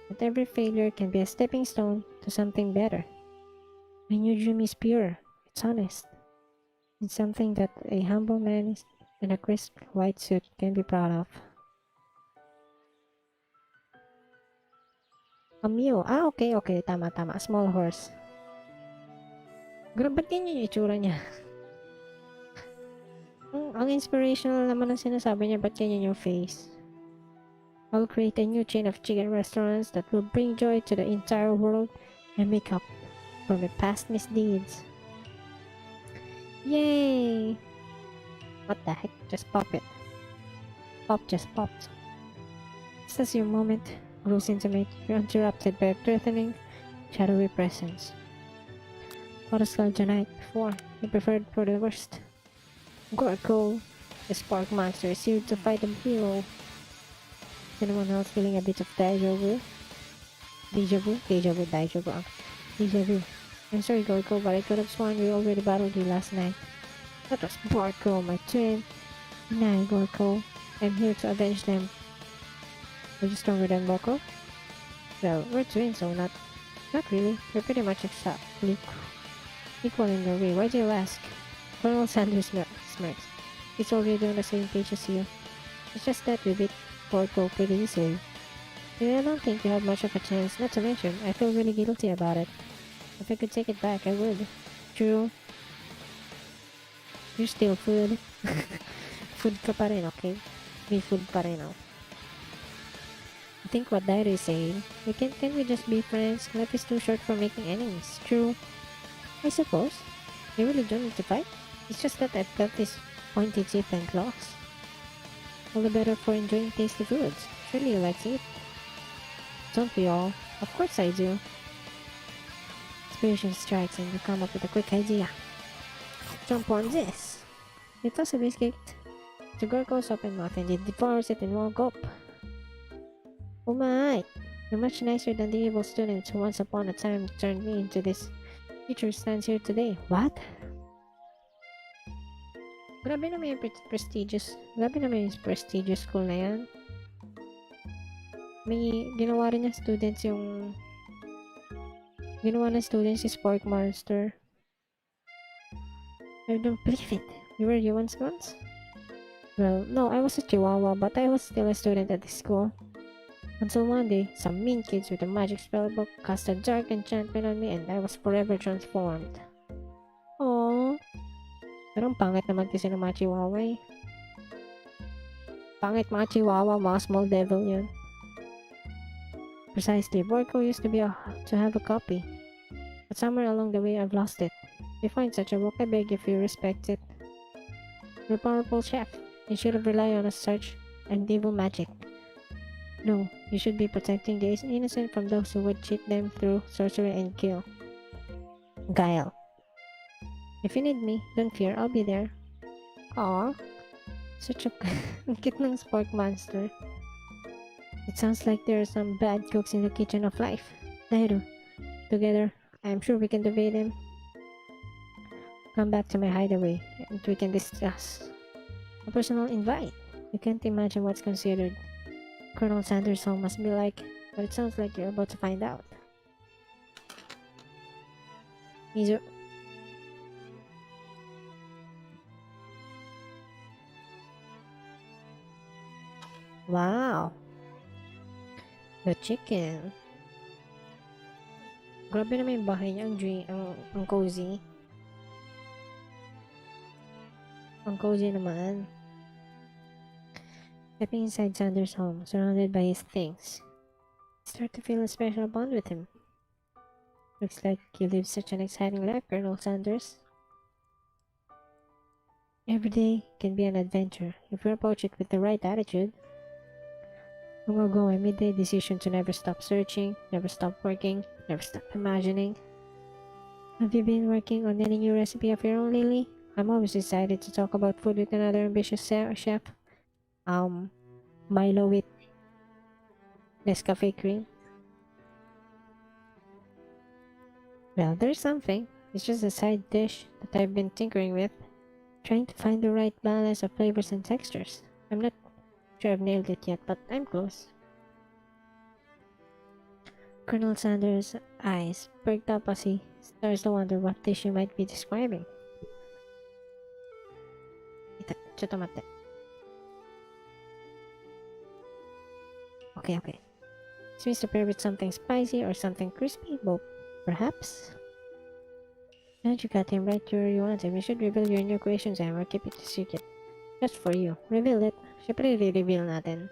that every failure can be a stepping stone to something better. My new dream is pure, it's honest. It's something that a humble man in a crisp white suit can be proud of. A mule. Ah, okay. Tama. Small horse. Grabe, ba't ganyan yung itsura niya? ang inspirational naman ang sinasabi niya, ba't ganyan yung face? I'll create a new chain of chicken restaurants that will bring joy to the entire world and make up for my past misdeeds. Yay! What the heck? Just pop it. Pop just popped. Just as your moment grows intimate, you're interrupted by a threatening, shadowy presence. What a scourge the night before, you preferred for the worst. Kuroko, the spark monster, is here to fight a hero. Is anyone else feeling a bit of deja vu? Deja vu? I'm sorry, Gorko, but I could have sworn we already battled you last night. That was Barko, my twin. Nah, Gorko. I'm here to avenge them. Are you stronger than Barko? Well, we're twins, so not really. We're pretty much exactly equal in your way. Why do you ask? Colonel Sanders smirks. He's already on the same page as you. It's just that we beat Gorko pretty easily. I don't think you have much of a chance, not to mention, I feel really guilty about it. If I could take it back, I would. True. You're still food. Food ka pa rin, okay? May food pa rin, oh. I think what Dairu is saying, can we just be friends? Life is too short for making enemies. True. I suppose. We really don't need to fight. It's just that I've got these pointy teeth and claws. All the better for enjoying tasty foods. Surely you like to eat. Don't we all? Of course I do. Inspiration strikes and you come up with a quick idea. Jump on this! You toss a biscuit to Gorko's open mouth and it devours it in one gulp. Oh my! You're much nicer than the evil student who once upon a time turned me into this teacher stands here today. What? Grabe naman yung prestigious school na yan. May ginawa rin ng students si Spark Monster. I don't believe it. You were humans once? Well, no, I was a chihuahua, but I was still a student at the school. Until one day, some mean kids with a magic spellbook cast a dark enchantment on me and I was forever transformed. Aww. Pero ang pangit naman kasi ng mga chihuahua eh. Pangit mga chihuahua, mga small devil yun. Precisely, Borko used to have a copy. But somewhere along the way, I've lost it. If you find such a book, I beg if you respect it. You're a powerful chef. You should have relied on a search and evil magic. No, you should be protecting the innocent from those who would cheat them through sorcery and kill. Guile. If you need me, don't fear, I'll be there. Aww. Such a cute ng Spark Monster. It sounds like there are some bad cooks in the kitchen of life. Dairu, together, I'm sure we can defeat him. Come back to my hideaway and we can discuss. A personal invite. You can't imagine what's considered. Colonel Sanders' home must be like, but it sounds like you're about to find out. Mizu. Wow. The chicken. Grabe naman yung bahay niya. Ang cozy. Ang cozy naman. Stepping inside Sanders' home, surrounded by his things, I start to feel a special bond with him. Looks like you live such an exciting life, Colonel Sanders. Every day can be an adventure if you approach it with the right attitude. Long ago, I made the decision to never stop searching, never stop working, never stop imagining. Have you been working on any new recipe of your own, Lily? I'm always excited to talk about food with another ambitious chef. Milo with Nescafe cream. Well, there's something. It's just a side dish that I've been tinkering with, trying to find the right balance of flavors and textures. I'm not sure I've nailed it yet, but I'm close. Colonel Sanders' eyes perked up as he starts to wonder what dish you might be describing. Okay. Seems to pair with something spicy or something crispy, both perhaps? And you got him right where you want him. You should reveal your new creations or keep it a secret. Just for you. Reveal it. Siyempre, re-reveal natin.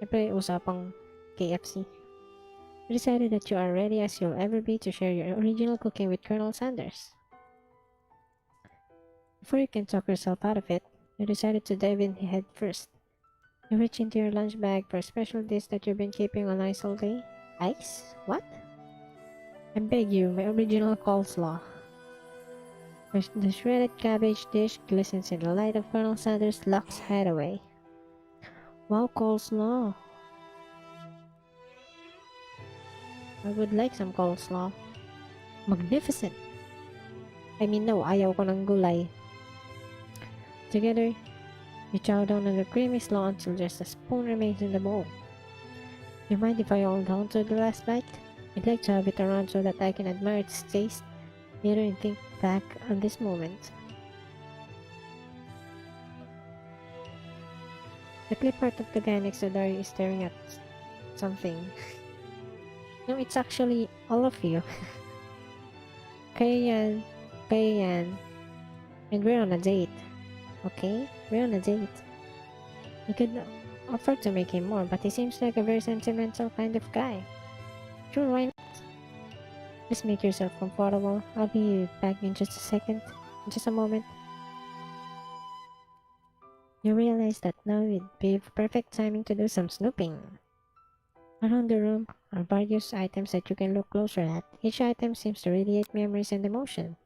Siyempre, usapang KFC. You decided that you are ready as you'll ever be to share your original cooking with Colonel Sanders. Before you can talk yourself out of it, you decided to dive in head first. You reach into your lunch bag for a special dish that you've been keeping on ice all day. Ice? What? I beg you, my original coleslaw. The shredded cabbage dish glistens in the light of Colonel Sanders' Lux hideaway. Wow, coleslaw. I would like some coleslaw. Magnificent. I mean, no, ayaw ko ng gulay. Together, you chow down on the creamy slaw until just a spoon remains in the bowl. Do you mind if I hold down to the last bite? I'd like to have it around so that I can admire its taste later and think back on this moment. The clip part of the guy next to Dairu is staring at something. No, it's actually all of you. Kaya yan. And we're on a date. Okay? We're on a date. You could offer to make him more, but he seems like a very sentimental kind of guy. Sure, why not? Just make yourself comfortable. I'll be back in just a second. In just a moment. You realize that now would be perfect timing to do some snooping. Around the room are various items that you can look closer at. Each item seems to radiate memories and emotion.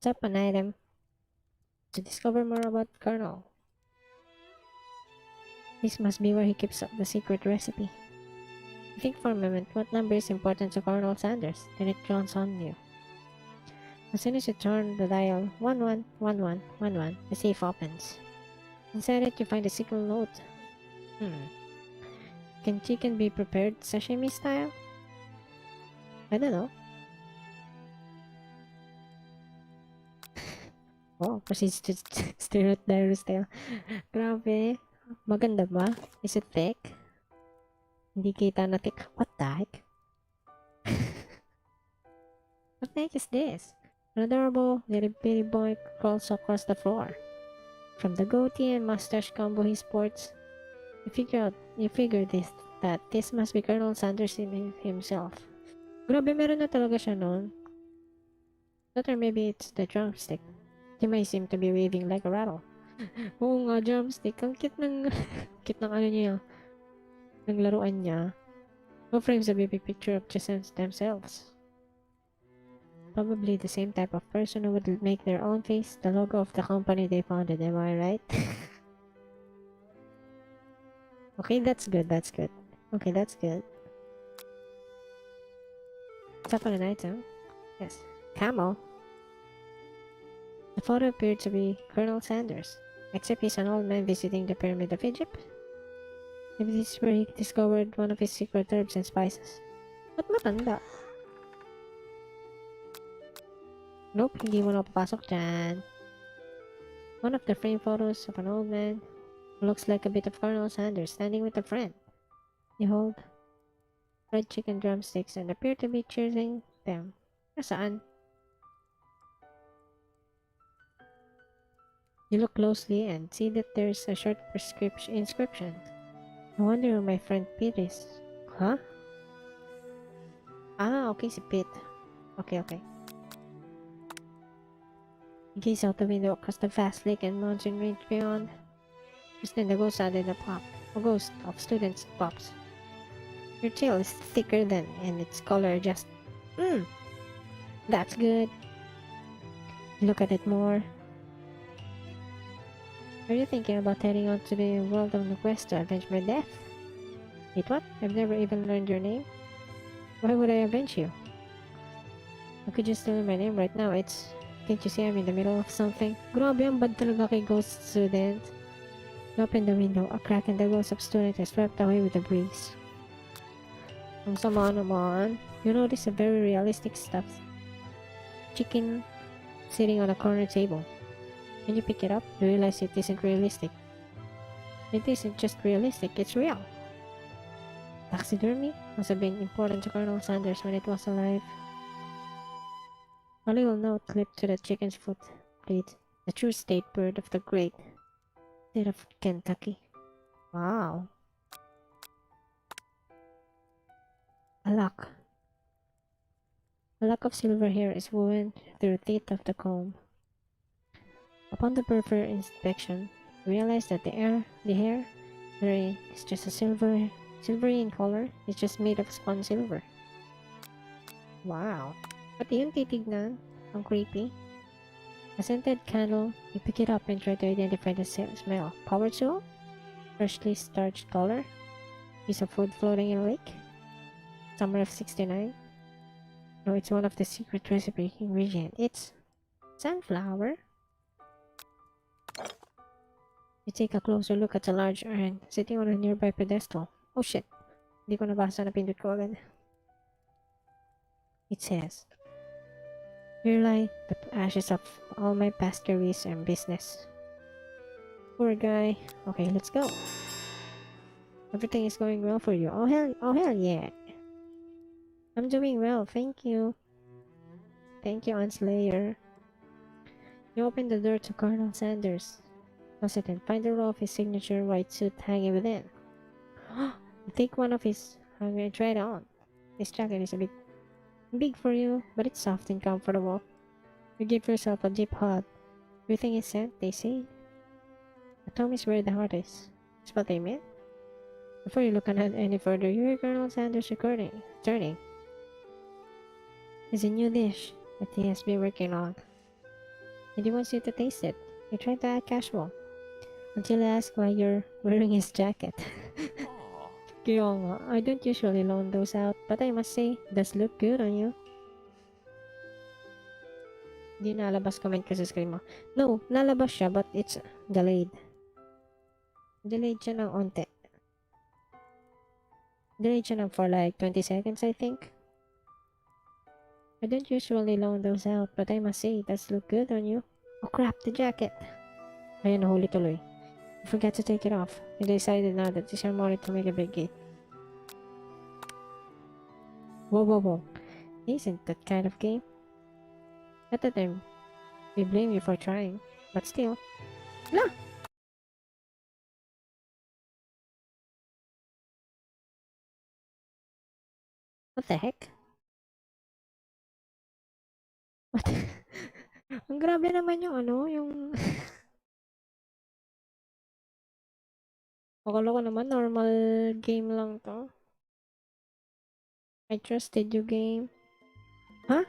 Tap an item to discover more about Colonel. This must be where he keeps up the secret recipe. You think for a moment what number is important to Colonel Sanders, then it dawns on you. As soon as you turn the dial 111111, the safe opens. Inside it you find a secret note. Can chicken be prepared sashimi style? I don't know. Oh, proceeds to stare at Dairu style. Grabe. Maganda ba? Is it thick? Hindi kita na thick. What the heck? What the heck is this? An adorable little bitty boy crawls across the floor. From the goatee and mustache combo he sports, you figure that this must be Colonel Sanders himself. Grabe, meron na talaga siya nun. But or maybe it's the drumstick. He may seem to be waving like a rattle. Oo nga, drumstick. Ang cute ng cute ng ano niya. Ng laruan niya. Who frames a baby picture of just themselves? Probably the same type of person who would make their own face the logo of the company they founded, am I right? Okay, that's good, that's good. Okay, that's good. Tap on an item. Yes. Camel. The photo appeared to be Colonel Sanders, except he's an old man visiting the Pyramid of Egypt. Maybe this is where he discovered one of his secret herbs and spices. Ba't matanda? Nope, hindi mo na papasok dyan. One of the framed photos of an old man who looks like a bit of Colonel Sanders standing with a friend. They hold fried chicken drumsticks and appear to be cheering them. Nasaan? You look closely and see that there's a short inscription. I wonder who my friend Pete is. Huh? Ah, okay, si Pete. Okay, okay. You gaze out the window across the vast lake and mountain range beyond. Just then the ghost added a pop. A ghost of students pops. Your tail is thicker than, and its color just... That's good. Look at it more. Are you thinking about heading out to the world of the quest to avenge my death? Wait, what? I've never even learned your name? Why would I avenge you? I could just tell you my name right now. It's... Can't you see I'm in the middle of something? Grabe, ang bad talaga kay ghost student. You open the window. A crack in the ghost of student is swept away with the breeze. Ang sama naman. You notice a very realistic stuff. Chicken sitting on a corner table. When you pick it up, you realize it isn't realistic. It isn't just realistic, it's real. Taxidermy must have been important to Colonel Sanders when it was alive. A little note clipped to the chicken's foot plate. The true state bird of the great state of Kentucky. Wow. A lock. A lock of silver hair is woven through the teeth of the comb. Upon the peripheral inspection, you realize that the hair is just a silvery in color. It's just made of spun silver. Wow. Pati yung titignan, ang creepy. A scented candle, you pick it up and try to identify the smell. Power tool? Freshly starched color? Piece of food floating in a lake? Summer of 69? No, it's one of the secret recipe ingredient. It's sunflower. You take a closer look at a large urn sitting on a nearby pedestal. Oh shit! Hindi ko nabasa, napindot ko agad. It says, "Here lie the ashes of all my past careers and business." Poor guy. Okay, let's go. Everything is going well for you. Oh hell yeah. I'm doing well, thank you. Thank you, Unslayer. You open the door to Colonel Sanders. Close it and find the row of his signature white suit hanging within. You take one of his and try it on. This jacket is a bit big for you, but it's soft and comfortable. You give yourself a deep hug. Everything is set, they say. At home is where the heart is. That's what they meant. Before you look any further, you hear Colonel Sanders turning. It's a new dish that he has been working on, and he wants you to taste it. You try to act casual, until I ask why you're wearing his jacket. Kaya nga, I don't usually loan those out, but I must say, it does look good on you. Di nalabas comment ko sa screen mo. No, nalabas siya, but it's delayed. Delayed siya ng onte. Delayed siya ng for like 20 seconds, I think. I don't usually loan those out, but I must say, it does look good on you. Oh crap, the jacket! Ayun, nahuli tuloy. You forgot to take it off. You decided now that this harmonic to make a big gate. Whoa. Isn't that kind of game? At the time, we blame you for trying, but still. La! What the heck? What? Ang grabe naman yung yung... Akala ko naman normal game lang to. I trusted you game. Huh?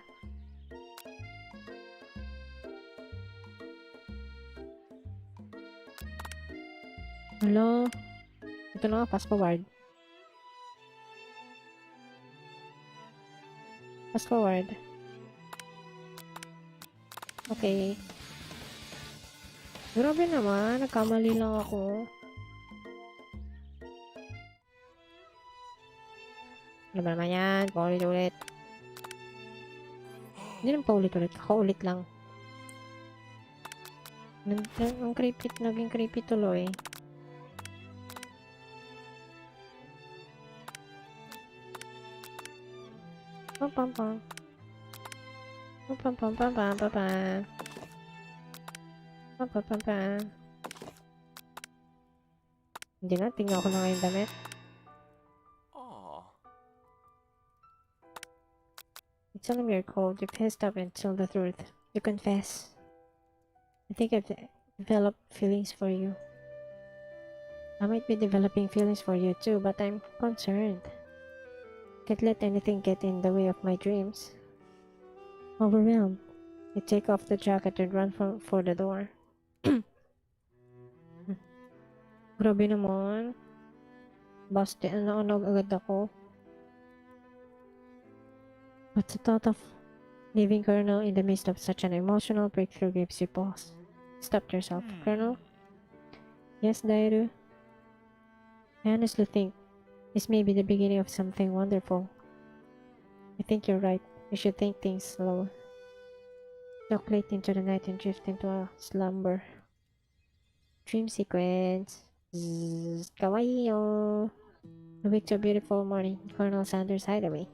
Hello? Ito na nga, fast forward. Fast forward. Okay. Grabe naman, nagkamali lang ako. Ano ba naman yan? Paulit-ulit. Hindi naman paulit-ulit. Kakaulit lang. Ang creepy, naging creepy tuloy. Pam pam pam. Pam pam pam pam pam pam pam. Pam pam pam pam. Hindi na, tingnan ko na nga yung damit. You tell him you're cold, you're pissed off and tell the truth. You confess. I think I've developed feelings for you. I might be developing feelings for you too, but I'm concerned. Can't let anything get in the way of my dreams. Overwhelmed, you take off the jacket and run for the door. Grabe naman. Basta naonog agad ako. But the thought of leaving Colonel in the midst of such an emotional breakthrough gives you pause. Stop yourself, Colonel. Yes, Dairu. I honestly think this may be the beginning of something wonderful. I think you're right. We should take things slow. Talk late into the night and drift into a slumber. Dream sequence. Zzz, kawaii yo. You wake to a beautiful morning in Colonel Sanders' hideaway.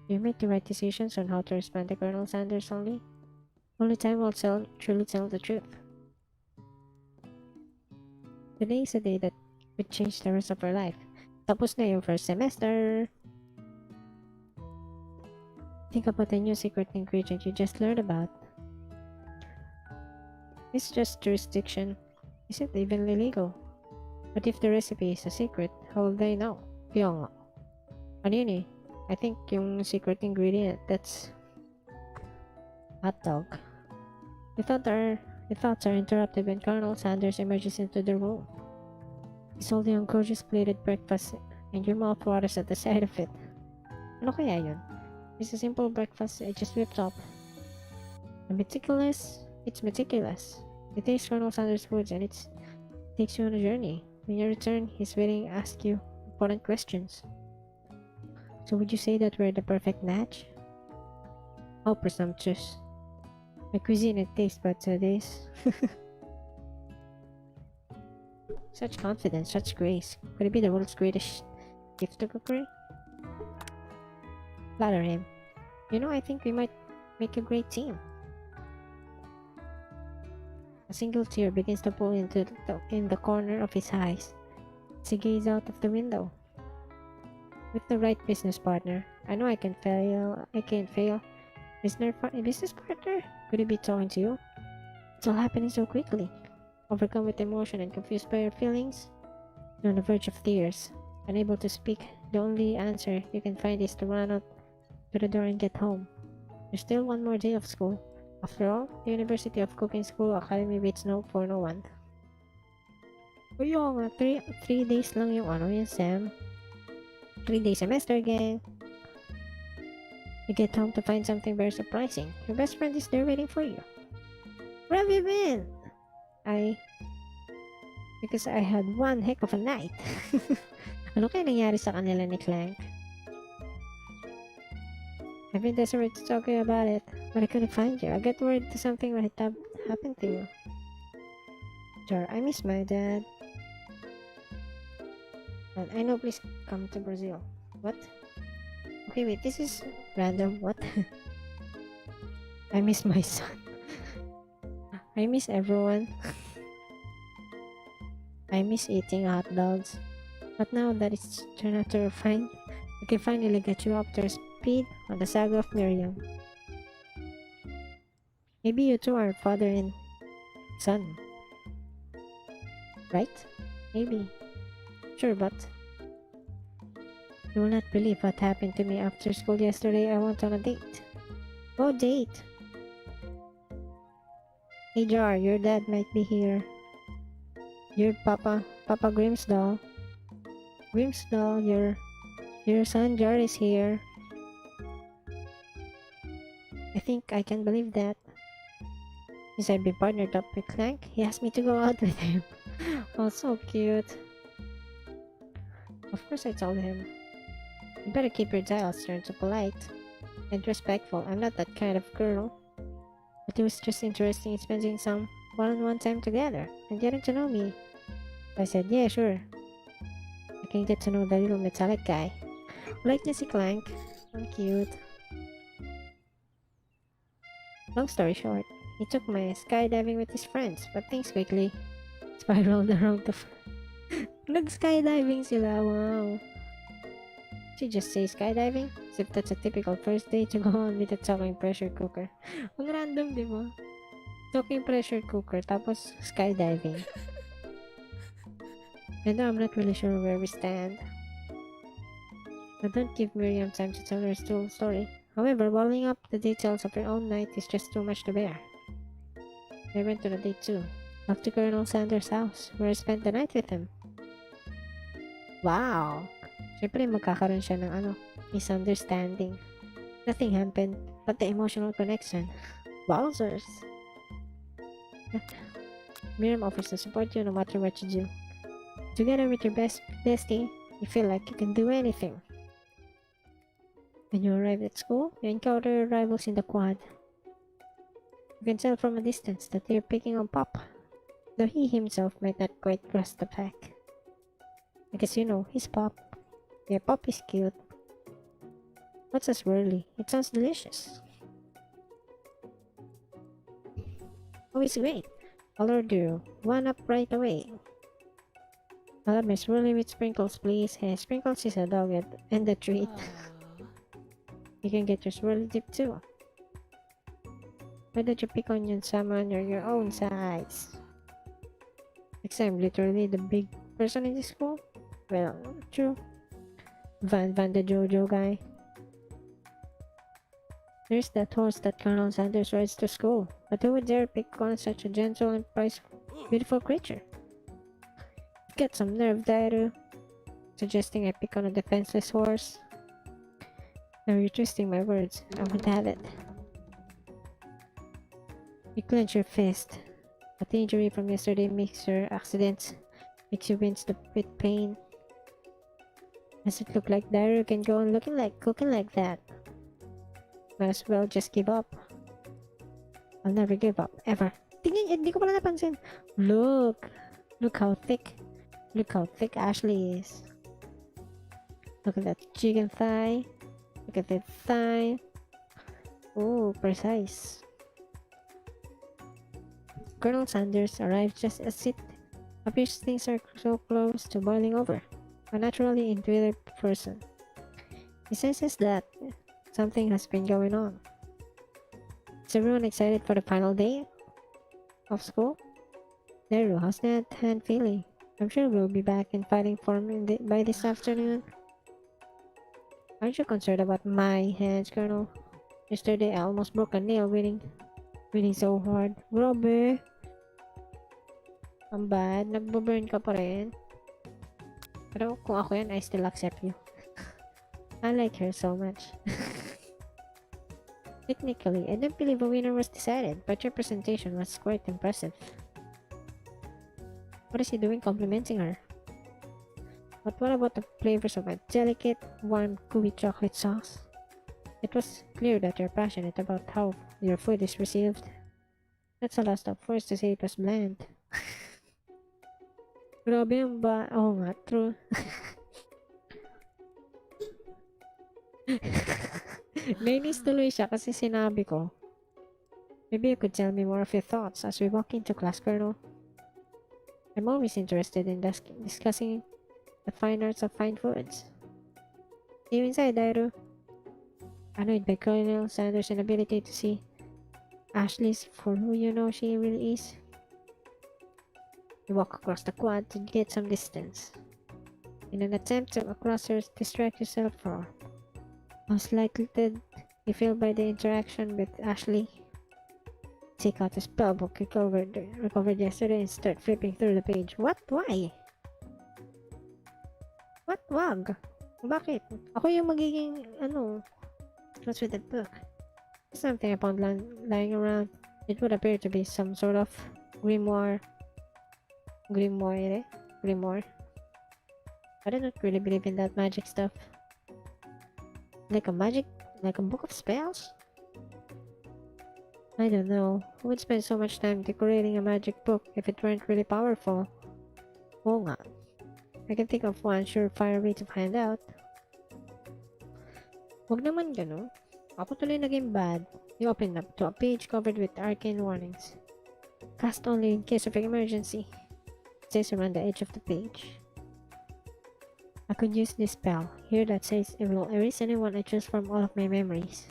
You make the right decisions on how to respond to Colonel Sanders only. Only time will truly tell the truth. Today is a day that would change the rest of our life. Tapos na yung first semester. Think about the new secret ingredient you just learned about. It's just jurisdiction. Isn't even illegal. But if the recipe is a secret, how will they know? Kaya nga. Ano yun eh? I think yung secret ingredient, that's hot dog. The thoughts are interrupted when Colonel Sanders emerges into the room. He's holding a gorgeous plated breakfast and your mouth waters at the sight of it. Ano kaya yun? It's a simple breakfast I just whipped up. It's meticulous. It tastes Colonel Sanders' foods and it takes you on a journey. When you return, he's waiting to ask you important questions. So would you say that we're the perfect match? How presumptuous. My cuisine and taste buds are this. Such confidence, such grace. Could it be the world's greatest gift to cookery? Flatter him. You know, I think we might make a great team. A single tear begins to pull in the corner of his eyes as he gazes out of the window. With the right business partner, I know I can't fail. Business partner? Could he be talking to you? It's all happening so quickly. Overcome with emotion and confused by your feelings, you're on the verge of tears. Unable to speak, the only answer you can find is to run out to the door and get home. There's still one more day of school. After all, the University of Cooking School Academy waits for no one. Kaya nga, 3 days lang yung yung Sam. 3-day semester again. You get home to find something very surprising. Your best friend is there waiting for you. Where have you been? Because I had one heck of a night. Ano kaya nangyari sa kanila ni Clank? I've been desperate to talk to you about it, but I couldn't find you. I got word to something might have happened to you. Sure, I miss my dad. And I know, please come to Brazil. What? Okay, wait, this is random. What? I miss my son. I miss everyone. I miss eating hot dogs. But now that it's turned out to refine, I can finally get you up to speed on the saga of Miriam. Maybe you two are father and son. Right? Maybe. Sure, but you will not believe what happened to me after school yesterday. I went on a date. Oh, date! Hey Jar, your dad might be here. Your Papa Grimm's doll. Grimstall, your son Jar is here. I think I can believe that. Since I've been partnered up with Clank, he asked me to go out with him. Oh, so cute. Of course I told him. You better keep your dials turned to polite and respectful. I'm not that kind of girl. But it was just interesting spending some one-on-one time together and getting to know me. I said, yeah, sure. I can get to know the little metallic guy. Like Missy Clank. So cute. Long story short, he took my skydiving with his friends, but things quickly spiraled around the nag-skydiving sila, wow. She just say skydiving? As if that's a typical first day to go on with a talking pressure cooker. Ang random, di ba? Talking pressure cooker, tapos skydiving. And I'm not really sure where we stand. But don't give Miriam time to tell her full story. However, balling up the details of her own night is just too much to bear. I went to the date too. Back to Colonel Sanders' house, where I spent the night with him. Wow! Siyempre magkakaroon siya ng misunderstanding. Nothing happened, but the emotional connection. Wowzers! Miriam offers to support you no matter what you do. Together with your bestie, you feel like you can do anything. When you arrive at school, you encounter your rivals in the quad. You can tell from a distance that they're picking on Pop, though he himself might not quite grasp the fact. Because you know, he's Pop. Yeah, Pop is cute. What's a swirly? It sounds delicious. Oh, it's great. I'll order one up right away. I'll have my swirly with sprinkles, please. Hey, sprinkles is a dog and a treat. You can get your swirly dip too. Why don't you pick on someone or your own size? Because I'm literally the big person in this school? Well, true. Van the Jojo guy. There's that horse that Colonel Sanders rides to school. But who would dare pick on such a gentle and beautiful creature? Get some nerve, Dairu. Suggesting I pick on a defenseless horse. Now you're twisting my words. I would have it. You clench your fist. But the injury from yesterday makes you wince with pain. Does it look like Dairu can go on cooking like that? Might as well just give up. I'll never give up, ever. Tingnan, hindi ko pala napansin. Look how thick Ashley is. Look at that chicken thigh. Look at that thigh. Oh, precise. Colonel Sanders arrives just as it appears things are so close to boiling over. A naturally intuitive person. He senses that something has been going on. Is everyone excited for the final day of school? Dairu, how's that hand feeling? I'm sure we'll be back in fighting form by this afternoon. Aren't you concerned about my hands, Colonel? Yesterday, I almost broke a nail winning so hard. Grabe! Ang bad. Nagbo-burn ka pa rin. Pero kung ako yan, I still accept you. I like her so much. Technically, I don't believe a winner was decided, but your presentation was quite impressive. What is he doing complimenting her? But what about the flavors of a delicate, warm, gooey chocolate sauce? It was clear that you're passionate about how your food is received. That's a lost of words to say it was bland. Grabe yung ba? Oh nga, true. Nainis tuloy siya kasi sinabi ko. Maybe you could tell me more of your thoughts as we walk into class, Colonel. I'm always interested in discussing the fine arts of fine foods. See you inside, Dairu. Annoyed by Colonel Sanders' inability to see Ashley's for who you know she really is. You walk across the quad to get some distance. In an attempt to distract yourself from how slightly you feel by the interaction with Ashley. Take out the spellbook recovered yesterday and start flipping through the page. What? Why? What? Wag! Bakit? Ako yung magiging, what's with that book? Something upon lying around. It would appear to be some sort of grimoire. Grimoire. I do not really believe in that magic stuff. Like a book of spells? I don't know. Who would spend so much time decorating a magic book if it weren't really powerful? Oo nga. I can think of one surefire way to find out. Wag naman ganun. Ako tuloy naging bad. You open up to a page covered with arcane warnings. Cast only in case of emergency. It says around the edge of the page. I could use this spell. Here that says it will erase anyone I choose from all of my memories.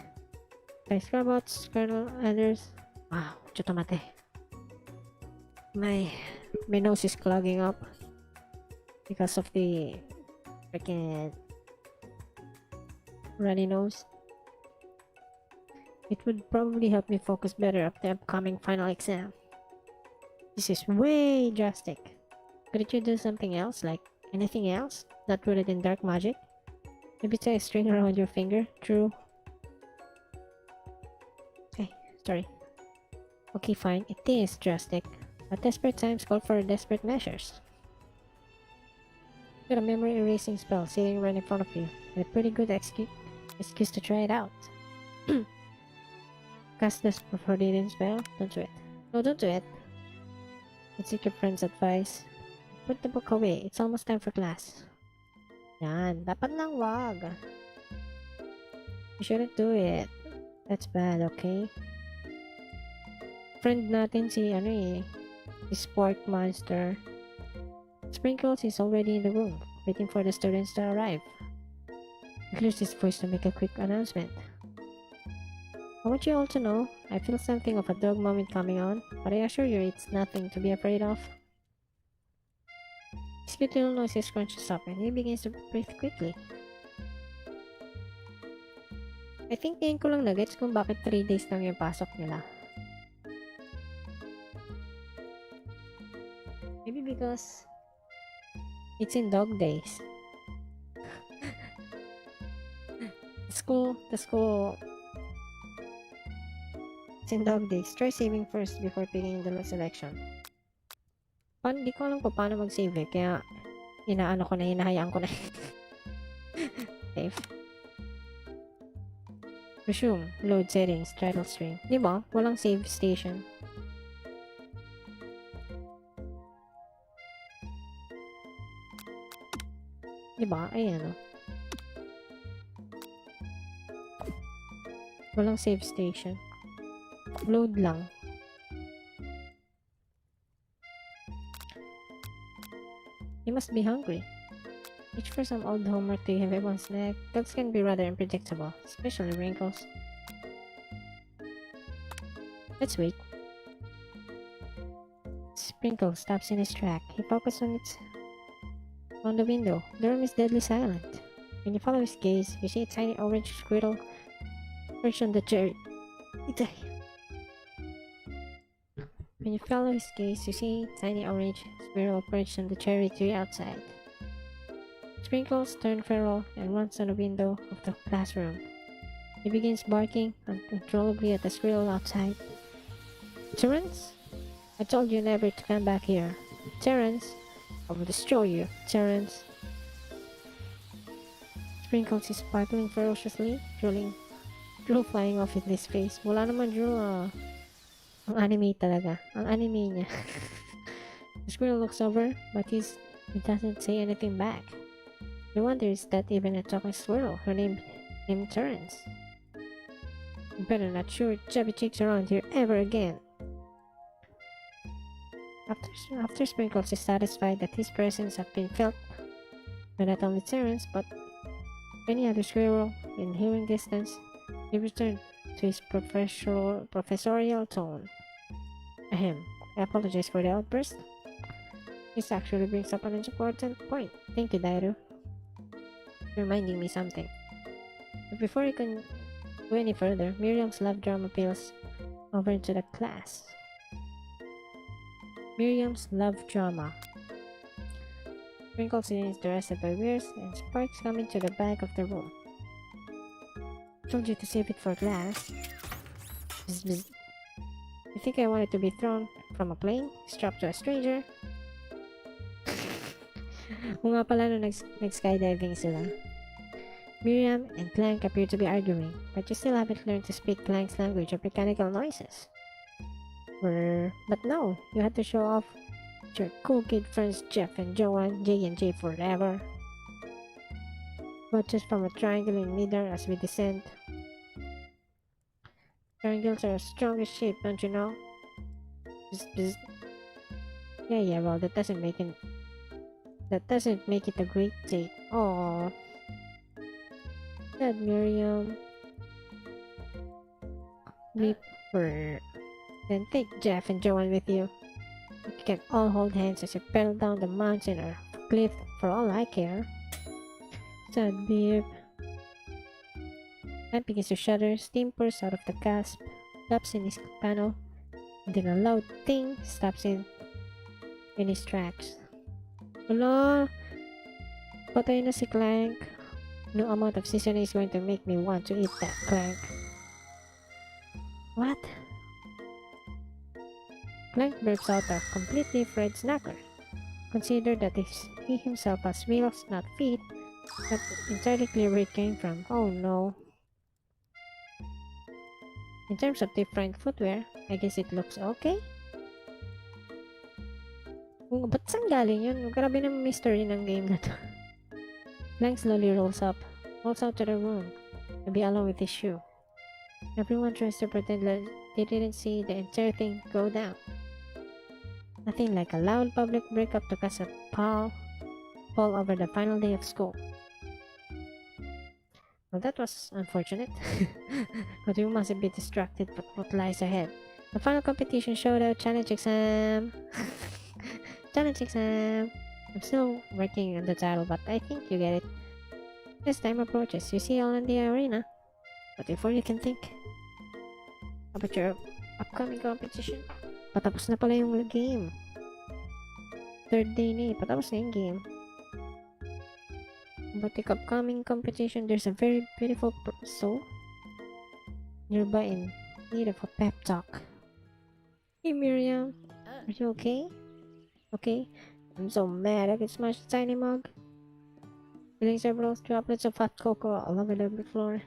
By Scrabots, Colonel, others. Wow, chutomate. My nose is clogging up because of the freaking runny nose. It would probably help me focus better at the upcoming final exam. This is way drastic. Couldn't you do something else, like anything else? Not rooted in dark magic? Maybe tie a string around your finger? True. Sorry. Okay, fine. It is drastic. But desperate times call for desperate measures. Got a memory erasing spell sitting right in front of you, and a pretty good excuse to try it out. Cast this forbidden spell? Don't do it. No, don't do it. Let's take your friend's advice. Put the book away. It's almost time for class. Yan. Dapat lang wag. You shouldn't do it. That's bad, okay? Friend natin si Sport Monster. Sprinkles is already in the room, waiting for the students to arrive. He clears his voice to make a quick announcement. I want you all to know, I feel something of a dog moment coming on, but I assure you it's nothing to be afraid of. His cute little nose is scrunches up and he begins to breathe quickly. I think ngayon ko lang nagets kung bakit 3 days lang yung pasok nila. Maybe because it's in dog days. The school it's in dog days. Try saving first before picking the selection. Di ko alam kung paano mag-save kaya hinahayaan ko na. Save. Resume. Load settings. Title string. Diba? Walang save station. Diba? Ayan o. Walang save station. Load lang. You must be hungry. Reach for some old homework to have one snack. Dogs can be rather unpredictable, especially wrinkles. Let's wait. Sprinkle stops in his track. He focuses on the window. The room is deadly silent. When you follow his gaze, you see a tiny orange squirrel perched on the cherry. When you follow his gaze, you see a tiny orange squirrel perched on the cherry tree outside. Sprinkles turns feral and runs on the window of the classroom. He begins barking uncontrollably at the squirrel outside. Terrence? I told you never to come back here. Terrence? I will destroy you, Terrence. Sprinkles is sparkling ferociously, drool flying off in his face. Wala naman drool, Ang anime talaga. Ang anime niya. The squirrel looks over, but he doesn't say anything back. The wonder is that even a talking squirrel, who named him Terrence. You better not shoot chubby chicks around here ever again. After Sprinkles is satisfied that his presence has been felt by not only Terrence but any other squirrel in hearing distance, he returned to his professorial tone. Ahem, I apologize for the outburst. This actually brings up an important point. Thank you, Dairu. Reminding me something. But before you can go any further, Miriam's love drama peels over into the class. Miriam's love drama. Twinkle sees the rest of the wears and sparks come into the back of the room. Told you to save it for glass. Bzz, bzz. You think I wanted to be thrown from a plane? Strapped to a stranger? Kung nga pala nung nag-skydiving sila. Miriam and Clank appear to be arguing, but you still haven't learned to speak Clank's language of mechanical noises. But no, you had to show off your cool kid friends Jeff and Joanne, J and J forever. Watch us from a triangle in midair as we descend. Triangles are the strongest shape, don't you know? Bzz, bzz. Yeah, well, that doesn't make it a great date. Aww. Said Miriam. Then take Jeff and Joanne with you. You can all hold hands as you pedal down the mountain or cliff for all I care. Said Beep. Ant begins to shudder, steam pours out of the clasp, taps in his panel, and then a loud ting stops in his tracks. Hello? Patay na si Clank. No amount of seasoning is going to make me want to eat that Clank. What? Clank burps out a completely fried snacker. Consider that he himself has wheels, not feet, but entirely clear where it came from. Oh no. In terms of different footwear, I guess it looks okay. Ba't saan galing yun? Grabe na mystery ng game na to. Clank slowly rolls out to the room to be alone with his shoe. Everyone tries to pretend like they didn't see the entire thing go down. Nothing like a loud public breakup to cause a fall over the final day of school. Well, that was unfortunate, but we mustn't be distracted by what lies ahead. The final competition showdown, challenge exam. Challenge exam. I'm still working on the title, but I think you get it. As time approaches, you see all in the arena. But before you can think about your upcoming competition, patapos na pala yung game. Third day na eh, patapos na yung game. But the upcoming competition, there's a very beautiful soul nearby in need of a pep talk. Hey Miriam, are you okay? Okay, I'm so mad I could smash the tiny mug. Feeling several droplets of hot cocoa all over the floor.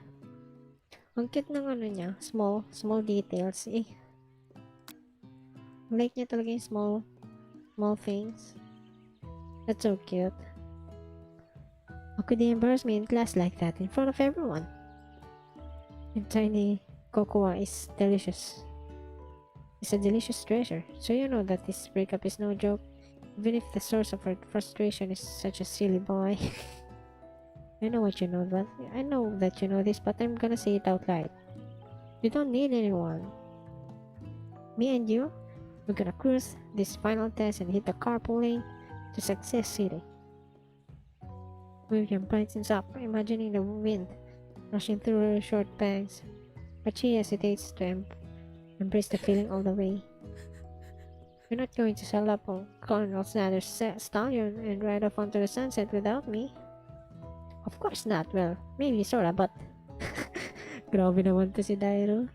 Ang cute ng ano niya, small details eh. Like niya talaga yung small things. That's so cute. How could they embarrass me in class like that in front of everyone? And tiny cocoa is delicious. It's a delicious treasure, so you know that this breakup is no joke, even if the source of her frustration is such a silly boy. I know that you know this, but I'm gonna say it out loud. You don't need anyone. Me and you, we're gonna cruise this final test and hit the carpool lane to Success City. William brightens up, imagining the wind rushing through her short bangs, but she hesitates to embrace the feeling all the way. You're not going to sell up on Colonel Sanders' stallion and ride off onto the sunset without me? Of course not. Well, maybe sorta, but grabe naman to si Dairu.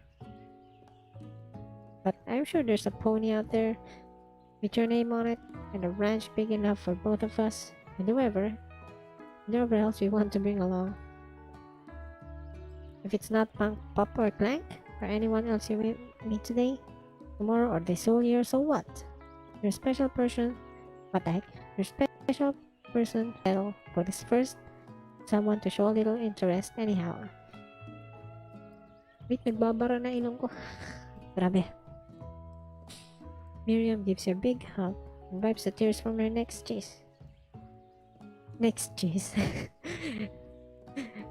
But I'm sure there's a pony out there with your name on it and a ranch big enough for both of us and whoever else we want to bring along. If it's not Pop or Clank or anyone else you meet today, tomorrow, or this whole year, so what? You're a special person. What the heck? You're a special person for this first someone to show a little interest anyhow. Wait, nagbabara na ilong ko. Grabe. Miriam gives you a big hug and wipes the tears from her next cheese.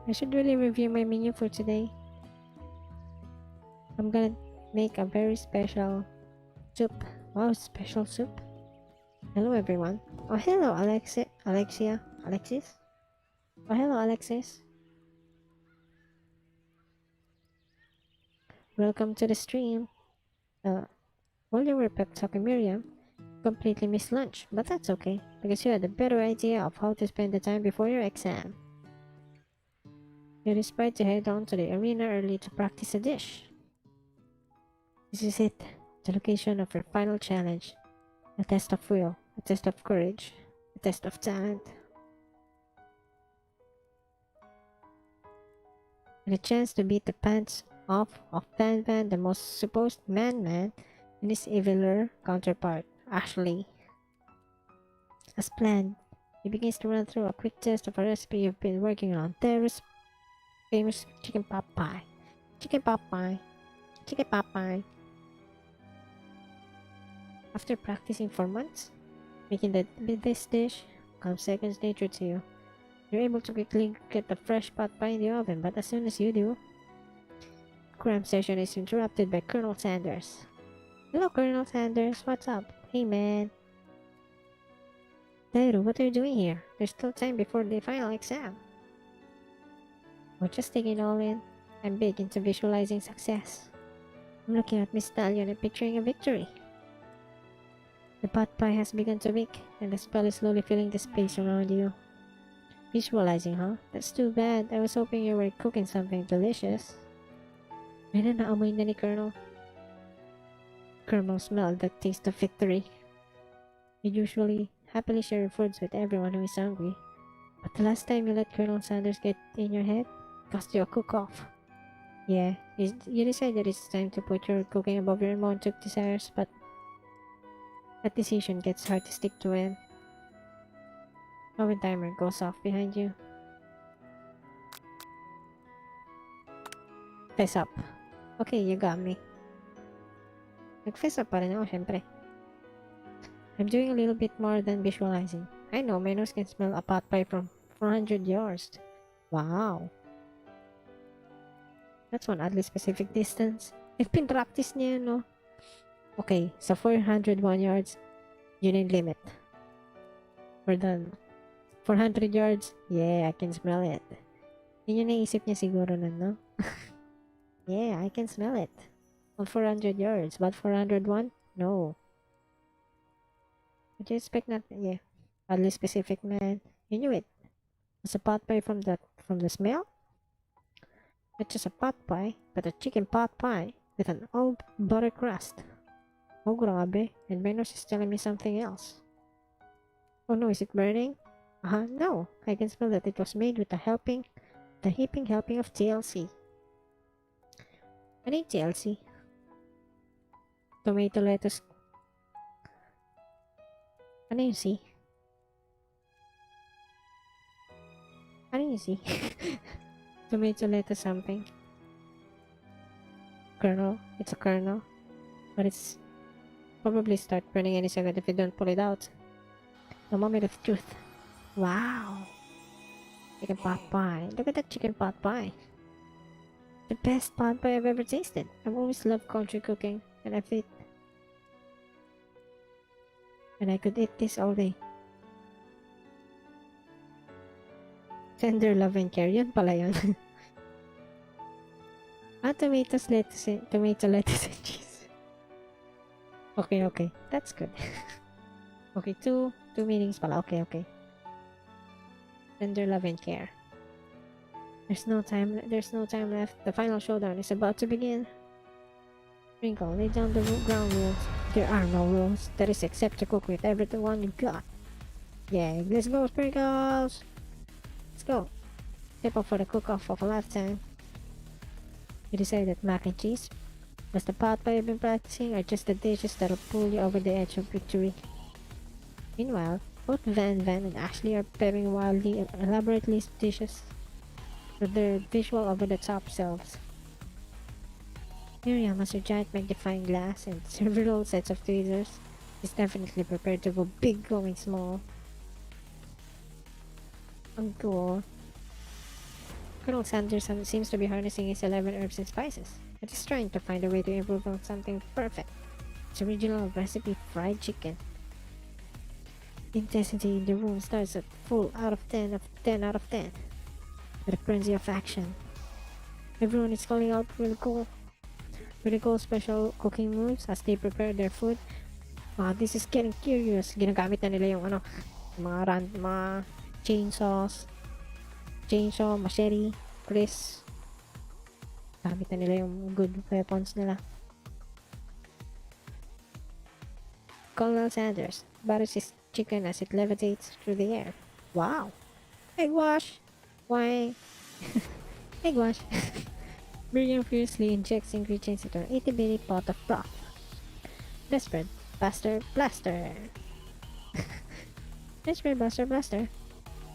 I should really review my menu for today. I'm gonna make a very special soup. Wow, special soup. Hello everyone. Oh, hello Alexis. Oh, hello Alexis. Welcome to the stream. While you were pep talking Miriam, Completely missed lunch, but that's okay, because you had a better idea of how to spend the time before your exam. You decided to head down to the arena early to practice a dish. This is it, the location of your final challenge. A test of will, a test of courage, a test of talent, and a chance to beat the pants off of Van Van, the most supposed man-man, and his eviler counterpart, Ashley. As planned, he begins to run through a quick test of a recipe you've been working on, Dairu's famous chicken pot pie. Chicken pot pie. Chicken pot pie. After practicing for months, making this dish comes second nature to you. You're able to quickly get the fresh pot pie in the oven, but as soon as you do, cram session is interrupted by Colonel Sanders. Hello, Colonel Sanders. What's up? Hey, man. Dairu, what are you doing here? There's still time before the final exam. We're just taking it all in. I'm big into visualizing success. I'm looking at Miss Stallion and picturing a victory. The pot pie has begun to bake, and the spell is slowly filling the space around you. Visualizing, huh? That's too bad. I was hoping you were cooking something delicious. May na naamoy na ni Colonel. Colonel smelled the taste of victory. You usually happily share your foods with everyone who is hungry, but the last time you let Colonel Sanders get in your head, it cost you a cook-off. Yeah, you decided it's time to put your cooking above your romantic desires, but that decision gets hard to stick to when oven timer goes off behind you. Fess up. Okay, you got me. Nag-fess up pa rin ako, syempre. I'm doing a little bit more than visualizing. I know, my nose can smell a pot pie from 400 yards. Wow. That's one oddly specific distance. If pin-practice niya, no? Okay, so 401 yards, yun yung limit. We're done. 400 yards, yeah, I can smell it. Yun yung naisip niya siguro nun, no? Yeah, I can smell it. On 400 yards, but 401? No. Would you expect that? Yeah. Oddly specific, man. You knew it. It's a pot pie from the smell? Not just a pot pie, but a chicken pot pie with an old butter crust. Oh, grabe. And my nose is telling me something else. Oh no, is it burning? No. I can smell that it was made with the heaping helping of TLC. Ano yung TLC? Tomato lettuce. Ano yung C? Ano yung C? Tomato lettuce something. Kernel. It's a kernel. But it's probably start burning any second if you don't pull it out. The moment of truth. Wow. Chicken pot pie. Look at that chicken pot pie. The best pot pie I've ever tasted. I've always loved country cooking, and I could eat this all day. Tender love and care. Yun pala yun. Tomato lettuce and cheese. Okay. That's good. Okay, two meanings pala. Okay. Tender love and care. There's no time left. The final showdown is about to begin. Sprinkle, lay down the ground rules. There are no rules. That is except to cook with everyone you got. Yeah, let's go, Sprinkles! Let's go. Step up for the cook-off of a lifetime. You decide that mac and cheese, plus the pot pie you've been practicing, are just the dishes that'll pull you over the edge of victory. Meanwhile, both Van and Ashley are preparing wildly and elaborately dishes with their visual over-the-top selves. Miriam has her giant magnifying glass and several sets of tweezers. Is definitely prepared to go big going small. Ang cool. Colonel Sanders seems to be harnessing his 11 herbs and spices, but he's trying to find a way to improve on something perfect. His original recipe fried chicken. The intensity in the room starts at full out of 10 out of 10. With a frenzy of action. Everyone is calling out really cool special cooking moves as they prepare their food. This is getting curious. Ginagamit na nila yung mga chainsaw, machete, Chris. Gamit na nila yung good weapons nila. Colonel Sanders butters his chicken as it levitates through the air. Wow! Egg wash! Why? Egg wash! Miriam fiercely injects ingredients into an itty-bitty pot of broth. Desperate, Buster Blaster! Desperate Buster Blaster!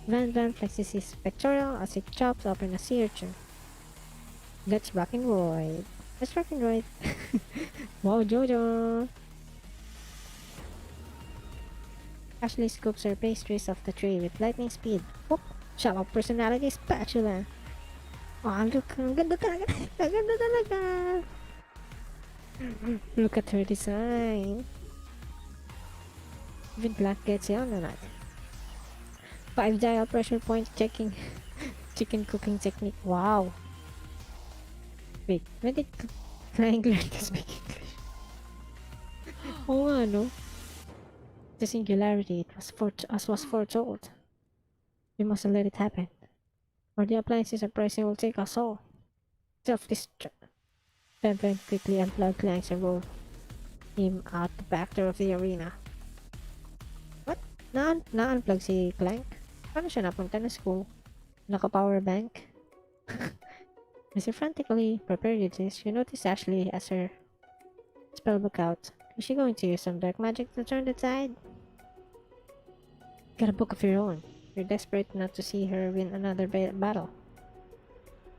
Van flexes his pectoral as it chops open a sea urchin. Let's rock and roll! Let's rock and roll! Wow, Jojo! Ashley scoops her pastries off the tray with lightning speed. Whoop! Shock of personality spatula! Look, ang ganda talaga! Ang ganda talaga! Look at her design! Even Black gets in on it. 5 dial pressure point checking chicken cooking technique. Wow! Wait, when did Flying learn to speak English? Oo nga, no? The singularity, as was foretold. We must let it happen, or the appliances uprising will take us all. Self-destruct. Van quickly unplugged Clanks and rolled him out the back door of the arena. What? Na-unplug si Clank? Paano siya napunta na school? Naka-power bank? As you frantically prepare your dish, you notice Ashley as her spellbook out. Is she going to use some dark magic to turn the tide? Got a book of your own. You're desperate not to see her win another battle.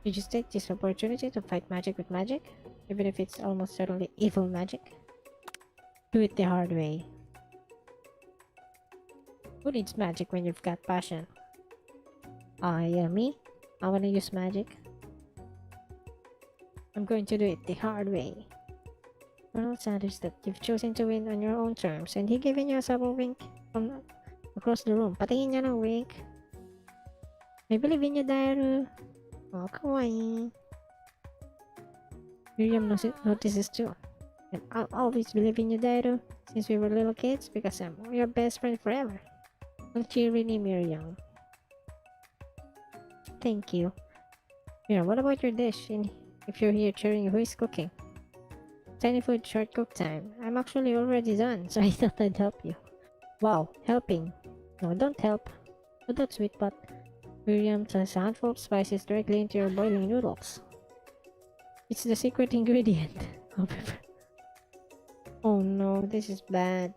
You just take this opportunity to fight magic with magic, even if it's almost certainly evil magic. Do it the hard way. Who needs magic when you've got passion? Yeah, me? I wanna use magic. I'm going to do it the hard way. Colonel Sanders that you've chosen to win on your own terms, and he giving you a subtle wink from across the room. Patingin niya ng wink. I believe in you, Dairu. Oh, kawaii. Miriam notices too. And I'll always believe in you, Dairu, since we were little kids, because I'm your best friend forever. Don't you really, Miriam? Thank you. Miriam, what about your dish? And if you're here cheering, who is cooking? Tiny food short cook time. I'm actually already done, so I thought I'd help you. Wow, helping. No, don't help. But that's sweet, but Miriam throws a handful of spices directly into your boiling noodles. It's the secret ingredient, however. Oh no, this is bad.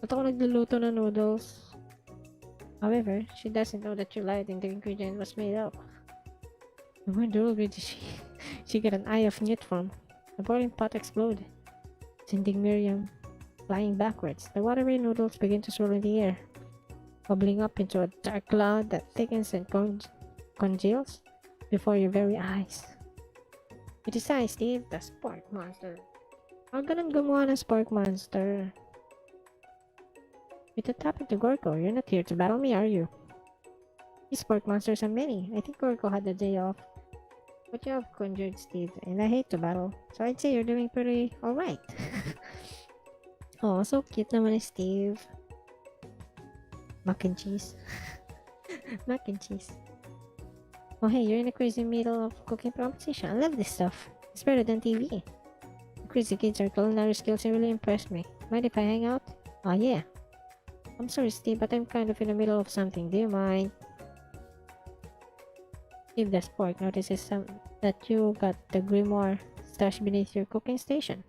Ba't ako nagluluto ng noodles? However, she doesn't know that you lied and the ingredient was made up. No wonder already she got an eye of newt from. The boiling pot exploded, sending Miriam flying backwards. The watery noodles begin to swirl in the air, bubbling up into a dark cloud that thickens and congeals before your very eyes. It is I, Steve, the Spark Monster. Ang ganun gumawa ng Spark Monster. With a topic to Gorko, you're not here to battle me, are you? These Spark Monsters are many. I think Gorko had the day off. But you have conjured Steve, and I hate to battle, so I'd say you're doing pretty alright. Oh, so cute naman ni Steve. Mac and cheese. Mac and cheese. Oh hey, you're in the crazy middle of cooking competition. I love this stuff. It's better than TV. The crazy kids' are culinary skills really impressed me. Mind if I hang out? Oh yeah. I'm sorry Steve, but I'm kind of in the middle of something. Do you mind? Steve the Spork notices that you got the grimoire stashed beneath your cooking station.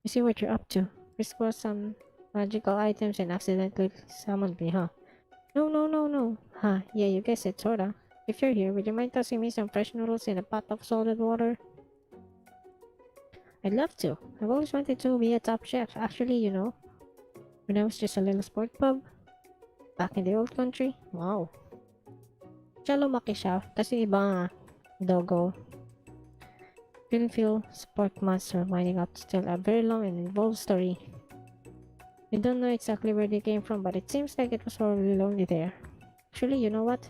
You see what you're up to. Risk was some magical items and accidentally summoned me, huh? No. Huh, yeah, you guessed it, sorta. If you're here, would you mind tossing me some fresh noodles in a pot of salted water? I'd love to. I've always wanted to be a top chef. Actually, you know, when I was just a little sport pub back in the old country. Wow. Siya lumaki siya, tas yung iba doggo. FIL Spark Monster mining up to tell a very long and involved story. We don't know exactly where they came from, but it seems like it was probably lonely there. Actually, you know what?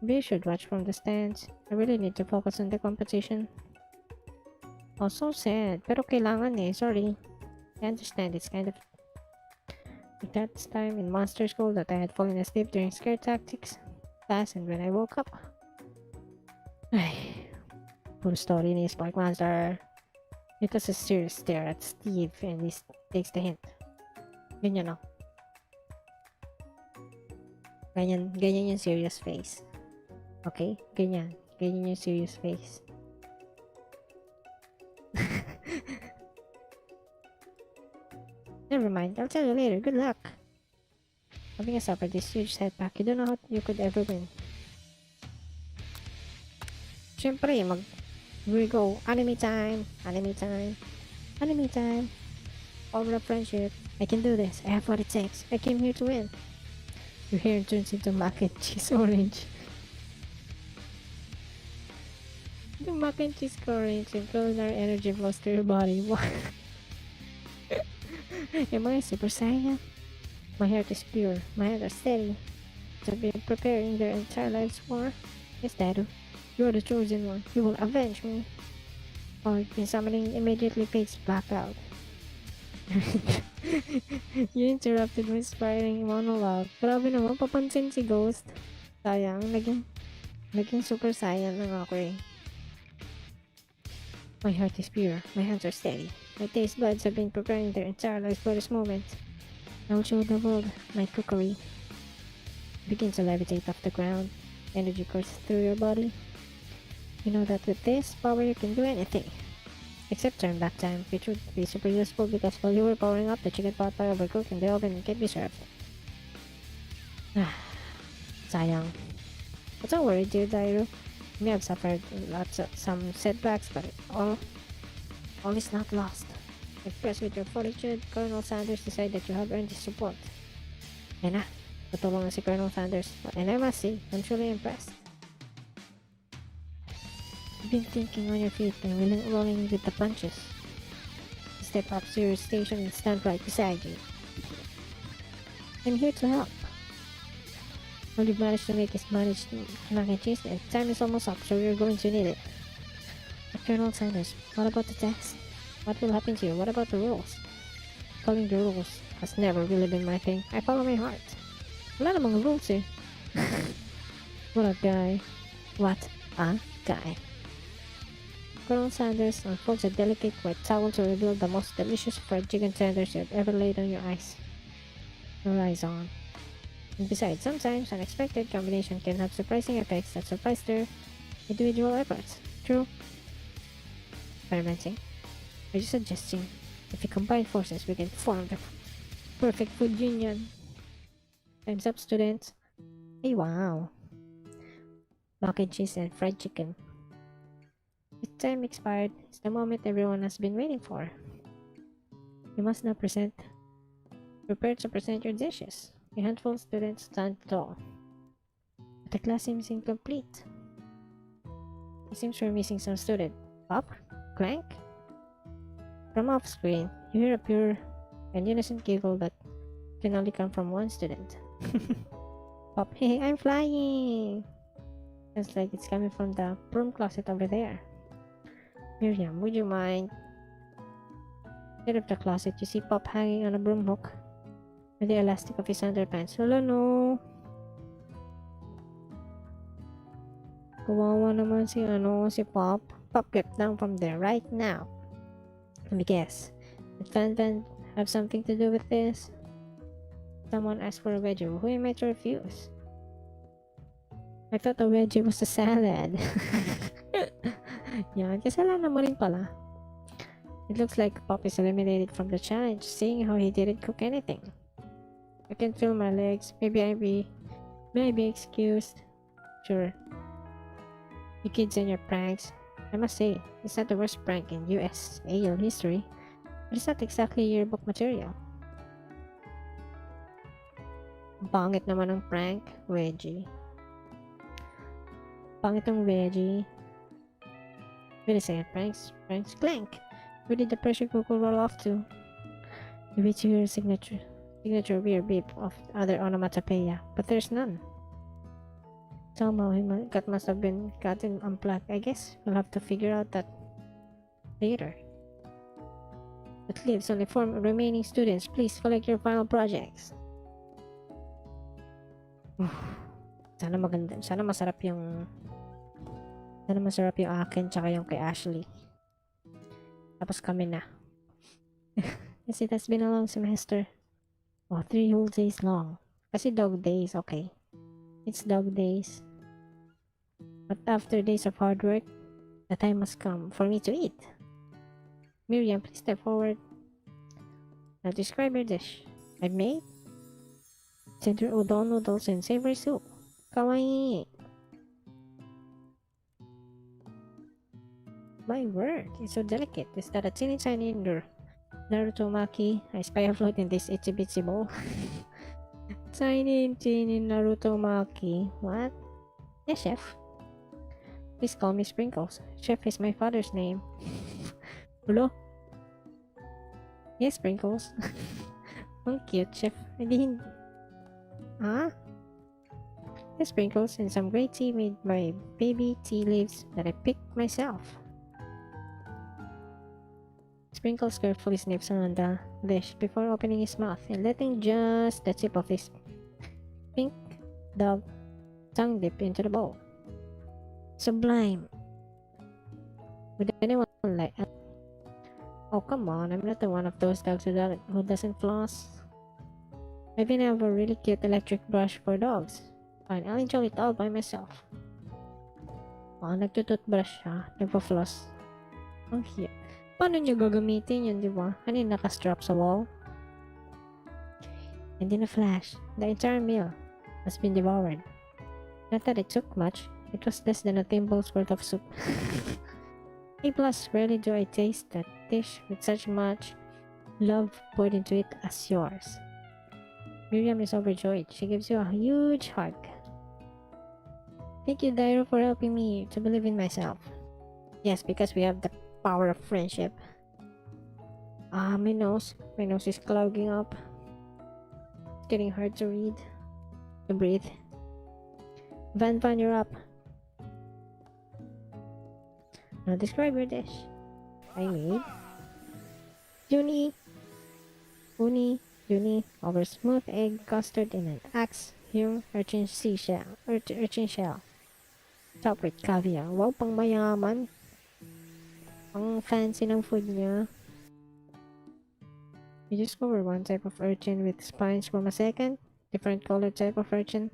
Maybe you should watch from the stands. I really need to focus on the competition. Oh, so sad. Pero kailangan eh. Sorry. I understand it's kind of like that time in Monster School that I had fallen asleep during scare tactics class, and when I woke up, ay, puro story ni Spark Monster. It was a serious stare at Steve, and he takes the hint. Ganyan ako. Ganyan yung serious face. Okay? Ganyan yung serious face. Never mind, I'll tell you later. Good luck. Having suffered this huge setback, you don't know how you could ever win. Siyempre, we go. Anime time. All of friendship. I can do this. I have what it takes. I came here to win. Your hair turns into mac and cheese orange. The mac and cheese orange and culinary energy flows through your body. Am I Super Saiyan? My heart is pure. My hands are steady. They've been preparing their entire lives for. Yes, Dairu. You are the chosen one. You will avenge me. Or in summoning immediately fades black out. You interrupted my inspiring monologue. Grabe naman, papansin si Ghost. Sayang, naging Super Saiyan lang ako eh. My heart is pure. My hands are steady. My taste buds have been preparing their entire lives for this moment. I will show the world my cookery. Begin to levitate off the ground. Energy courses through your body. You know that with this power you can do anything. Except turn back time, which would be super useful because while you were powering up, the chicken pot by overcooked in the oven and can be served. Sayang. But don't worry, dear Dairu. You may have suffered some setbacks, but all is not lost. Impressed with your fortitude, Colonel Sanders decided that you have earned his support. And patulong na si Colonel Sanders. And I must say, I'm truly impressed. You've been thinking on your feet and rolling with the punches. Step up to your station and stand right beside you. I'm here to help. All you've managed to make is manage mac and cheese, and time is almost up, so you're going to need it. But Colonel Sanders, what about the test? What will happen to you? What about the rules? Following the rules has never really been my thing. I follow my heart. Wala namang rules eh. What a guy. What a guy. Colonel Sanders unfolds a delicate white towel to reveal the most delicious fried chicken tenders you've ever laid on your eyes on. And besides, sometimes unexpected combination can have surprising effects that surprise their individual efforts. True. Experimenting. Are you suggesting if we combine forces we can form the perfect food union? Time's up, students. Hey, wow. Mac and cheese and fried chicken. The time expired. It's the moment everyone has been waiting for. You must now prepare to present your dishes. A handful of students stand tall. But the class seems incomplete. It seems we're missing some student. Pop? Clank? From off screen, you hear a pure and innocent giggle that can only come from one student. Pop, hey, I'm flying! Sounds like it's coming from the broom closet over there. Miriam, would you mind? Instead of the closet, you see Pop hanging on a broom hook with the elastic of his underpants. Hello, no! Kawawa naman si Pop. Pop, get down from there right now. Let me guess. Did Van have something to do with this? Someone asked for a wedgie. Who am I to refuse? I thought the wedgie was a salad. Yan, kasalanan mo rin pala. It looks like Pop is eliminated from the challenge, seeing how he didn't cook anything. I can feel my legs. May I be excused? Sure. You kids and your pranks. I must say, it's not the worst prank in US AL history, but it's not exactly yearbook material. Pangit naman ang prank, wedgie. Pangit ang wedgie. Wait a second, pranks, clank. Where did the pressure cooker roll off to? You wait to hear a signature weird beep of other onomatopoeia, but there's none. Somehow that must have been gotten unplugged. I guess we'll have to figure out that later. that leaves only 4 remaining students. Please collect your final projects. Sana maganda. Sana masarap yung akin tsaka yung kay Ashley. Tapos kami na. Yes, it has been a long semester. Oh, 3 whole days long. Kasi dog days, okay. It's dog days. But after days of hard work, the time has come for me to eat. Miriam, please step forward. Now describe your dish. I've made tender udon noodles and savory soup. Kawaii! My word, it's so delicate. Is that a teeny tiny Naruto Maki? I spy a float in this itsy bitsy bowl. Tiny Naruto Maki. What? Yes, chef. Please call me Sprinkles. Chef is my father's name. Hello? Yes, Sprinkles. Oh, cute, chef. Huh? Yes, Sprinkles, and some great tea made by baby tea leaves that I picked myself. Sprinkles carefully sniffs on the dish before opening his mouth and letting just the tip of his pink dog tongue dip into the bowl. Sublime. Would anyone like? Oh, come on, I'm not the one of those dogs who doesn't floss. I even have a really cute electric brush for dogs. Fine, I'll enjoy it all by myself. Oh, nagtututbrush siya. Nagpa-floss. Ang cute. Paano niya gagamitin yun, di ba? Ano yung nakastrap sa wall? And in a flash, the entire meal has been devoured. Not that it took much. It was less than a thimble's worth of soup. A+, rarely do I taste that dish with such much love poured into it as yours. Miriam is overjoyed. She gives you a huge hug. Thank you, Dairu, for helping me to believe in myself. Yes, because we have the power of friendship. My nose is clogging up. It's getting hard to breathe. Van, you're up. Now describe your dish. I made Uni over smooth egg custard in an axe yung urchin shell. Topped with caviar. Wow, pang mayaman. Ang fancy ng food niya. You just cover one type of urchin with spines from a second. Different colored type of urchin.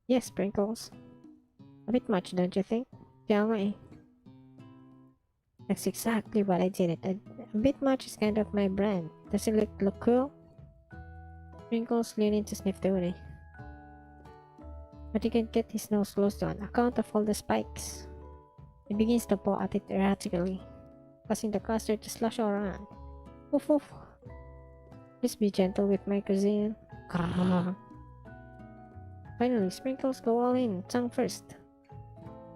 Yes, Sprinkles. A bit much, don't you think? Kaya nga eh. That's exactly what I did. A bit much is kind of my brand. Does it look cool? Sprinkles leaning to sniff the uni. But he can't get his nose closed on account of all the spikes. He begins to paw at it erratically, causing the custard to slosh around. Woof woof. Please be gentle with my cuisine. Finally, Sprinkles go all in, tongue first.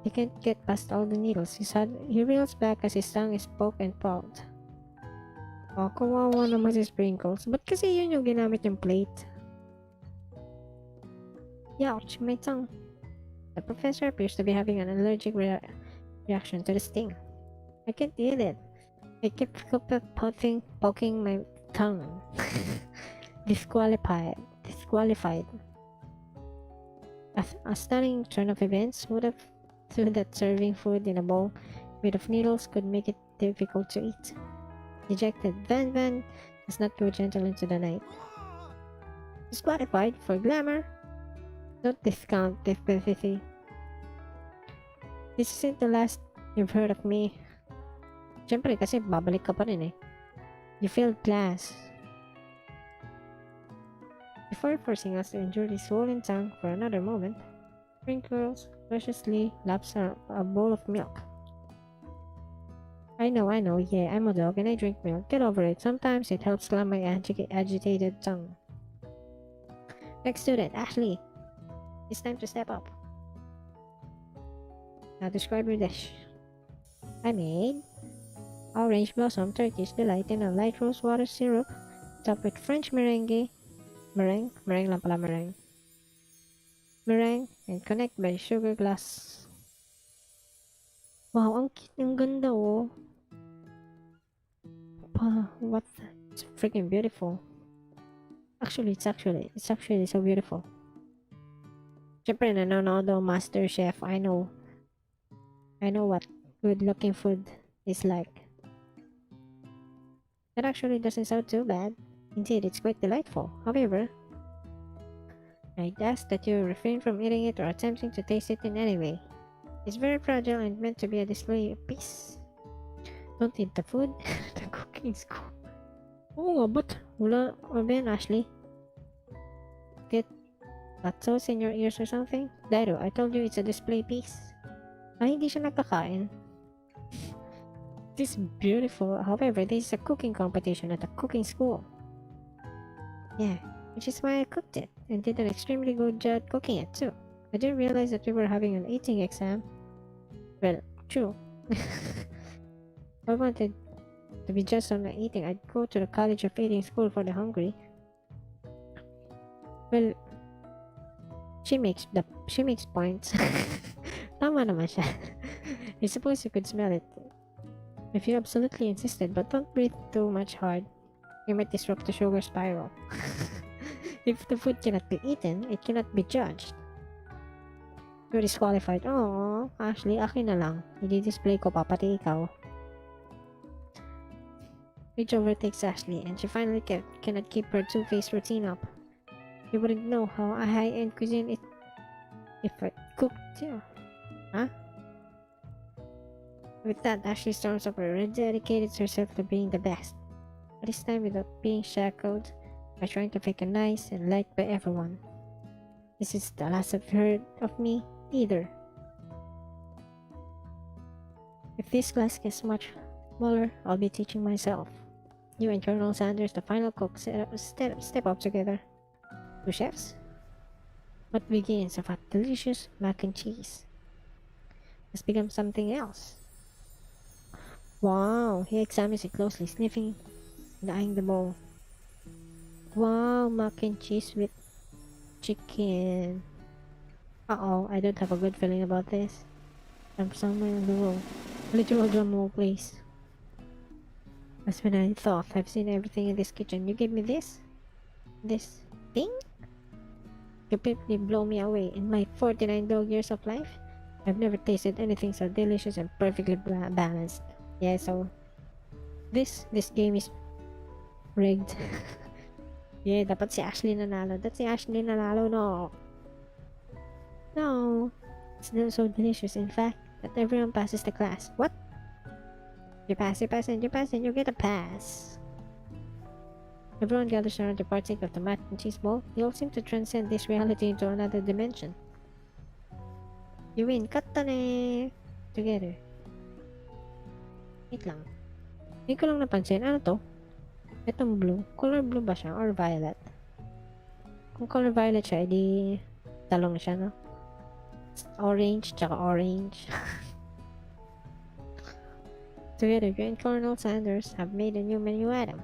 He can't get past all the needles. He reels back as his tongue is poked and pawed. Oh, kawawa naman si Sprinkles. Ba't kasi yun yung ginamit yung plate? Youch, my tongue. The professor appears to be having an allergic reaction to the sting. I can't eat it. I keep poking my tongue. Disqualified. A stunning turn of events would have thought that serving food in a bowl made of needles could make it difficult to eat. Dejected, Van does not go gentle into the night. Disqualified for glamour? Don't discount difficulty. This isn't the last you've heard of me. Siyempre kasi babalik ka pa rin eh. You failed class. Before forcing us to endure this swollen tongue for another moment, Sprinkles graciously laps a bowl of milk. I know, yeah, I'm a dog and I drink milk. Get over it. Sometimes it helps calm my agitated tongue. Next student, Ashley. It's time to step up. Now describe your dish. I made orange blossom Turkish delight in a light rose water syrup topped with French meringue and connect by sugar glass. Wow, ang cute, ang ganda oh. What? It's freaking beautiful. It's actually so beautiful. Siyempre, nanonood ako Master Chef. I know what good looking food is like. That actually doesn't sound too bad. Indeed, it's quite delightful. However, I'd ask that you refrain from eating it or attempting to taste it in any way. It's very fragile and meant to be a display piece. Don't eat the food. The cooking school. Oo nga, but wala Ben, Ashley. Get lactose in your ears or something? Dairu, I told you it's a display piece. Hindi siya nagkakain. This is beautiful. However, this is a cooking competition at a cooking school. Yeah, which is why I cooked it and did an extremely good job cooking it too. I didn't realize that we were having an eating exam. Well, true. If I wanted to be just on the eating, I'd go to the College of Eating School for the Hungry. Well, she makes points. Tama naman siya. I suppose you could smell it if you absolutely insisted, but don't breathe too much hard. You might disrupt the sugar spiral. If the food cannot be eaten, it cannot be judged. You're disqualified. Oh, Ashley, akin na lang. I-display ko pa, pati ikaw. Rage overtakes Ashley, and she finally cannot keep her two-faced routine up. You wouldn't know how a high-end cuisine is if I cooked too. Huh? With that, Ashley storms up and dedicated herself to being the best. But this time without being shackled by trying to fake a nice and liked by everyone. This is the last I've heard of me either. If this class gets much smaller, I'll be teaching myself. You and Colonel Sanders, the final cook, step up together. Two chefs? What begins of a delicious mac and cheese has become something else. Wow, he examines it closely, sniffing and eyeing the bowl. Wow, mac and cheese with chicken. Uh-oh, I don't have a good feeling about this. I'm somewhere in the room. Literal drum roll, please. That's when I thought I've seen everything in this kitchen. You gave me this? This thing? You completely blow me away. In my 49 dog years of life, I've never tasted anything so delicious and perfectly balanced. Yeah, so this game is rigged. Yeah, dapat si Ashley nanalo. That's si Ashley nanalo, no. No. It's not so delicious, in fact, that everyone passes the class. What? You pass, and you get a pass. Everyone gathers around to partake of the mac and cheese bowl. They all seem to transcend this reality into another dimension. You win, katane! Together. Wait lang. Hindi ko lang napansin. Ano to? Itong blue. Color blue ba siya? Or violet? Kung color violet siya, edi talong siya, no? Orange, tsaka orange. Together, you and Colonel Sanders have made a new menu item.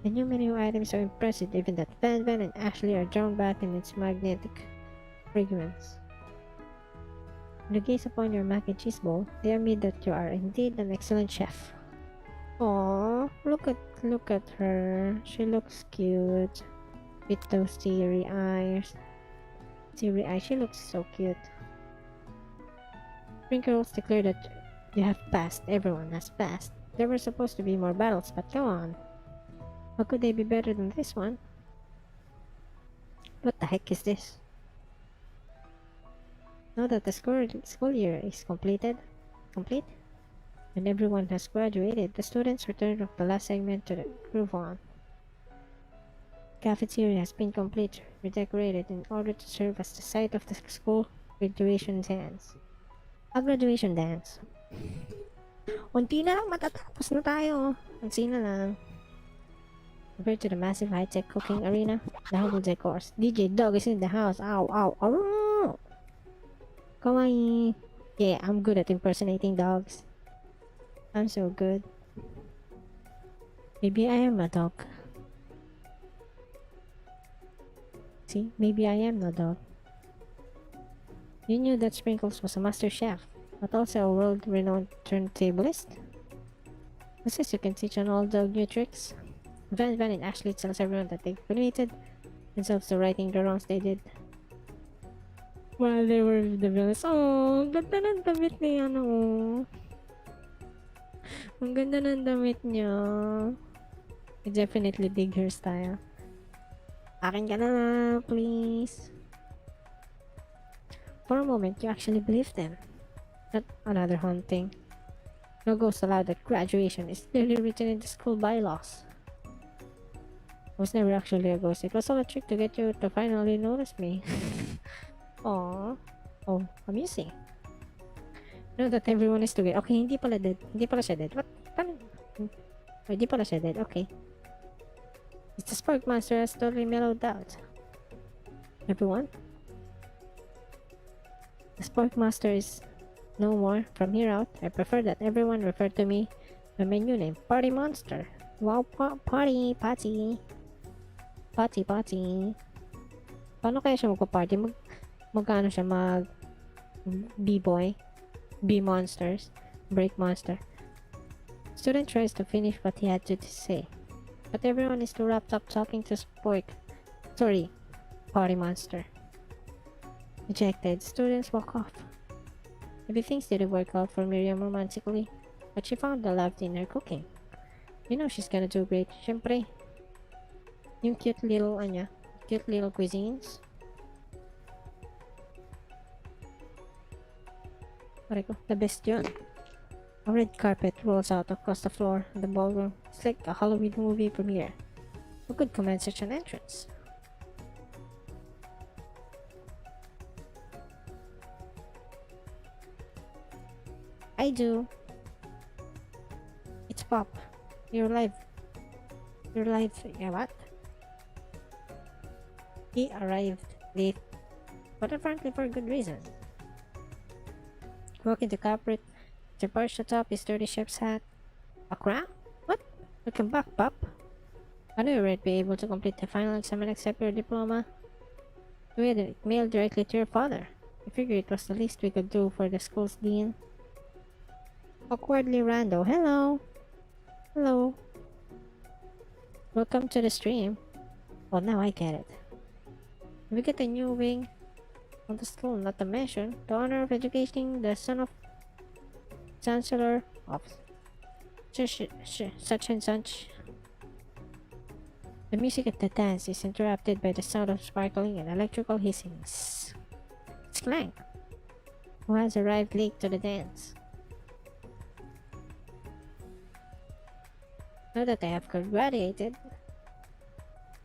The new menu item is so impressive even that Van and Ashley are drawn back in its magnetic fragrance. When you gaze upon your mac and cheese bowl, they admit that you are indeed an excellent chef. Aww, look at her. She looks cute. With those teary eyes. She looks so cute. Sprinkles declare that you have passed. Everyone has passed. There were supposed to be more battles, but come on. How could they be better than this one? What the heck is this? Now that the school year is complete, and everyone has graduated, the students return of the last segment to the groove on. The cafeteria has been redecorated in order to serve as the site of the school graduation dance. A graduation dance. Unti na lang, matatapos na tayo. Unti na lang. Compared to the massive high-tech cooking arena, the humble decors. DJ Dog is in the house. Ow, ow, ow. Kawaii. Yeah, I'm good at impersonating dogs. I'm so good. Maybe I am a dog. See, maybe I am a dog. You knew that Sprinkles was a master chef, but also a world-renowned turntablist? Who says you can teach an old dog new tricks? Van and Ashley tells everyone that they committed themselves to righting the wrongs they did while they were with the villains. Oh, ganda ng damit ni ano. Ang ganda ng damit niya. I definitely dig her style. Akin ka na, please. For a moment, you actually believed them. Not another haunting. No ghost allowed at graduation is clearly written in the school bylaws. I was never actually a ghost. It was all a trick to get you to finally notice me. Aww. Oh, amusing. Know that everyone is together. Okay, hindi pala dead. Hindi pala siya dead. What? Paano? Hindi pala siya dead. Okay. It's the spark monster has totally mellowed out. Everyone? The spark master is no more. From here out, I prefer that everyone refer to me by my new name, Party Monster. Wow, party, party. Party. Paano kaya siya magpa-party? Magkano siya B-boy? B-monsters? Break monster. Student tries to finish what he had to say. But everyone is too wrapped up talking to Party Monster. Rejected. Students walk off. Maybe things didn't work out for Miriam romantically, but she found the love in her cooking. You know she's gonna do great. Syempre, yung cute little cuisines. The best yun. A red carpet rolls out across the floor in the ballroom. It's like a Halloween movie premiere. Who could command such an entrance? I do. It's Pop. You're live. Yeah, what? He arrived late, but apparently for good reason. Walking the carpet, the perched atop his dirty chef's hat. A crown? What? Welcome back, Pop. I knew you would be able to complete the final exam and accept your diploma. We had it mailed directly to your father. I figured it was the least we could do for the school's dean. Awkwardly rando. Hello. Welcome to the stream. Well, now I get it. We get a new wing on the school, not to mention the honor of educating the son of Chancellor of such and such. The music of the dance is interrupted by the sound of sparkling and electrical hissings. It's Clank, who has arrived late to the dance. Now that I have graduated,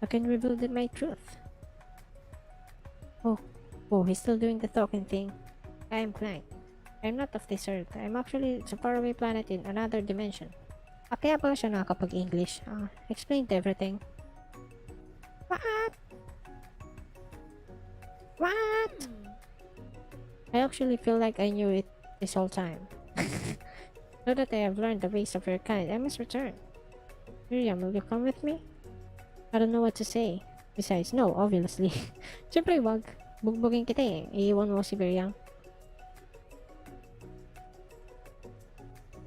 I can reveal my truth. Oh, he's still doing the talking thing. I am Clank. I'm not of this earth. I'm actually a faraway planet in another dimension. Kaya pala siya nakakapag-English. Explained everything. What? I actually feel like I knew it this whole time. Now that I have learned the ways of your kind, I must return. Miriam, will you come with me? I don't know what to say. Besides, no, obviously. Siyempre wag. Bugbugin kita eh. Iiwan mo si Miriam.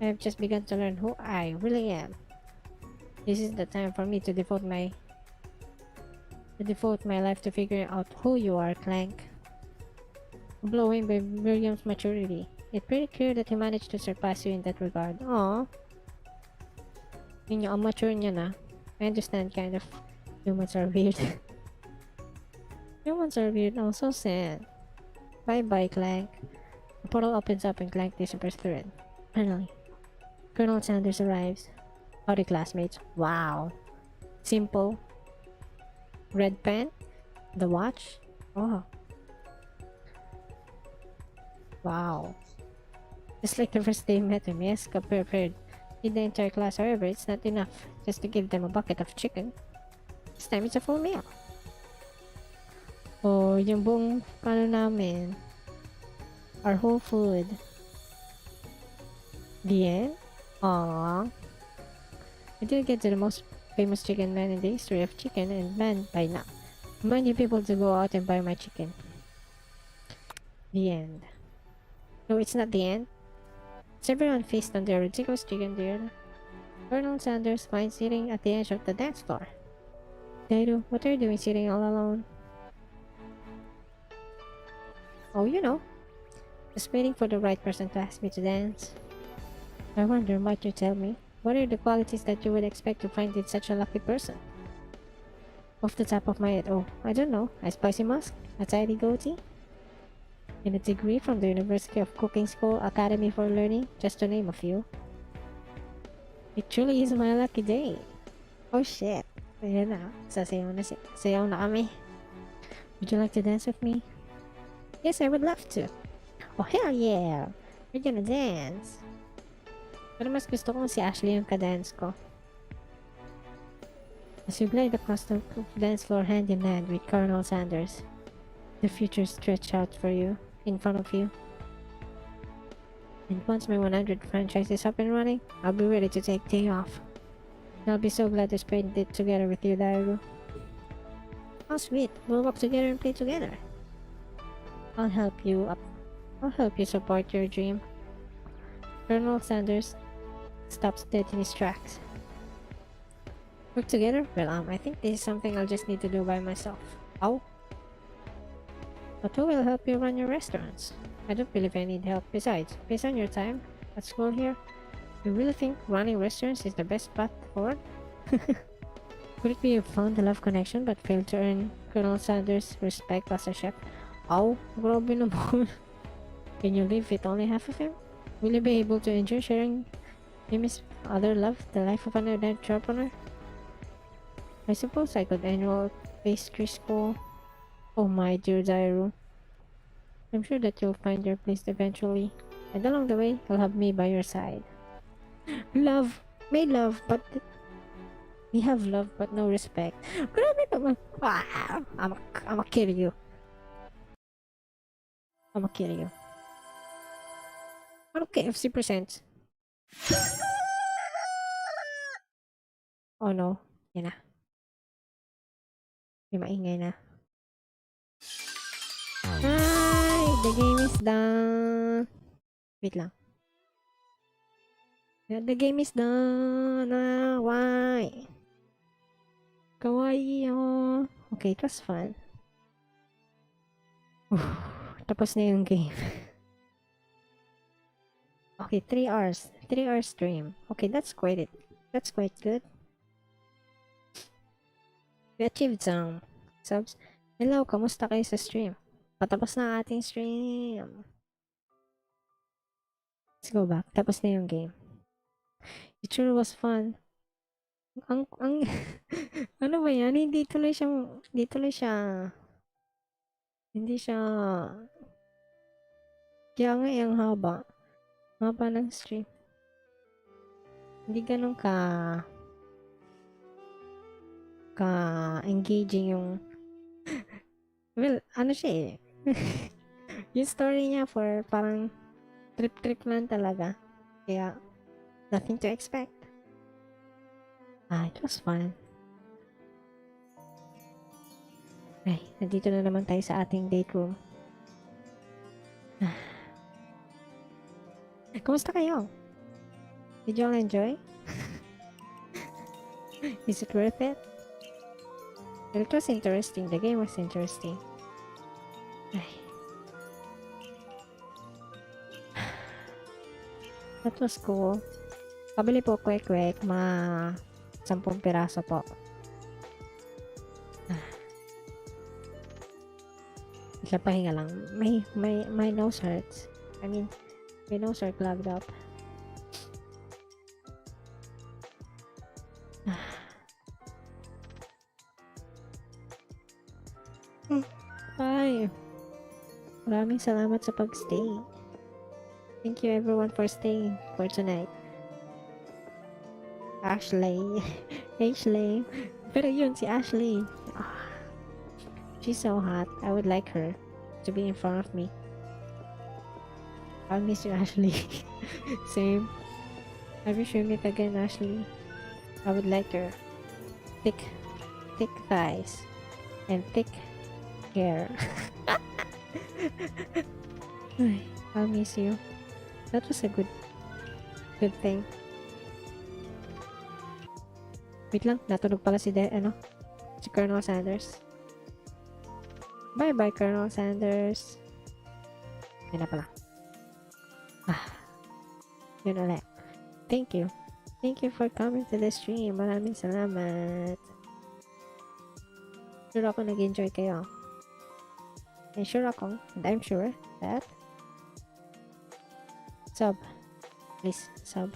I have just begun to learn who I really am. This is the time for me to devote my life to figuring out who you are, Clank. Blown by Miriam's maturity. It's pretty clear that he managed to surpass you in that regard. Aww. Yun yung mature niya na. I understand kind of. Humans are weird. Humans are weird. Oh, so sad. Bye-bye, Clank. The portal opens up and Clank disappears through it. Finally, Colonel Sanders arrives. Howdy, classmates. Wow. Simple. Red pen. The watch. Oh. Wow. Just like the first day we met him, yes, prepared. Did the entire class, however, it's not enough just to give them a bucket of chicken. This time it's a full meal. Oh, yung buong namin. Our whole food. The end? Aww. I didn't get to the most famous chicken man in the history of chicken and man by now. Remind you people to go out and buy my chicken. The end. No, it's not the end. Is everyone faced on their ridiculous chicken dinner? Colonel Sanders finds sitting at the edge of the dance floor. Dairu, what are you doing sitting all alone? Oh, you know, just waiting for the right person to ask me to dance. I wonder, might you tell me, what are the qualities that you would expect to find in such a lucky person? Off the top of my head, oh, I don't know, a spicy musk, a tidy goatee, and a degree from the University of Cooking School Academy for Learning, just to name a few. It truly is my lucky day. Oh shit. Ayan na. Sasayaw na kami. Would you like to dance with me? Yes, I would love to. Oh hell yeah! We're gonna dance. Pero mas gusto kong si Ashley yung ka-dance ko. As you glide across the dance floor hand in hand with Colonel Sanders, the future stretched out for you, in front of you. And once my 100 franchise is up and running, I'll be ready to take day off. I'll be so glad to spend it together with you, Dairu. How sweet. We'll walk together and play together. I'll help you support your dream. Colonel Sanders stops dead in his tracks. Work together? Well, I think this is something I'll just need to do by myself. Oh? But who will help you run your restaurants? I don't believe I need help. Besides, based on your time at school here, you really think running restaurants is the best path forward? Could it be you found a love connection but failed to earn Colonel Sanders' respect as a chef? Oh, grabe naman. Can you live with only half of him? Will you be able to enjoy sharing his other love, the life of an entrepreneur? I suppose I could enroll at pastry school. Oh my dear Dairu. I'm sure that you'll find your place eventually, and along the way, you'll have me by your side. Love! May love, but... We have love, but no respect. Grabe naman! Ah, I'ma kill you. I'ma kill you. Ano KFC presents? Oh no. Yan na. May maingay na. Hi! The game is done. Wait lang. Yeah, the game is done. Ah, why? Kawaii oh. Okay, it was fun. Tapos na yung game. Okay, 3 hours. 3 hours stream. Okay, that's quite good. We achieved some subs. Hello, kamusta kayo sa stream? Patapos na ang ating stream. Let's go back. Tapos na yung game. It sure was fun. Ang ano ba yan? Hindi siya kaya nga yung haba ng stream. Hindi ganun ka engaging yung well, ano siya eh. Yung story niya for parang trip lang talaga. Kaya nothing to expect. It was fun. Ay, nandito na naman tayo sa ating date room. Kumusta kayo? Did you all enjoy? Is it worth it? Well, it was interesting. The game was interesting. Ay. That was cool. Pabili po quick, mga 10 piraso po. Pahinga lang. My nose hurts. I mean, my nose are clogged up. Bye. Maraming salamat sa pagstay. Thank you everyone for staying for tonight. Ashley. Pero yun si Ashley. She's so hot. I would like her to be in front of me. I'll miss you, Ashley. Same. I wish we meet again, Ashley. I would like your thick thighs and thick hair. I'll miss you. That was a good thing. Wait lang, natulog pala si si Colonel Sanders. Bye-bye, Colonel Sanders. Yan na pala. Yun ulit. Thank you. Thank you for coming to the stream. Maraming salamat. Sure ako nag-enjoy kayo. And sure ako, and I'm sure that sub. Please, sub.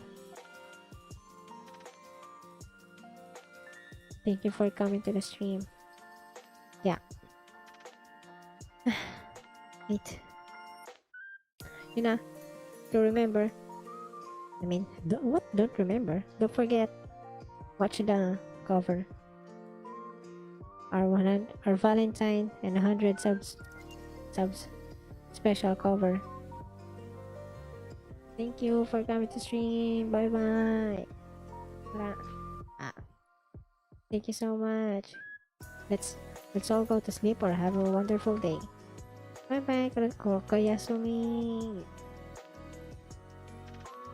Thank you for coming to the stream. Yeah. Wait. To remember. Don't remember? Don't forget. Watch the cover. Our Valentine and 100 subs special cover. Thank you for coming to stream. Bye bye. Thank you so much. Let's all go to sleep or have a wonderful day. Bye bye, Croco Yasumi.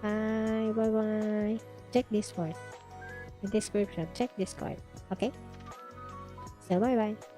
Bye bye. Check Discord. In description, check Discord. Okay? So bye bye.